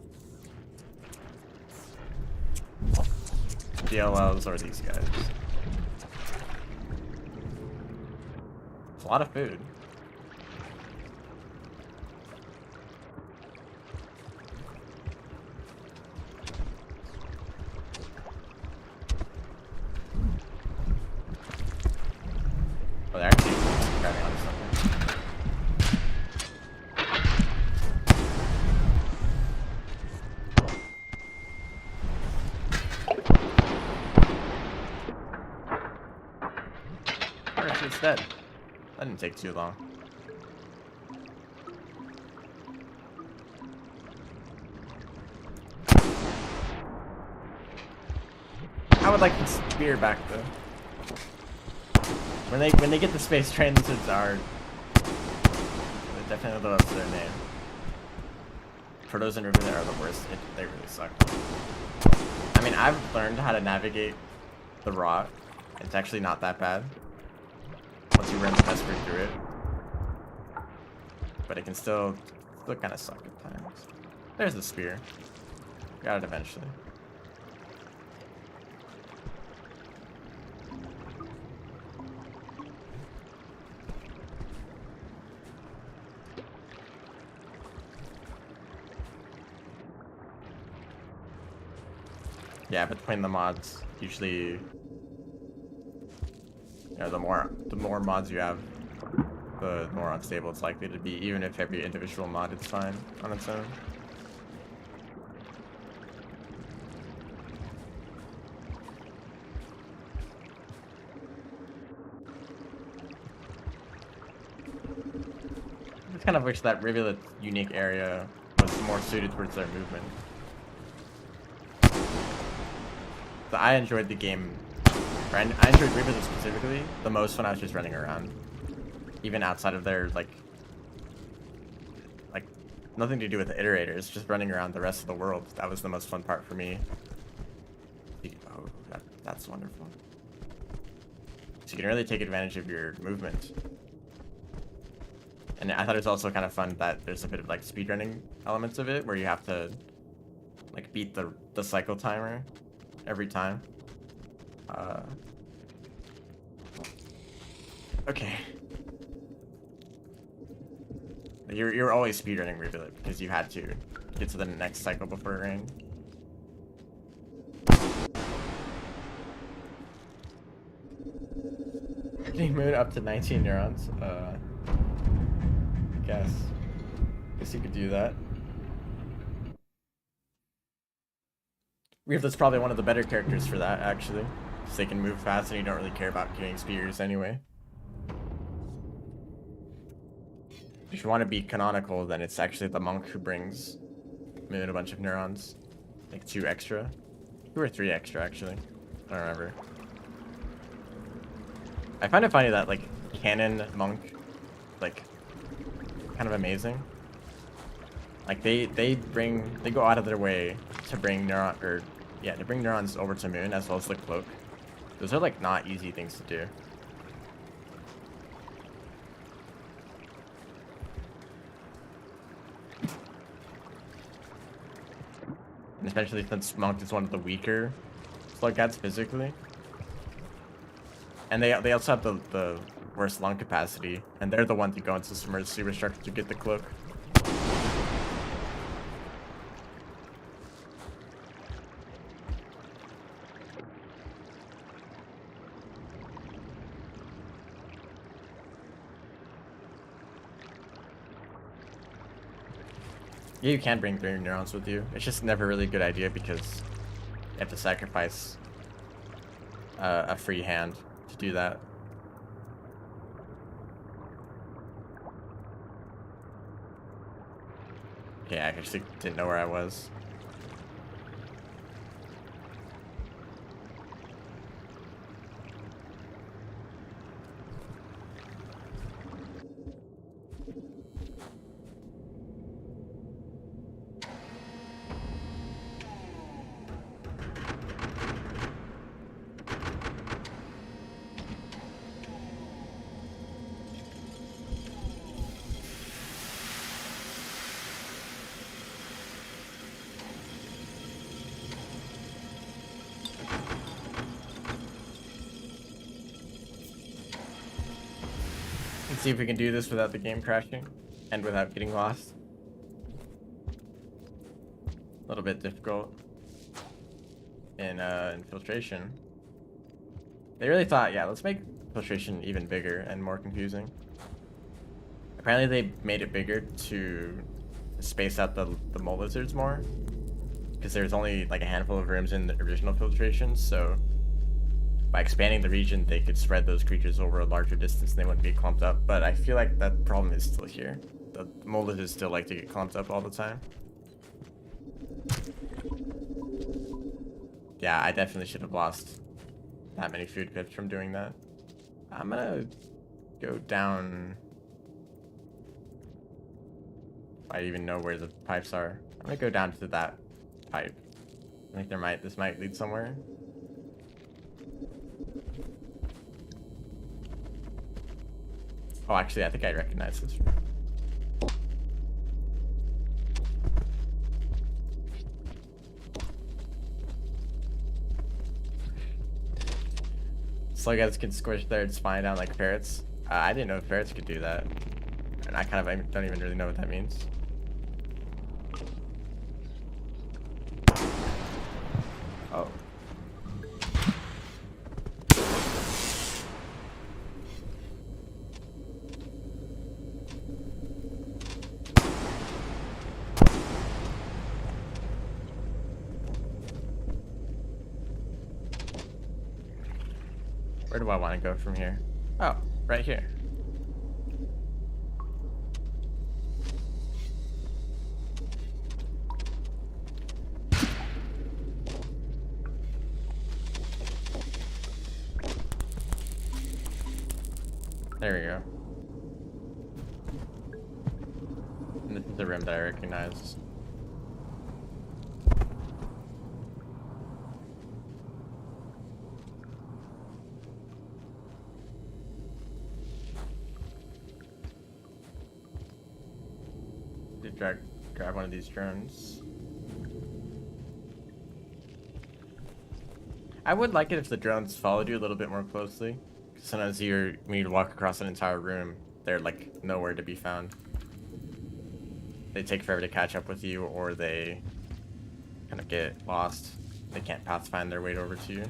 DLLs or these guys. It's a lot of food. Oh, they're actually grabbing onto something. Alright, it's dead. That didn't take too long. I would like the spear back though. When they get the space transits are definitely live up to their name. Protos and River are the worst. They really suck. I mean, I've learned how to navigate the rot. It's actually not that bad once you learn the best way through it. But it can still kind of suck at times. There's the spear. Got it eventually. Yeah, but between the mods, usually, you know, the more mods you have, the more unstable it's likely to be, even if every individual mod is fine on its own. I just kind of wish that Rivulet's unique area was more suited towards their movement. So I enjoyed the game, or I enjoyed Rivulet specifically the most when I was just running around. Even outside of their, like nothing to do with the iterators, just running around the rest of the world. That was the most fun part for me. Oh, that's wonderful. So you can really take advantage of your movement. And I thought it was also kind of fun that there's a bit of like speedrunning elements of it, where you have to like beat the cycle timer every time. Okay. You're always speedrunning Rivulet because you had to get to the next cycle before it rained. Getting Moon up to 19 neurons. Guess you could do that. Rivulet's probably one of the better characters for that, actually. Because they can move fast and you don't really care about getting spears anyway. If you want to be canonical, then it's actually the monk who brings Moon a bunch of neurons. Like 2 extra. 2 or 3 extra, actually. I don't remember. I find it funny that, like, canon monk, like, kind of amazing. Like, they go out of their way to bring neurons over to Moon, as well as the cloak. Those are, like, not easy things to do. And especially since Monk is one of the weaker slugcats physically. And they also have the worst lung capacity, and they're the ones that go into submerged superstructure to get the cloak. Yeah, you can bring 3 neurons with you. It's just never really a good idea because you have to sacrifice a free hand to do that. Okay, I actually didn't know where I was. Let's see if we can do this without the game crashing and without getting lost. A little bit difficult in infiltration. They really thought, yeah, let's make infiltration even bigger and more confusing. Apparently they made it bigger to space out the mole lizards more, because there's only like a handful of rooms in the original filtration, so by expanding the region they could spread those creatures over a larger distance and they wouldn't be clumped up. But I feel like that problem is still here. The mole lizards still like to get clumped up all the time. Yeah, I definitely should have lost that many food pips from doing that. I'm gonna go down. I even know where the pipes are. I'm gonna go down to that pipe. I think this might lead somewhere. Oh, actually, I think I recognize this. Slow guys can squish their spine down like ferrets. I didn't know ferrets could do that. And I kind of don't even really know what that means. Oh. Where do I want to go from here? Oh, right here. There we go. And this is the room that I recognize. Grab one of these drones. I would like it if the drones followed you a little bit more closely. Sometimes when you walk across an entire room, they're like nowhere to be found. They take forever to catch up with you, or they kind of get lost. They can't pathfind their way over to you.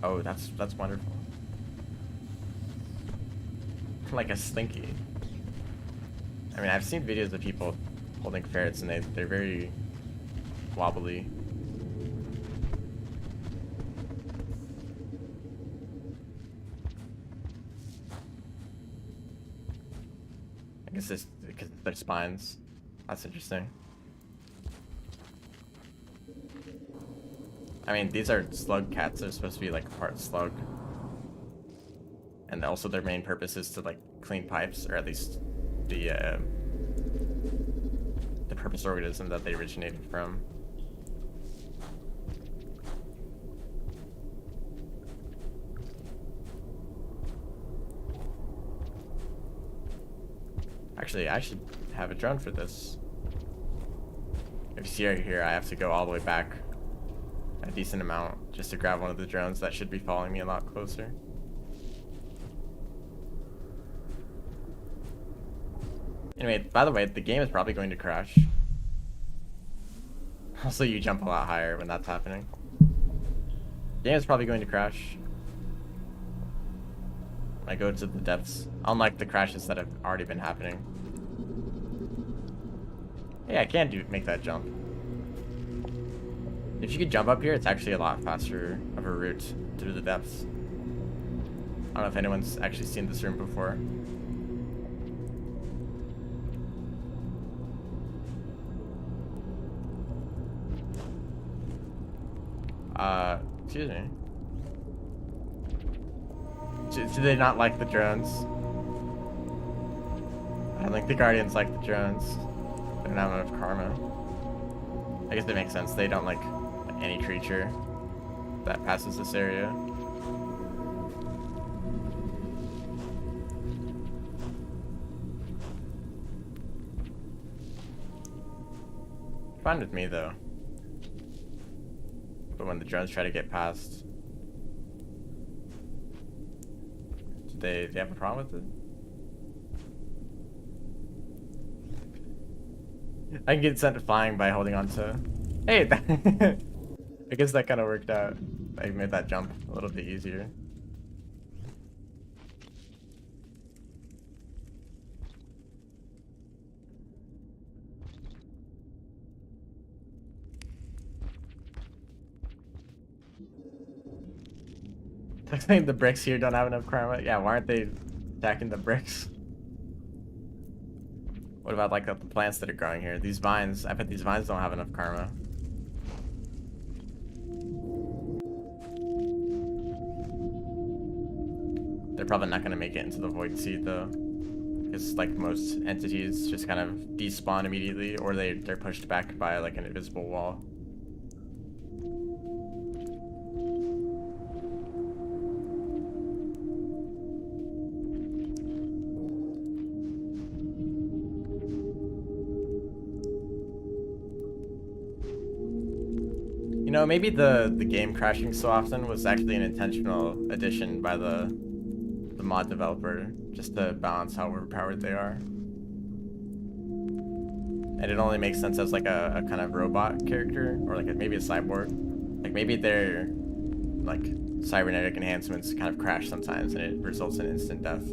Oh, that's wonderful. Like a slinky. I mean, I've seen videos of people holding ferrets and they're very wobbly. I guess it's because of their spines. That's interesting. I mean, these are slug cats. They're supposed to be like part slug. And also their main purpose is to like clean pipes, or at least the purpose organism that they originated from. Actually, I should have a drone for this. If you see right here, I have to go all the way back a decent amount just to grab one of the drones that should be following me a lot closer. Anyway, by the way, the game is probably going to crash. Also, you jump a lot higher when that's happening. The game is probably going to crash. I go to the depths, unlike the crashes that have already been happening. Hey, I can make that jump. If you could jump up here, it's actually a lot faster of a route through the depths. I don't know if anyone's actually seen this room before. Excuse me. Do they not like the drones? I don't think the Guardians like the drones. They don't have enough karma. I guess that makes sense. They don't like any creature that passes this area. Fine with me though. But when the drones try to get past, do they have a problem with it? I can get sent flying by holding on to. Hey, I guess that kind of worked out. I made that jump a little bit easier. I think the bricks here don't have enough karma. Yeah, why aren't they attacking the bricks? What about like the plants that are growing here? These vines, I bet these vines don't have enough karma. They're probably not going to make it into the void seed though. Because like most entities just kind of despawn immediately, or they're pushed back by like an invisible wall. You know, maybe the game crashing so often was actually an intentional addition by the mod developer, just to balance how overpowered they are. And it only makes sense as like a kind of robot character, or like maybe a cyborg. Like maybe their like cybernetic enhancements kind of crash sometimes, and it results in instant death.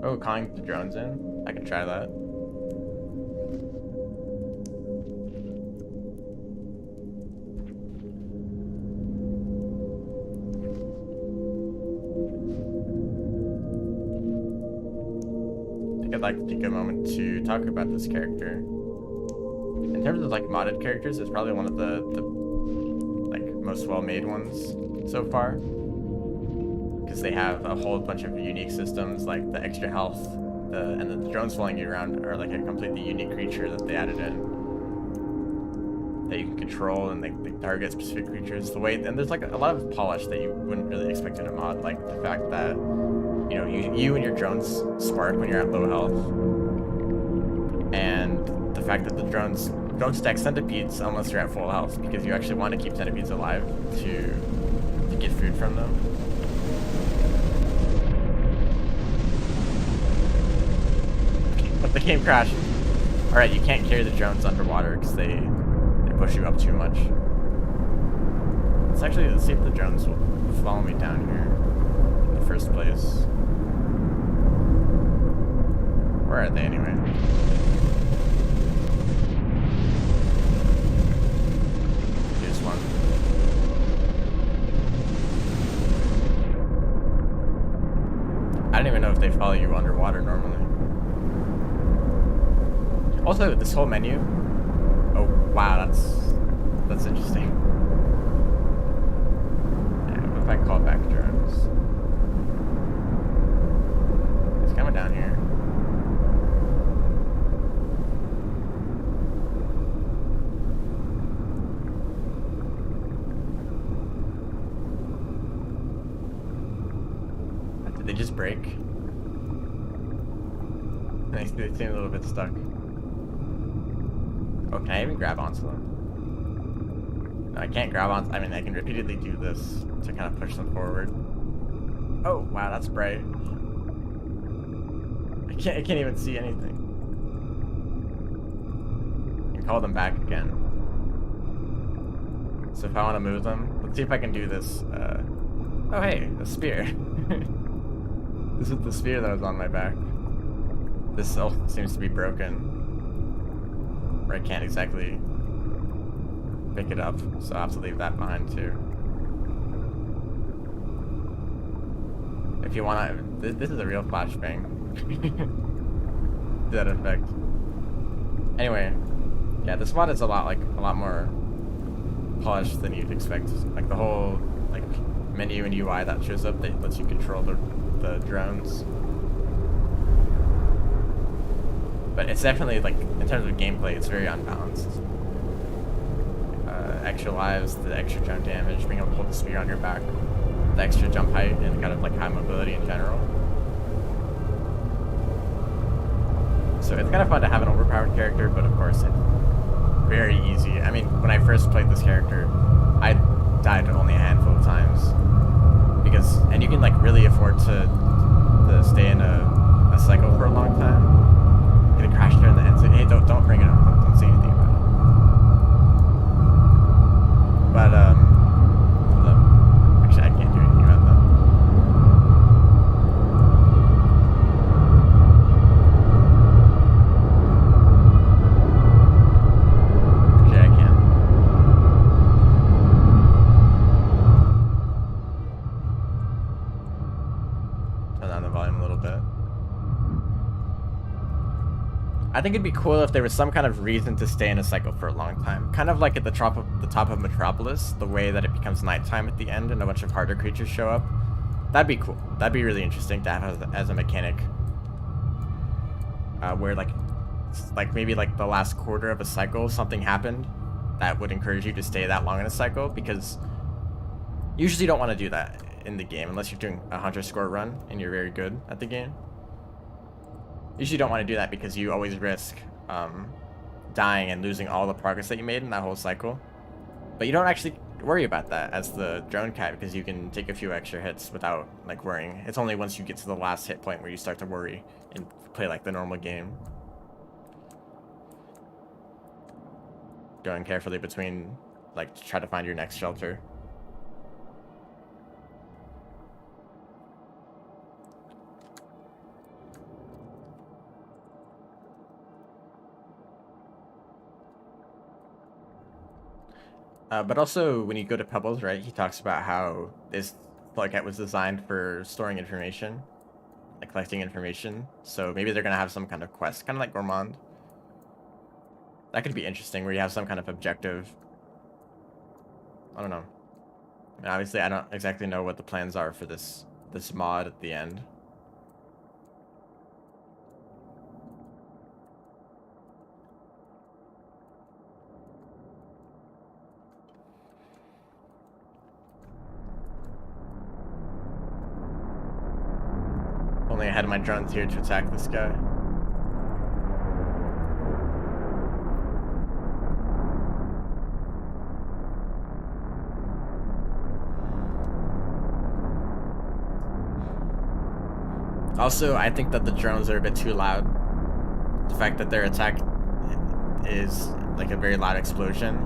Oh, calling the drones in? I can try that. I think I'd like to take a moment to talk about this character. In terms of like modded characters, it's probably one of the like most well-made ones so far. Because they have a whole bunch of unique systems, like the extra health, and the drones following you around are like a completely unique creature that they added in that you can control, and they target specific creatures. The way, and there's like a lot of polish that you wouldn't really expect in a mod, like the fact that you know you and your drones spark when you're at low health, and the fact that the drones don't stack centipedes unless you're at full health, because you actually want to keep centipedes alive to get food from them. But the game crashed. Alright, you can't carry the drones underwater because they push you up too much. Let's see if the drones will follow me down here in the first place. Where are they anyway? Here's one. I don't even know if they follow you underwater normally. Also, this whole menu. Oh wow, that's interesting. Yeah, what if I call back drones? It's coming down here. Did they just break? They seem a little bit stuck. Oh, can I even grab onto them? No, I can't grab onto. I mean, I can repeatedly do this to kind of push them forward. Oh, wow, that's bright. I can't even see anything. call them back again. So if I want to move them, let's see if I can do this. Oh hey, a spear. This is the spear that was on my back. This also seems to be broken. Or I can't exactly pick it up, so I'll have to leave that behind too. If you wanna, this is a real flashbang. That effect. Anyway, yeah, this mod is a lot more polished than you'd expect. Like the whole like menu and UI that shows up that lets you control the drones. But it's definitely, like, in terms of gameplay, it's very unbalanced. Extra lives, the extra jump damage, being able to hold the spear on your back, the extra jump height, and kind of like high mobility in general. So it's kind of fun to have an overpowered character, but of course it's very easy. I mean, when I first played this character, I died only a handful of times. And you can like really afford to stay in a cycle for a long time. Gonna crash there in the end. So, hey, don't bring it up. Don't say anything about it. But actually, I can't do anything about that. Okay, I can. Turn down the volume a little bit. I think it'd be cool if there was some kind of reason to stay in a cycle for a long time. Kind of like at the top of Metropolis, the way that it becomes nighttime at the end and a bunch of harder creatures show up. That'd be cool. That'd be really interesting to have as a mechanic. Where like maybe like the last quarter of a cycle, something happened that would encourage you to stay that long in a cycle, because you usually don't want to do that in the game unless you're doing a 100 score run and you're very good at the game. Usually don't want to do that because you always risk dying and losing all the progress that you made in that whole cycle. But you don't actually worry about that as the drone cat, because you can take a few extra hits without like worrying. It's only once you get to the last hit point where you start to worry and play like the normal game. Going carefully between, like, to try to find your next shelter. But also, when you go to Pebbles, right, he talks about how this Floodcat was designed for storing information, like collecting information. So maybe they're going to have some kind of quest, kind of like Gourmand. That could be interesting, where you have some kind of objective. I don't know. I mean, obviously, I don't exactly know what the plans are for this mod at the end. Only I had my drones here to attack this guy. Also, I think that the drones are a bit too loud. The fact that their attack is like a very loud explosion,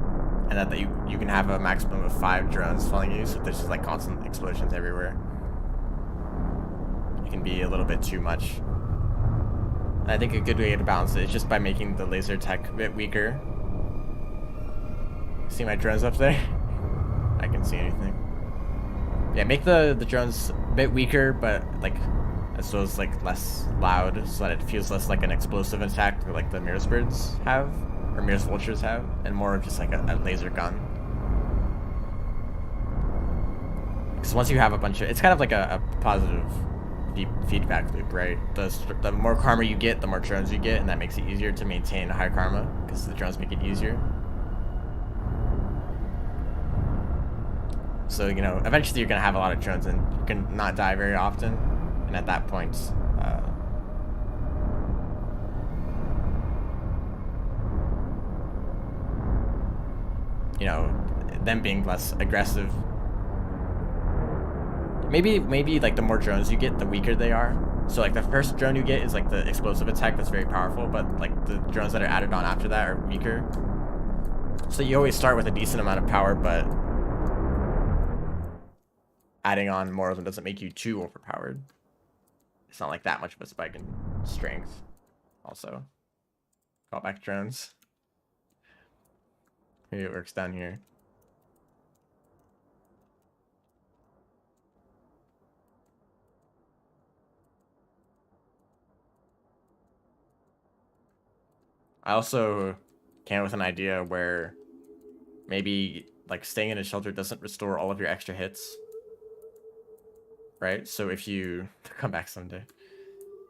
and that you can have a maximum of 5 drones following you, so there's just like constant explosions everywhere. It can be a little bit too much. And I think a good way to balance it is just by making the laser attack a bit weaker. See my drones up there? I can see anything. Yeah, make the drones a bit weaker, but like as well as like less loud, so that it feels less like an explosive attack like the Mirror's Birds have, or Mirror's Vultures have, and more of just like a laser gun. Because once you have a bunch of, it's kind of like a positive feedback loop, right? The more karma you get, the more drones you get, and that makes it easier to maintain high karma, because the drones make it easier. So, you know, eventually you're going to have a lot of drones and you can not die very often. And at that point, you know, them being less aggressive. Maybe like the more drones you get, the weaker they are. So like the first drone you get is like the explosive attack that's very powerful, but like the drones that are added on after that are weaker. So you always start with a decent amount of power, but adding on more of them doesn't make you too overpowered. It's not like that much of a spike in strength. Also, call back drones. Maybe it works down here. I also came with an idea where maybe like staying in a shelter doesn't restore all of your extra hits, right? So if you come back someday,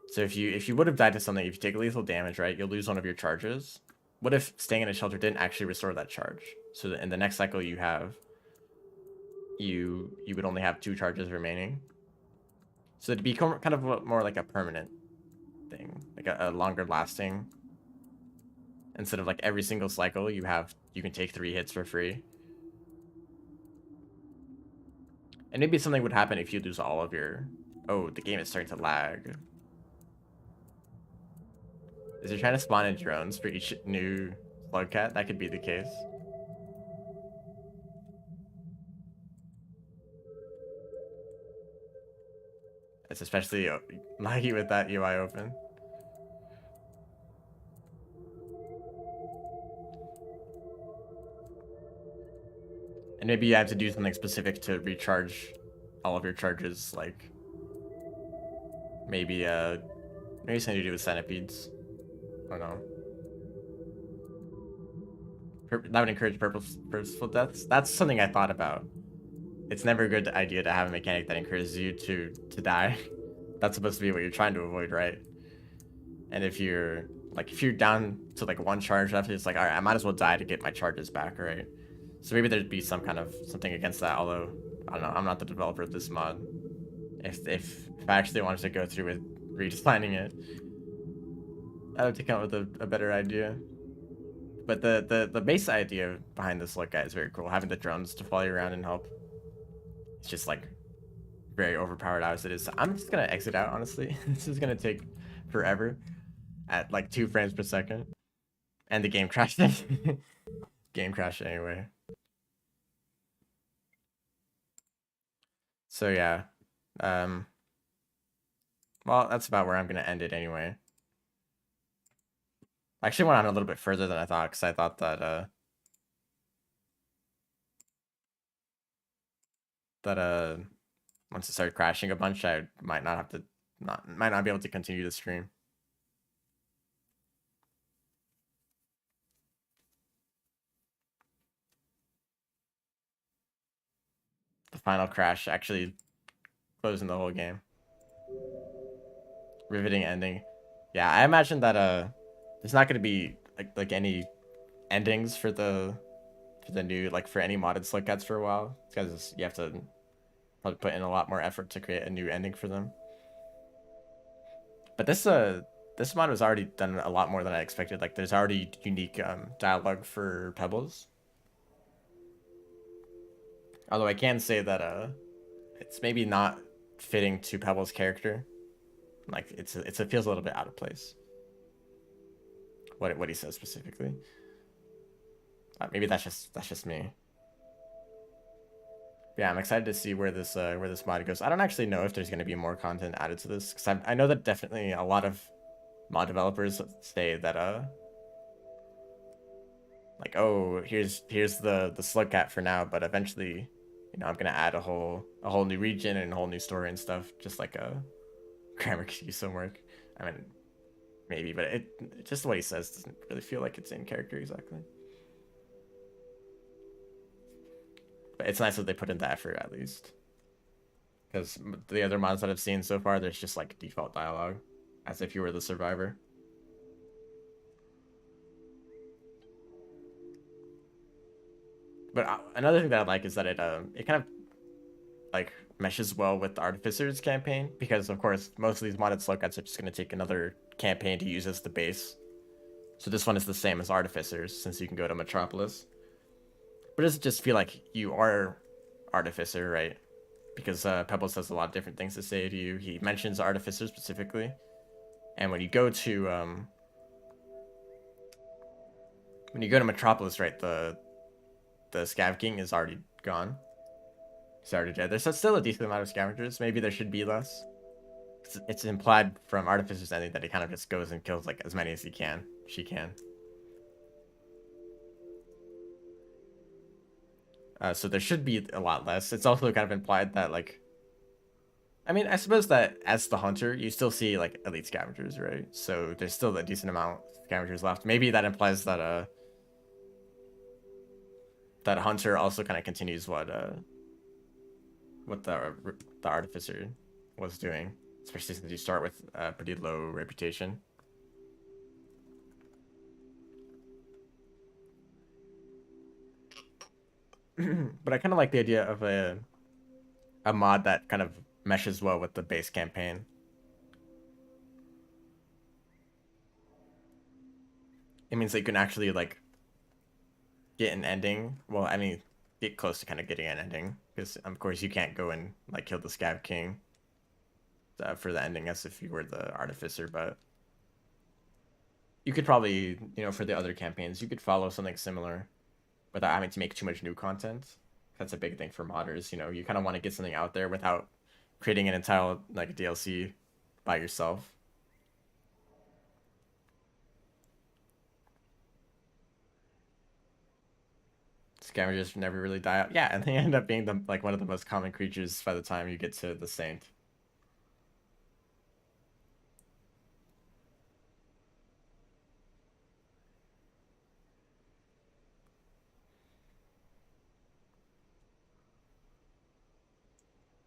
so if you would have died to something, if you take lethal damage, right, you'll lose one of your charges. What if staying in a shelter didn't actually restore that charge? So that in the next cycle you have, you would only have 2 charges remaining. So it'd become kind of more like a permanent thing, like a longer lasting. Instead of like every single cycle you can take 3 hits for free. And maybe something would happen if you lose all of your... Oh, the game is starting to lag. Is it trying to spawn in drones for each new slug cat? That could be the case. It's especially laggy with that UI open. And maybe you have to do something specific to recharge all of your charges, like maybe something to do with centipedes. I don't know. That would encourage purposeful deaths. That's something I thought about. It's never a good idea to have a mechanic that encourages you to die. That's supposed to be what you're trying to avoid, right? And if you're down to like 1 charge left, it's like, all right, I might as well die to get my charges back, right? So maybe there'd be some kind of something against that. Although I don't know, I'm not the developer of this mod. If I actually wanted to go through with redesigning it, I would have to come up with a better idea. But the base idea behind this look guy is very cool. Having the drones to follow you around and help. It's just like very overpowered as it is. So I'm just gonna exit out, honestly. This is gonna take forever at like 2 frames per second. And the game crashed. Game crashed anyway. So yeah. Well, that's about where I'm gonna end it anyway. I actually went on a little bit further than I thought, because I thought that once it started crashing a bunch, I might not be able to continue the stream. The final crash actually closing the whole game. Riveting ending. Yeah, I imagine that there's not gonna be like any endings for the new, like, for any modded slug cats for a while, because you have to probably put in a lot more effort to create a new ending for them. But this mod was already done a lot more than I expected. Like, there's already unique dialogue for Pebbles. Although I can say that it's maybe not fitting to Pebbles' character. Like, it feels a little bit out of place. What he says specifically. Maybe that's just me. Yeah, I'm excited to see where this mod goes. I don't actually know if there's going to be more content added to this, because I know that definitely a lot of mod developers say that like, oh, here's the slug cat for now, but eventually, you know, I'm gonna add a whole new region and a whole new story and stuff, just like a grammar could use some work. I mean, maybe, but it just what he says doesn't really feel like it's in character exactly. But it's nice that they put in the effort at least, because the other mods that I've seen so far, there's just like default dialogue, as if you were the survivor. But another thing that I like is that it kind of like meshes well with the Artificers campaign, because of course most of these modded slug cats are just going to take another campaign to use as the base. So this one is the same as Artificers, since you can go to Metropolis. But does it just feel like you are Artificer, right? Because Pebbles has a lot of different things to say to you. He mentions Artificer specifically. And when you go to Metropolis, right, the the Scav King is already gone. He's already dead. There's still a decent amount of scavengers. Maybe there should be less. It's implied from Artificer's ending that he kind of just goes and kills like as many as he can. She can. So there should be a lot less. It's also kind of implied that like, I mean, I suppose that as the hunter, you still see like elite scavengers, right? So there's still a decent amount of scavengers left. Maybe that implies that that hunter also kind of continues what the artificer was doing, especially since you start with a pretty low reputation. But I kind of like the idea of a mod that kind of meshes well with the base campaign. It means that you can actually like get an ending. Well, I mean, get close to kind of getting an ending because of course you can't go and like kill the Scav King for the ending as if you were the artificer, but you could probably, you know, for the other campaigns, you could follow something similar without having to make too much new content. That's a big thing for modders. You know, you kind of want to get something out there without creating an entire like DLC by yourself. Scavengers never really die out. Yeah, and they end up being the like one of the most common creatures by the time you get to the Saint.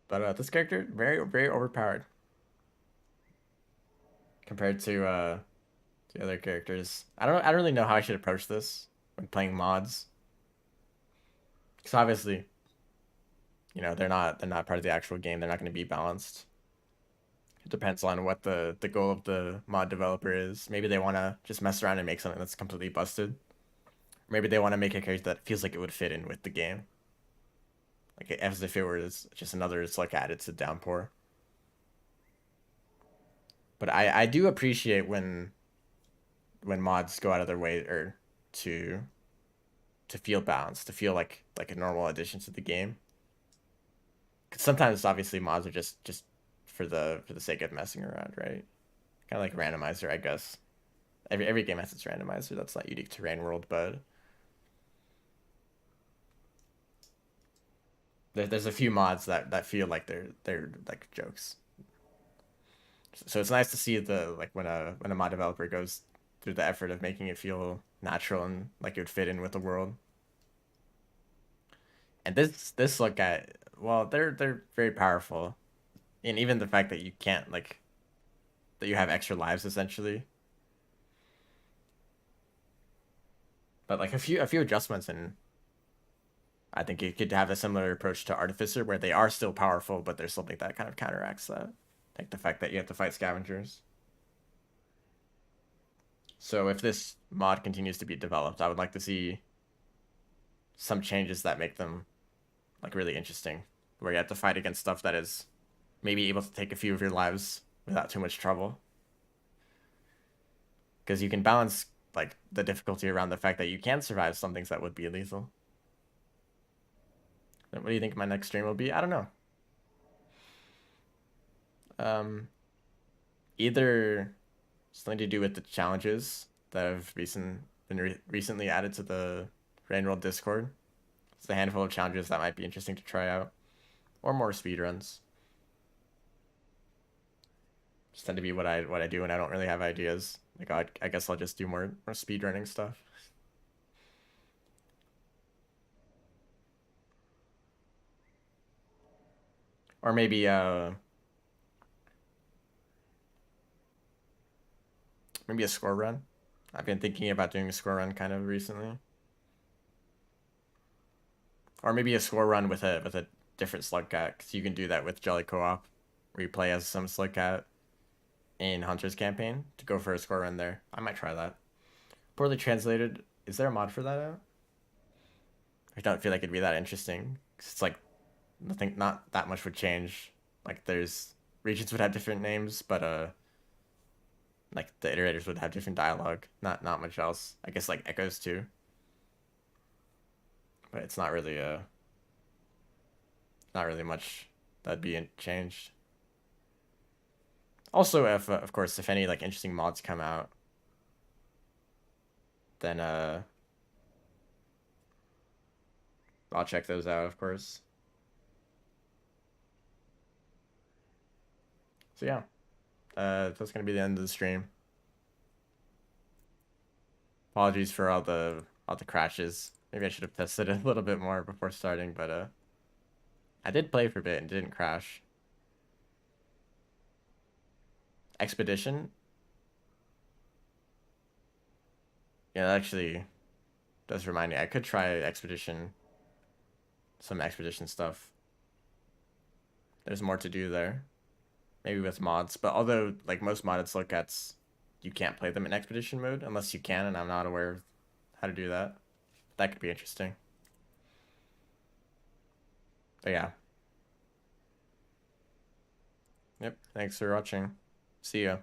But this character very overpowered compared to other characters. I don't really know how I should approach this when playing mods. Because obviously, you know, they're not part of the actual game. They're not going to be balanced. It depends on what the goal of the mod developer is. Maybe they want to just mess around and make something that's completely busted. Maybe they want to make a character that feels like it would fit in with the game. Like as if it were just another like added to Downpour. But I do appreciate when mods go out of their way or to to feel balanced, to feel like a normal addition to the game. Because sometimes obviously mods are just for the sake of messing around, right? Kind of like Randomizer, I guess. Every game has its randomizer. That's not unique to Rain World, but there's a few mods that feel like they're like jokes. So it's nice to see the like when a mod developer goes through the effort of making it feel natural and like it would fit in with the world. And this look at well, they're very powerful, and even the fact that you can't like that you have extra lives essentially. But like a few adjustments, and I think you could have a similar approach to Artificer where they are still powerful, but there's something that kind of counteracts that, like the fact that you have to fight scavengers. So if this mod continues to be developed, I would like to see some changes that make them like really interesting, where you have to fight against stuff that is maybe able to take a few of your lives without too much trouble. Because you can balance like the difficulty around the fact that you can survive some things that would be lethal. What do you think my next stream will be? I don't know. Um, Either something to do with the challenges that have recently added to the Rain World Discord. It's a handful of challenges that might be interesting to try out, or more speedruns. Just tend to be what I do when I don't really have ideas. Like I guess I'll just do more speedrunning stuff. Or maybe a score run. I've been thinking about doing a score run kind of recently. Or maybe a score run with a different slug cat, because you can do that with Jelly Co-op, where you play as some slug cat in Hunter's campaign to go for a score run there. I might try that. Poorly translated. Is there a mod for that out? I don't feel like it'd be that interesting. 'Cause it's like not that much would change. Like there's regions would have different names, but like the iterators would have different dialogue. Not much else. I guess like echoes too. but it's not really much that'd be changed. Also, if of course, if any like interesting mods come out, then I'll check those out, of course. So yeah, that's gonna be the end of the stream. Apologies for all the crashes. Maybe I should have tested it a little bit more before starting, but I did play for a bit and didn't crash. Expedition? Yeah, that actually does remind me. I could try Expedition, some Expedition stuff. There's more to do there. Maybe with mods. But although, like most modded Slowcats, you can't play them in Expedition mode unless you can, and I'm not aware of how to do that. That could be interesting. But yeah. Yep, thanks for watching. See ya.